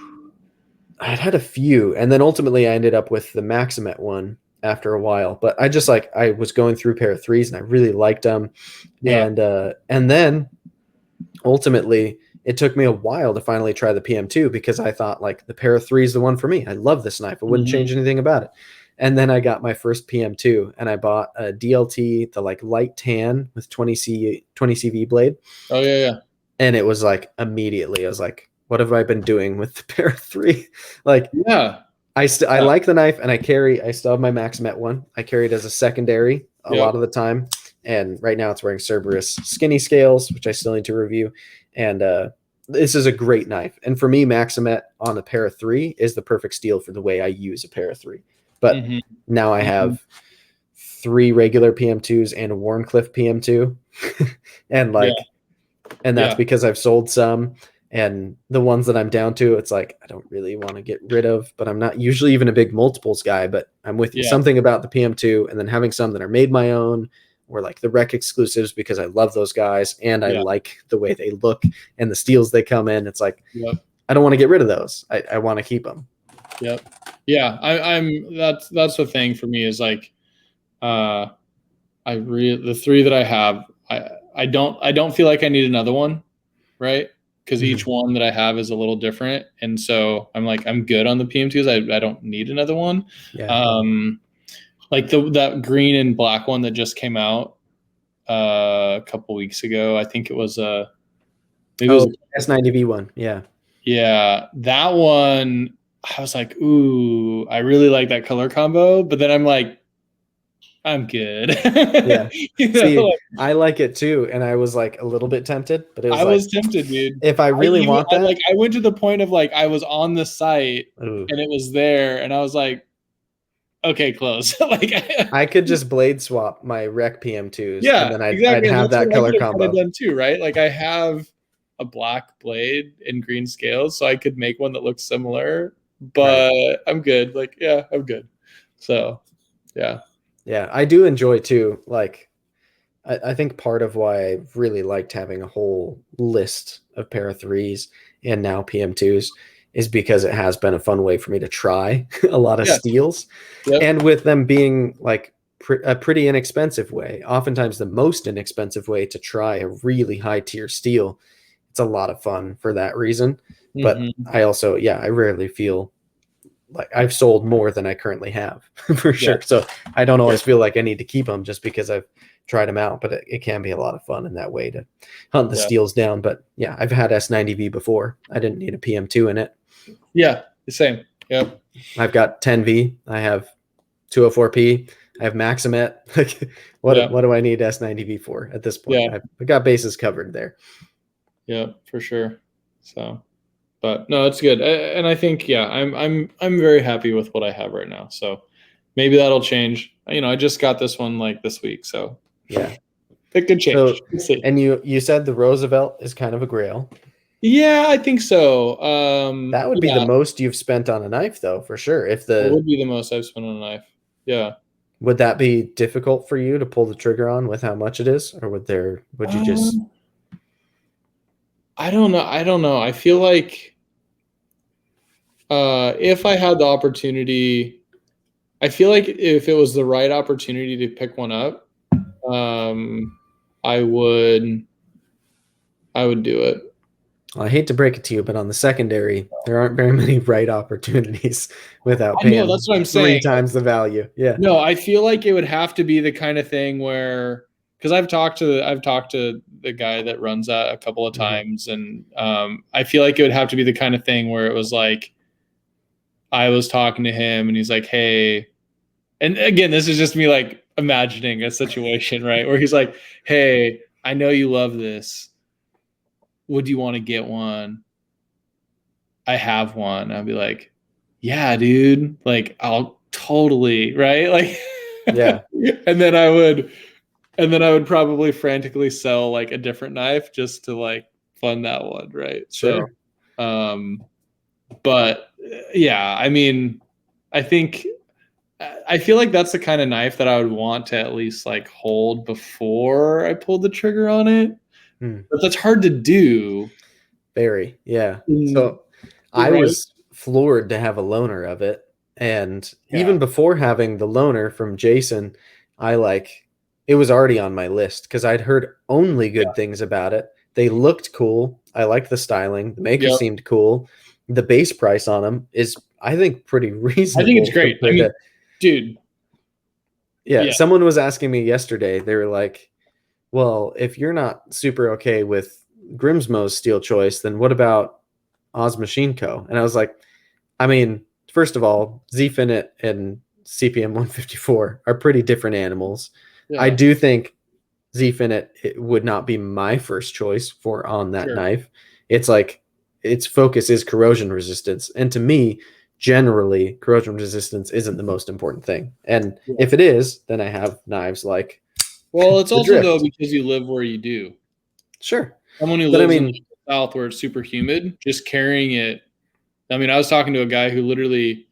I'd had a few, and then ultimately I ended up with the Maximet one after a while. But I just like I was going through a pair of threes, and I really liked them, Yeah. and then ultimately it took me a while to finally try the PM2 because I thought like the pair of three is the one for me. I love this knife. I wouldn't Mm-hmm. change anything about it. And then I got my first PM2, and I bought a DLT, the like light tan with 20 CV blade, Oh, yeah. Yeah. and it was like immediately I was like, what have I been doing with the pair of three? Like Yeah. I Yeah. like the knife, and I still have my Maximet one. I carry it as a secondary a Yep. lot of the time, and right now it's wearing Cerberus skinny scales, which I still need to review. And this is a great knife, and for me, Maximet on a pair of three is the perfect steel for the way I use a pair of three. But Mm-hmm. now I Mm-hmm. have three regular PM2s and a Warncliffe PM2, and Yeah. like and that's Yeah. because I've sold some. And the ones that I'm down to, it's like I don't really want to get rid of, but I'm not usually even a big multiples guy. But I'm with you. Yeah. Something about the PM2, and then having some that are made my own, or like the rec exclusives because I love those guys and I Yeah. like the way they look and the steels they come in. It's like Yep. I don't want to get rid of those. I want to keep them. Yep. Yeah. I'm that's the thing for me is like uh the three that I have, I don't feel like I need another one, right? Because each Mm-hmm. one that I have is a little different, and so I'm like I'm good on the PM2s. I don't need another one. Yeah. Um, like that green and black one that just came out a couple weeks ago. I think it was maybe it was Oh, S90V one. Yeah. yeah, that one. I was like, ooh, I really like that color combo, but then I'm like, I'm good. Yeah. You know, See, like, I like it too, and I was like a little bit tempted, but it was I like was tempted, dude. if I really want that, I went to the point of like I was on the site ooh. and it was there, and I was like, okay, close. Like, I could just blade swap my rec PM2s and yeah, then I'd exactly, and have that's that what I color could have kind of combo. done too, right? Like I have a black blade and green scales so I could make one that looks similar. But I'm good. Like, yeah, I'm good. So, yeah. Yeah, I do enjoy too. Like, I think part of why I really liked having a whole list of Para 3s and now PM2s is because it has been a fun way for me to try a lot of Yeah. steels. Yep. And with them being like a pretty inexpensive way, oftentimes the most inexpensive way to try a really high tier steel, it's a lot of fun for that reason. But Mm-hmm. I also, yeah, I rarely feel like I've sold more than I currently have for Yeah. sure. So I don't Yeah. always feel like I need to keep them just because I've tried them out, but it can be a lot of fun in that way to hunt the Yeah. steels down. But yeah, I've had S90V before. I didn't need a PM2 in it. Yeah. The same. Yep. I've got 10V. I have 204P. I have Maximet. Like, Yeah. what do I need S90V for at this point? Yeah. I've got bases covered there. Yeah. For sure. So, but no, it's good. And I think, yeah, I'm very happy with what I have right now. So maybe that'll change. I just got this one like this week. So Yeah. it could change. So, Let's see. and you said the Roosevelt is kind of a grail. Yeah, I think so. That would be the Yeah, most you've spent on a knife, though, for sure. If it the would be the most I've spent on a knife. Yeah. Would that be difficult for you to pull the trigger on with how much it is, or would you just Um, I don't know. I don't know. I feel like if I had the opportunity, I feel like if it was the right opportunity to pick one up, um, I would I would do it. Well, I hate to break it to you, but on the secondary, there aren't very many right opportunities without I know paying that's what I'm three saying. times the value. Yeah. No, I feel like it would have to be the kind of thing where because I've talked to the guy that runs that a couple of Mhm. times, and I feel like it would have to be the kind of thing where it was like I was talking to him, and he's like, "Hey," and again, this is just me like imagining a situation, right? Where he's like, "Hey, I know you love this. Would you want to get one? I have one." I'd be like, "Yeah, dude. Like, I'll totally, right?" Like, Yeah. and then I would probably frantically sell like a different knife just to like fund that one, right? So, Sure. um, but yeah, I mean, I think I feel like that's the kind of knife that I would want to at least like hold before I pulled the trigger on it. Hmm. But that's hard to do, Very. Yeah. in, So I right? was floored to have a loaner of it. And Yeah, even before having the loaner from Jason, I like it was already on my list because I'd heard only yeah, good things about it. They looked cool. I liked the styling. The maker yep. seemed cool. The base price on them is, I think, pretty I think it's reasonable great. I compared mean, to, dude, yeah, yeah, someone was asking me yesterday. They were like, well, if you're not super okay with Grimsmo's steel choice, then what about Oz Machine Co? And I was like, I mean, first of all, Zfinit and CPM 154 are pretty different animals. I yeah, do think Zfinit it would not be my first choice for on that sure, knife. It's like its focus is corrosion resistance. And to me, generally, corrosion resistance isn't the most important thing. And yeah. if it is, then I have knives like Well, it's the also though Drift. because you live where you do. Sure. Someone who But I lives in mean, like the South where it's super humid, just carrying it. I mean, I was talking to a guy who literally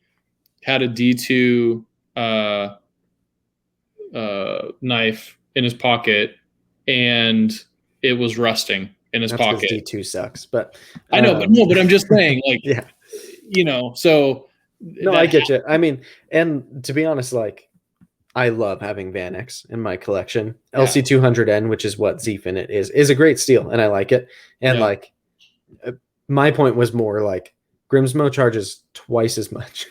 had a D2 uh, knife in his pocket, and it was rusting in his that's because pocket. D2 sucks. But I know, but no, but I'm just saying, like, yeah. so No, I that, get you. I mean, and to be honest, like I love having Vanex in my collection. yeah, LC200N, which is what Zfinit is a great steel, and I like it. And yeah, like, uh, my point was more like Grimsmo charges twice as much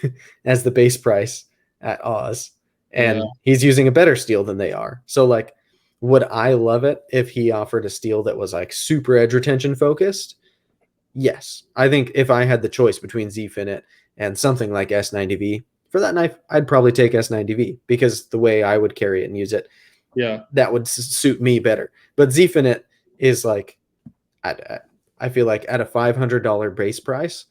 as the base price at Oz, yeah, and he's using a better steel than they are. So like, would I love it if he offered a steel that was like super edge retention focused? Yes, I think if I had the choice between Zfinit and something like S90V for that knife, I'd probably take S90V because the way I would carry it and use it, yeah, that would suit me better. But Zfinit is like, I, I feel like at a $500 base price,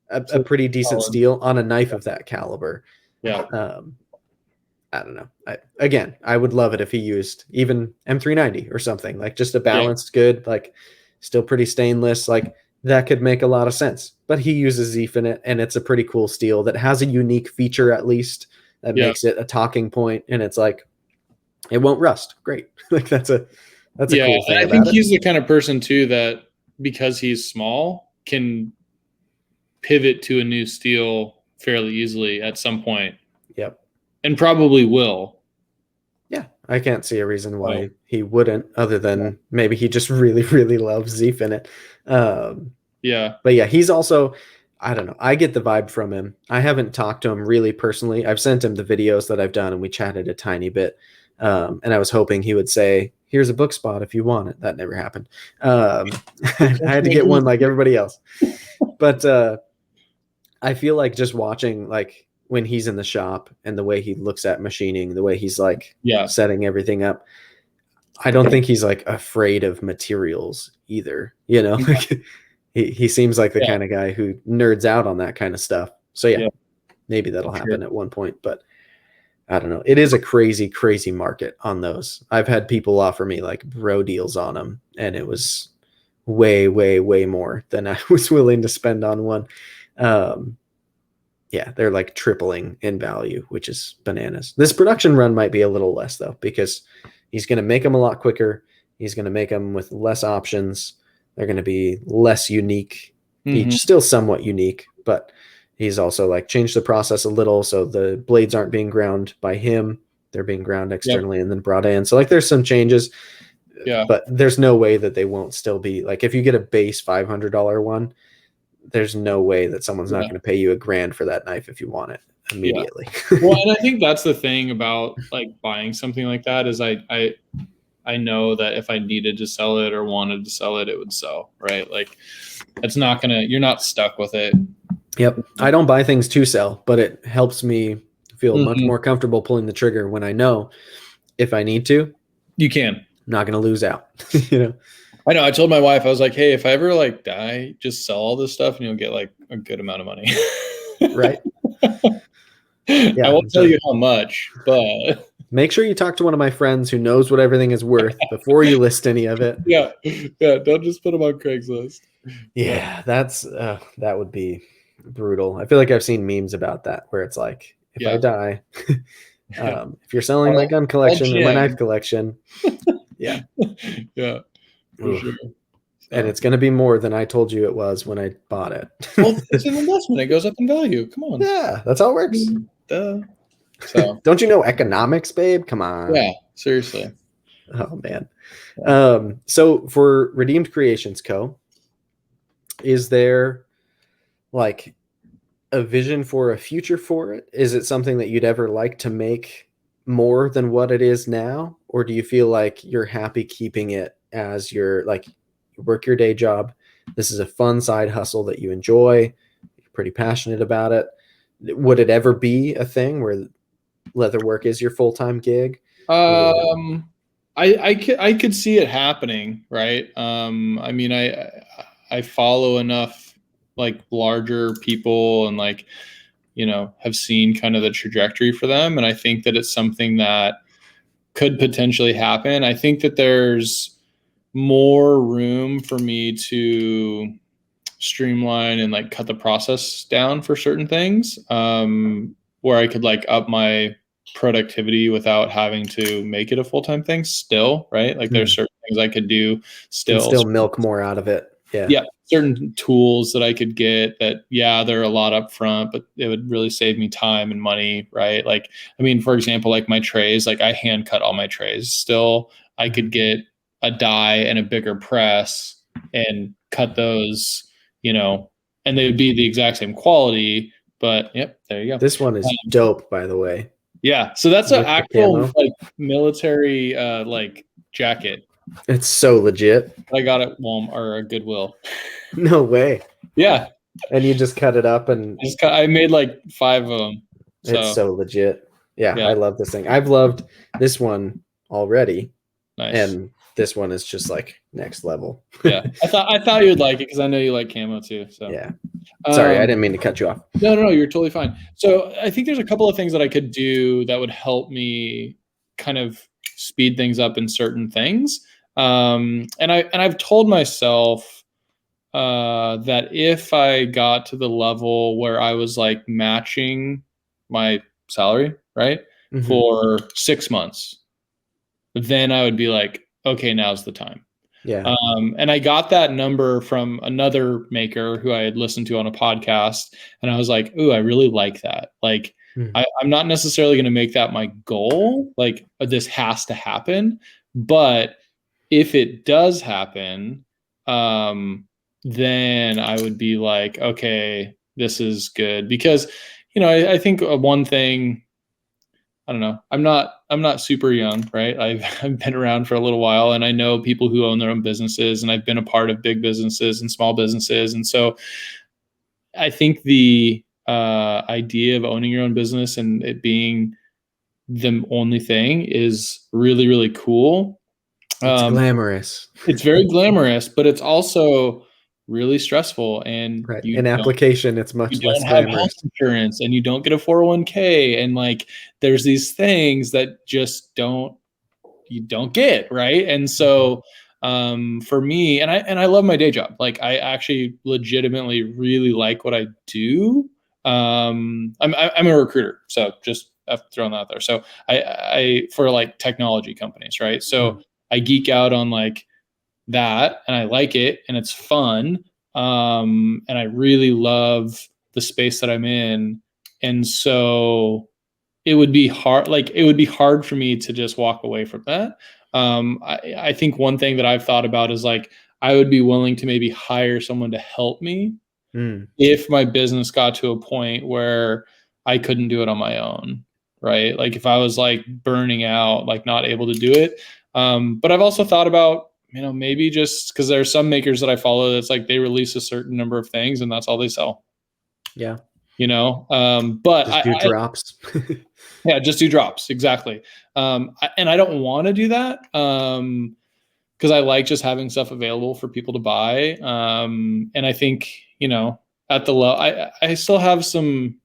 a so pretty decent solid. steal on a knife of that caliber. Yeah, Um, I don't know. Again, I would love it if he used even M390 or something like just a yeah, balanced, good, like still pretty stainless. Like that could make a lot of sense. But he uses Zeef in it, and it's a pretty cool steel that has a unique feature at least that Yeah. makes it a talking point. And it's like it won't rust. Great. Like that's a cool thing I about think it. he's the kind of person too that because he's small can pivot to a new steel fairly easily at some point. Yep. And probably will. Yeah, I can't see a reason why he wouldn't, other than maybe he just really, really loves Zeef in it. Yeah. But yeah, he's also, I don't know, I get the vibe from him. I haven't talked to him really personally. I've sent him the videos that I've done and we chatted a tiny bit. And I was hoping he would say, here's a book spot if you want it. That never happened. I had to get one like everybody else. But I feel like just watching like when he's in the shop and the way he looks at machining, the way he's like setting everything up, I don't think he's like afraid of materials either. You know, he seems like the kind of guy who nerds out on that kind of stuff. So yeah. Maybe that'll happen at one point, but I don't know. It is a crazy, crazy market on those. I've had people offer me like bro deals on them, and it was way, way, way more than I was willing to spend on one. Yeah, they're like tripling in value, which is bananas. This production run might be a little less though, because he's going to make them a lot quicker. He's going to make them with less options. They're going to be less unique, each still somewhat unique, but he's also like changed the process a little. So the blades aren't being ground by him. They're being ground externally and then brought in. So like there's some changes, but there's no way that they won't still be like, if you get a base $500 one, there's no way that someone's not going to pay you $1,000 for that knife if you want it immediately. Well, and I think that's the thing about like buying something like that is I know that if I needed to sell it or wanted to sell it, it would sell, right? Like it's not gonna, you're not stuck with it. Yep. I don't buy things to sell, but it helps me feel much more comfortable pulling the trigger when I know if I need to, you can. I'm not going to lose out, you know? I know. I told my wife, I was like, hey, if I ever like die, just sell all this stuff and you'll get like a good amount of money. Right. I won't tell you how much, but make sure you talk to one of my friends who knows what everything is worth before you list any of it. Yeah. Don't just put them on Craigslist. Yeah. That's, that would be brutal. I feel like I've seen memes about that where it's like, if I die, if you're selling my gun collection or my knife collection, yeah. For sure. And it's going to be more than I told you it was when I bought it. Well, it's an investment. It goes up in value. Come on. Yeah, that's how it works. Duh. So don't you know economics, babe? Come on. Yeah, seriously. Oh man. So for Redeemed Creations Co., is there like a vision for a future for it? Is it something that you'd ever like to make more than what it is now? Or do you feel like you're happy keeping it as your, like, you work your day job, this is a fun side hustle that you enjoy, you're pretty passionate about it? Would it ever be a thing where leatherwork is your full-time gig? I could see it happening, right? I mean, I follow enough like larger people and like, you know, have seen kind of the trajectory for them. And I think that it's something that could potentially happen. I think that there's more room for me to streamline and like cut the process down for certain things, where I could like up my productivity without having to make it a full-time thing still, right? Like there's certain things I could do still milk more out of it. Yeah, certain tools that I could get that, they're a lot up front, but it would really save me time and money, right? Like, I mean, for example, like my trays, like I hand cut all my trays still. I could get a die and a bigger press and cut those, you know, and they would be the exact same quality, but there you go. This one is dope, by the way. Yeah. So that's an actual like military like jacket. It's so legit. I got it Walmart or Goodwill. No way. Yeah. And you just cut it up and I made like 5 of them. So. It's so legit. Yeah, I love this thing. I've loved this one already. Nice. And this one is just like next level. Yeah. I thought you'd like it because I know you like camo too. So yeah. Sorry, I didn't mean to cut you off. No, you're totally fine. So I think there's a couple of things that I could do that would help me kind of speed things up in certain things. And I've told myself that if I got to the level where I was like matching my salary, right, for 6 months, then I would be like, okay, now's the time. Yeah. And I got that number from another maker who I had listened to on a podcast, and I was like, ooh, I really like that. Like, I'm not necessarily going to make that my goal. Like, this has to happen, but if it does happen, then I would be like, okay, this is good. Because, I think one thing, I don't know, I'm not super young, right? I've been around for a little while, and I know people who own their own businesses, and I've been a part of big businesses and small businesses. And so I think the idea of owning your own business and it being the only thing is really, really cool. It's glamorous. It's very glamorous, but it's also really stressful, and Right. In application, it's you much less don't have health glamorous. insurance, and you don't get a 401k, and like there's these things that just you don't get, right? And so for me, and I love my day job. Like, I actually legitimately really like what I do. I'm a recruiter, so just I've thrown that out there. So I for like technology companies, right? So I geek out on like that, and I like it, and it's fun. And I really love the space that I'm in. And so it would be hard, for me to just walk away from that. I think one thing that I've thought about is like, I would be willing to maybe hire someone to help me if my business got to a point where I couldn't do it on my own, right? Like if I was like burning out, like not able to do it. But I've also thought about, maybe just because there are some makers that I follow that's like they release a certain number of things and that's all they sell. Yeah. But Just do drops. yeah, just do drops. Exactly. And I don't want to do that. Because I like just having stuff available for people to buy. And I think, at the low, I still have some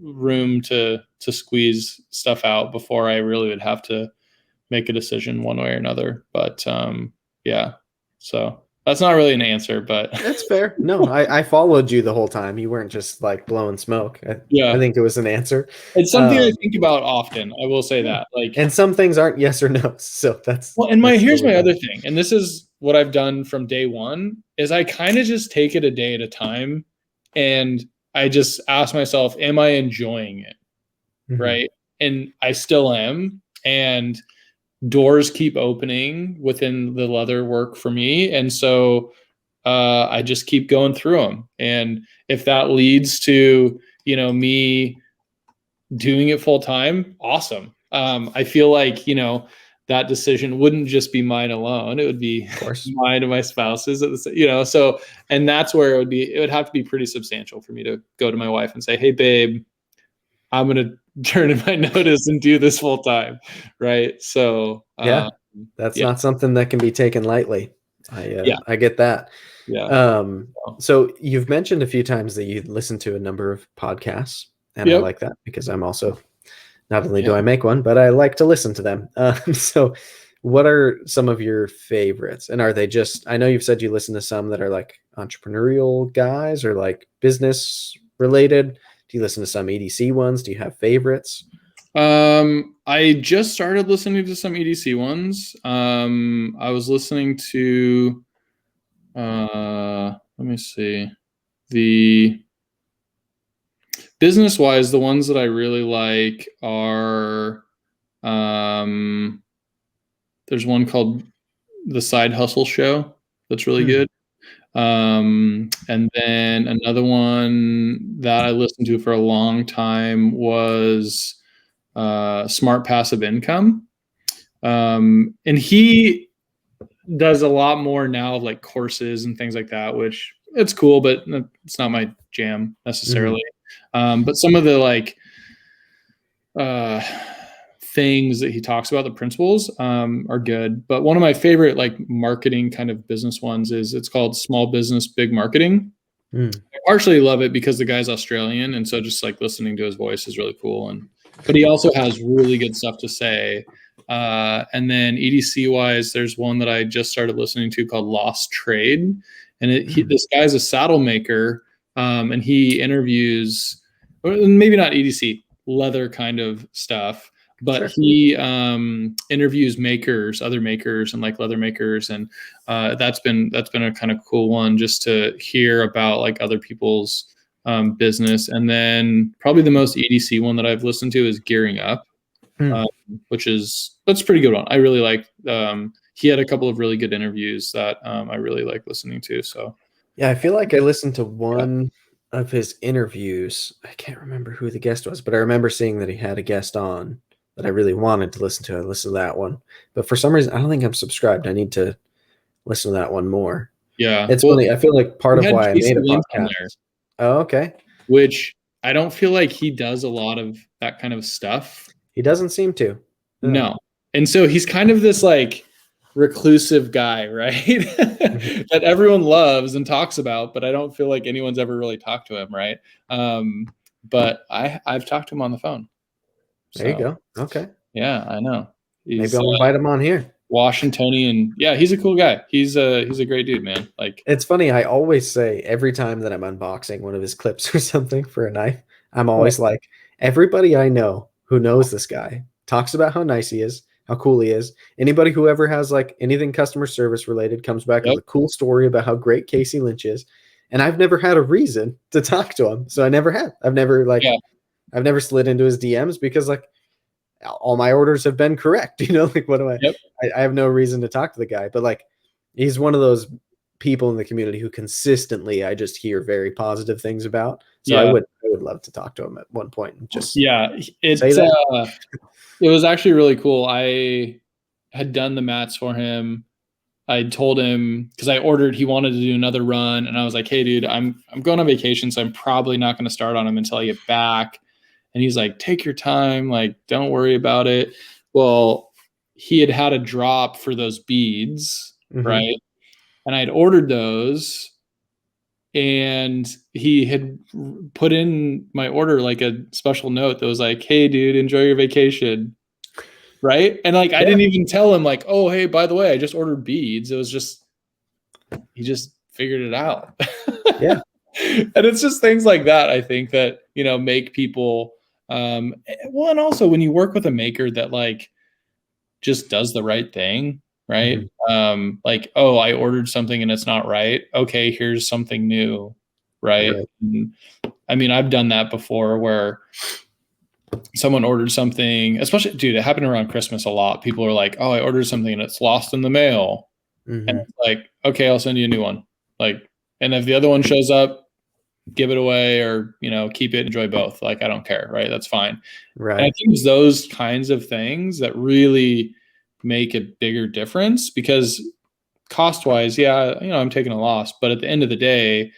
room to squeeze stuff out before I really would have to make a decision one way or another. But yeah, so that's not really an answer, but That's fair. No, I followed you the whole time. You weren't just like blowing smoke. I yeah, think it was an answer. it's something I think about often. I will say Yeah. that, like, And some things aren't yes or no. So well, and that's here's totally my fine. other thing, and this is what I've done from day one, is I kind of just take it a day at a time, and I just ask myself, am I enjoying it? Right. And I still am. And doors keep opening within the leather work for me. And so I just keep going through them. And if that leads to, me doing it full time, awesome. I feel like, that decision wouldn't just be mine alone. It would be Of course. mine and my spouse's, so, and that's where it would have to be pretty substantial for me to go to my wife and say, hey, babe, I'm going to turn in my notice and do this full time. Right. So, Yeah. That's yeah. not something that can be taken lightly. Yeah. I get that. Yeah. So you've mentioned a few times that you listen to a number of podcasts, and I Yep. like that because I'm also, not only do I make one, but I like to listen to them. So what are some of your favorites? And are they just, I know you've said you listen to some that are like entrepreneurial guys or like business related. Do you listen to some EDC ones? Do you have favorites? I just started listening to some EDC ones. I was listening to, let me see, the business wise, the ones that I really like are, there's one called The Side Hustle Show that's really good. And then another one that I listened to for a long time was Smart Passive Income. And he does a lot more now of like courses and things like that, which it's cool, but it's not my jam necessarily. But some of the like things that he talks about, the principles, are good. But one of my favorite like marketing kind of business ones it's called Small Business Big Marketing. I partially love it because the guy's Australian, and so just like listening to his voice is really cool. But he also has really good stuff to say And then EDC wise, there's one that I just started listening to called Lost Trade, and this guy's a saddle maker, and he interviews, maybe not EDC, leather kind of stuff, but Sure. he interviews other makers, and like leather makers, and that's been a kind of cool one just to hear about like other people's business. And then probably the most EDC one that I've listened to is Gearing Up, Hmm. that's a pretty good one. I really like. He had a couple of really good interviews that I really like listening to. So Yeah, I feel like I listened to yeah, one of his interviews. I can't remember who the guest was, but I remember seeing that he had a guest on that I really wanted to listen to. I listened to that one. But for some reason, I don't think I'm subscribed. I need to listen to that one more. yeah. It's Well, funny. I feel like part we of had why I Casey made a Lynch on podcast. there, Oh, okay. which I don't feel like he does a lot of that kind of stuff. He doesn't seem to. Yeah. No, and so he's kind of this like reclusive guy, right? Mhm. That everyone loves and talks about, but I don't feel like anyone's ever really talked to him, right? But I've talked to him on the phone. There you So go. Okay. yeah, I know. Maybe He's I'll invite him on here. Washingtonian. Yeah, he's a cool guy. He's a great dude, man. Like, It's funny. I always say every time that I'm unboxing one of his clips or something for a knife, I'm oh, always like, everybody I know who knows this guy talks about how nice he is, how cool he is. Anybody who ever has like anything customer service related comes back with yep, a cool story about how great Casey Lynch is. And I've never had a reason to talk to him. So I never have. yeah, I've never slid into his DMs because like all my orders have been correct. Like what do yep, I have no reason to talk to the guy, but like he's one of those people in the community who consistently I just hear very positive things about. So yeah, I would love to talk to him at one point and just yeah. say that. It was actually really cool. I had done the mats for him. I told him because I ordered. He wanted to do another run, and I was like, "Hey, dude, I'm going on vacation, so I'm probably not going to start on him until I get back." And he's like, "Take your time. Like, don't worry about it." Well, he had a drop for those beads, Mm-hmm. right? And I'd ordered those, and he had put in my order like a special note that was like, "Hey, dude, enjoy your vacation." Right. And like, I Yeah. didn't even tell him, like, "Oh, hey, by the way, I just ordered beads." It was just, he just figured it out. Yeah. And it's just things like that, I think, that, make people, well, and also when you work with a maker that like just does the right thing, right? Mm-hmm. Like, oh, I ordered something and it's not right. Okay, here's something new, right? Right. And, I mean, I've done that before where someone ordered something, especially, dude, it happened around Christmas a lot. People are like, "Oh, I ordered something and it's lost in the mail." And Mm-hmm. it's like, "Okay, I'll send you a new one." Like, and if the other one shows up, give it away, or, keep it, enjoy both. Like, I don't care, right? That's fine. And I Right. think it's those kinds of things that really make a bigger difference, because cost wise, yeah, I'm taking a loss, but at the end of the day,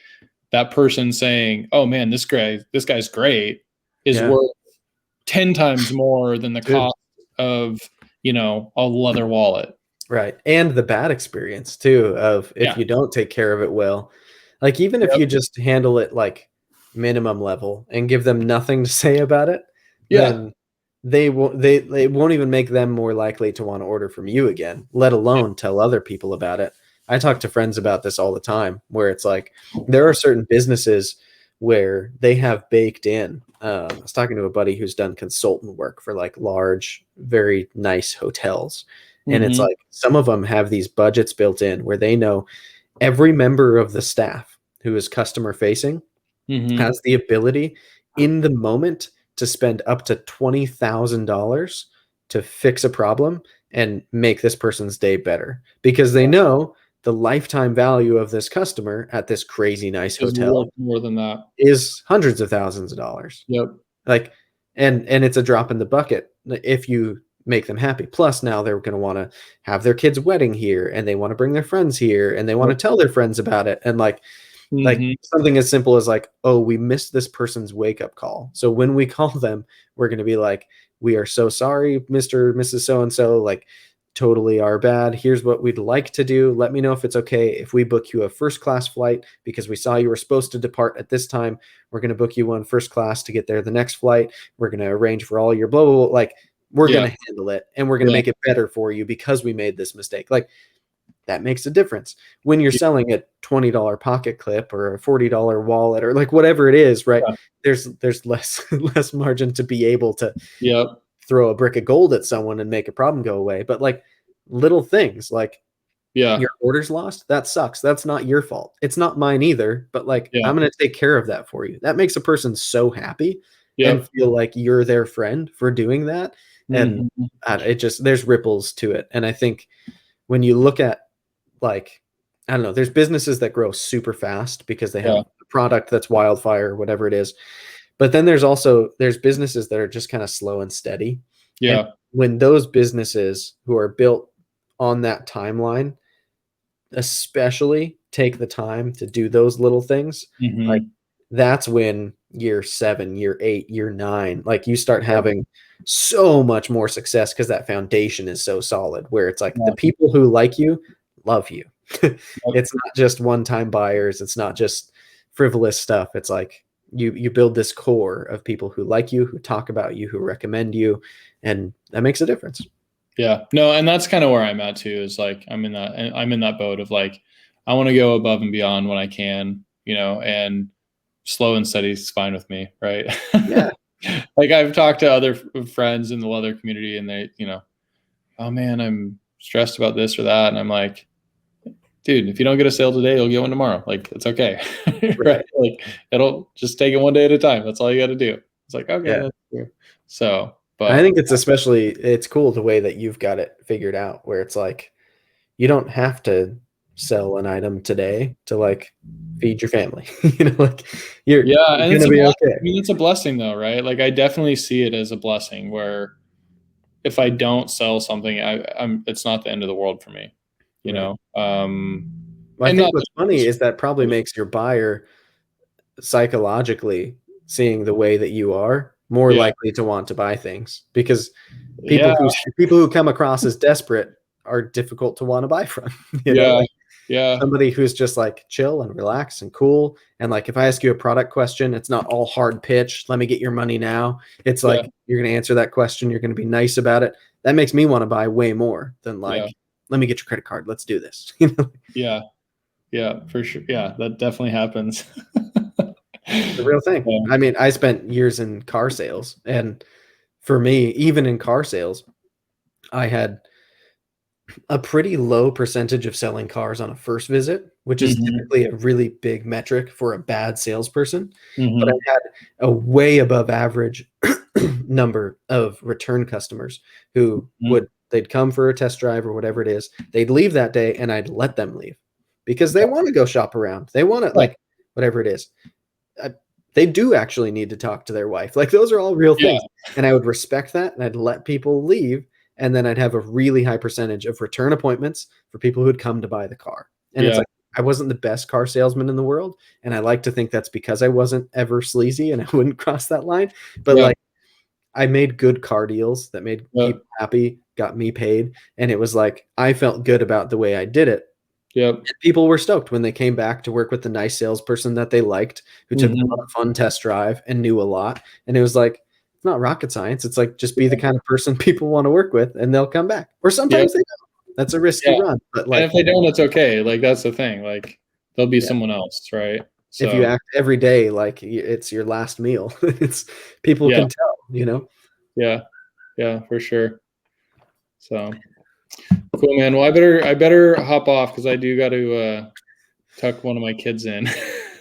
that person saying, "Oh man, this guy's great," is Yeah. worth 10 times more than the Dude. cost of, a leather wallet. Right. And the bad experience too of if Yeah. you don't take care of it well. Like even if Yep. you just handle it like minimum level and give them nothing to say about it, Yeah. then they won't even make them more likely to want to order from you again, let alone tell other people about it. I talk to friends about this all the time where it's like there are certain businesses where they have baked in. I was talking to a buddy who's done consultant work for like large, very nice hotels. And it's Mhm. like some of them have these budgets built in where they know every member of the staff who is customer facing Mhm. has the ability in the moment to spend up to $20,000 to fix a problem and make this person's day better because they know the lifetime value of this customer at this crazy nice Is worth hotel more than that. is hundreds of thousands of dollars. Yep. Like, and it's a drop in the bucket if you make them happy. Plus, now they're going to want to have their kid's wedding here, and they want to bring their friends here, and they want Yep. to tell their friends about it. And like Mhm. something as simple as like, oh, we missed this person's wake up call. So when we call them, we're going to be like, we are so sorry, Mr. Mrs. So and so. Like, totally our bad. Here's what we'd like to do. Let me know if it's okay if we book you a first class flight because we saw you were supposed to depart at this time. We're going to book you one first class to get there the next flight. We're going to arrange for all your blah, blah, blah. Like, We're Yeah. going to handle it and we're going to Yeah. make it better for you because we made this mistake. Like, that makes a difference when you're Yeah. selling a $20 pocket clip or a $40 wallet or like whatever it is, right? There's less less margin to be able to Yep. throw a brick of gold at someone and make a problem go away. But like little things like Yeah. your order's lost, that sucks. That's not your fault. It's not mine either, but like Yeah. I'm going to take care of that for you. That makes a person so happy and Yep. feel like you're their friend for doing that. And Mhm. it just there's ripples to it. And I think when you look at like I don't know, there's businesses that grow super fast because they have Yeah. a product that's wildfire, whatever it is. But then there's businesses that are just kind of slow and steady. And Yeah. when those businesses who are built on that timeline especially take the time to do those little things, like Mhm. that's when year 7, year 8, year 9, like you start Yeah. having so much more success because that foundation is so solid where it's like the Yeah. people who like you love you. Yep. It's not just one-time buyers, it's not just frivolous stuff. It's like you build this core of people who like you, who talk about you, who recommend you, and that makes a difference. Yeah. No, and that's kind of where I'm at too, is like I'm in that boat of like I want to go above and beyond when I can, and slow and steady is fine with me, right? Yeah, Like I've talked to other friends in the leather community and they, oh man, I'm stressed about this or that. And I'm like, dude, if you don't get a sale today, you'll get one tomorrow. Like it's okay. Right. right. Like it'll just take it one day at a time. That's all you got to do. It's like, okay, Yeah. that's true. So, I but think it's cool the way that you've got it figured out where it's like you don't have to sell an item today to like feed your family. Like yeah, you're and gonna be I okay. mean, it's a blessing though, right? Like I definitely see it as a blessing where if I don't sell something, it's not the end of the world for me, you Right. know. Well, I And think not what's funny is that probably makes your buyer psychologically seeing the way that you are more yeah, likely to want to buy things because yeah, people who come across as desperate are difficult to want to buy from. yeah, Like yeah, somebody who's just like chill and relaxed and cool. And like if I ask you a product question, it's not all hard pitch. Let me get your money now. It's yeah, like you're going to answer that question. You're going to be nice about it. That makes me want to buy way more than yeah, like, let me get your credit card. Let's do this. yeah, yeah, for sure. Yeah, that definitely happens. The real thing. Yeah. I mean, I spent years in car sales, and for me, even in car sales, I had a pretty low percentage of selling cars on a first visit, which is Mhm, typically a really big metric for a bad salesperson. But mhm. I had a way above average number of return customers who Mhm. they'd come for a test drive or whatever it is. They'd leave that day and I'd let them leave because they want to go shop around. They want to Yeah, like whatever it is. uh, they do actually need to talk to their wife. Like those are all real yeah, things. And I would respect that and I'd let people leave. And then I'd have a really high percentage of return appointments for people who'd come to buy the car. And it's yeah, like, I wasn't the best car salesman in the world. And I like to think that's because I wasn't ever sleazy and I wouldn't cross that line. But yeah, like, I made good car deals that made yeah, people happy, got me paid. And it was like, I felt good about the way I did it. yep. And people were stoked when they came back to work with the nice salesperson that they liked, who took them on Mhm. a fun test drive and knew a lot. And it was like, it's not rocket science. It's like just be the kind of person people want to work with and they'll come back. Or Yep, sometimes they don't. That's a risky yeah, run. But and like, if they don't, it's okay, like, that's the thing, like, there'll be yeah, someone else, right? if you So, act every day like it's your last meal, it's people yeah, can tell. yeah, yeah, for sure. So, cool, man. Well, I better hop off because I do gotta, tuck one of my kids in.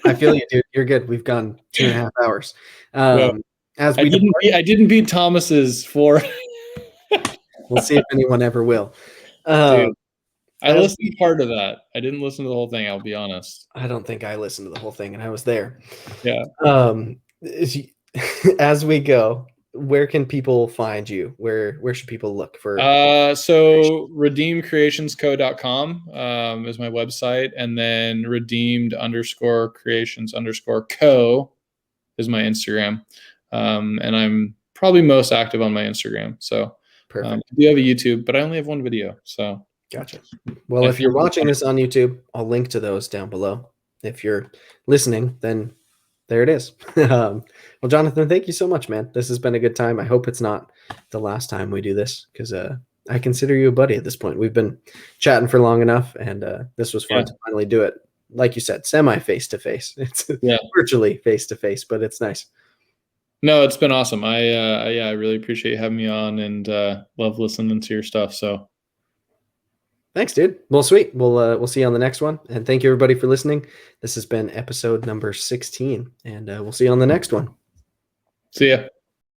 I feel you, dude. You're good. We've gone 2.5 hours. Yeah. As I we didn't depart, beat I didn't beat Thomas's 4. we'll see if anyone ever will. Um, Dude, I as listened we to part of that. I didn't listen to the whole thing, I'll be honest. I don't think I listened to the whole thing, and I was there. Yeah. As, as we go, where can people find you? Where should people look for information? So redeemcreationsco.com is my website, and then redeemed underscore creations underscore co is my Instagram. And I'm probably most active on my Instagram. So Perfect. I do have a YouTube, but I only have one video. So Gotcha. Well, I if feel you're watching this on YouTube, I'll link to those down below. If you're listening, then there it is. Well, Jonathan, thank you so much, man. This has been a good time. I hope it's not the last time we do this, because I consider you a buddy at this point. We've been chatting for long enough, and this was fun to finally do it. Like you said, semi face to face. It's virtually face to face, but it's nice. No, it's been awesome. I really appreciate you having me on, and love listening to your stuff. So thanks, dude. Well, sweet. We'll see you on the next one, and thank you everybody for listening. This has been episode number 16, and we'll see you on the next one. See ya.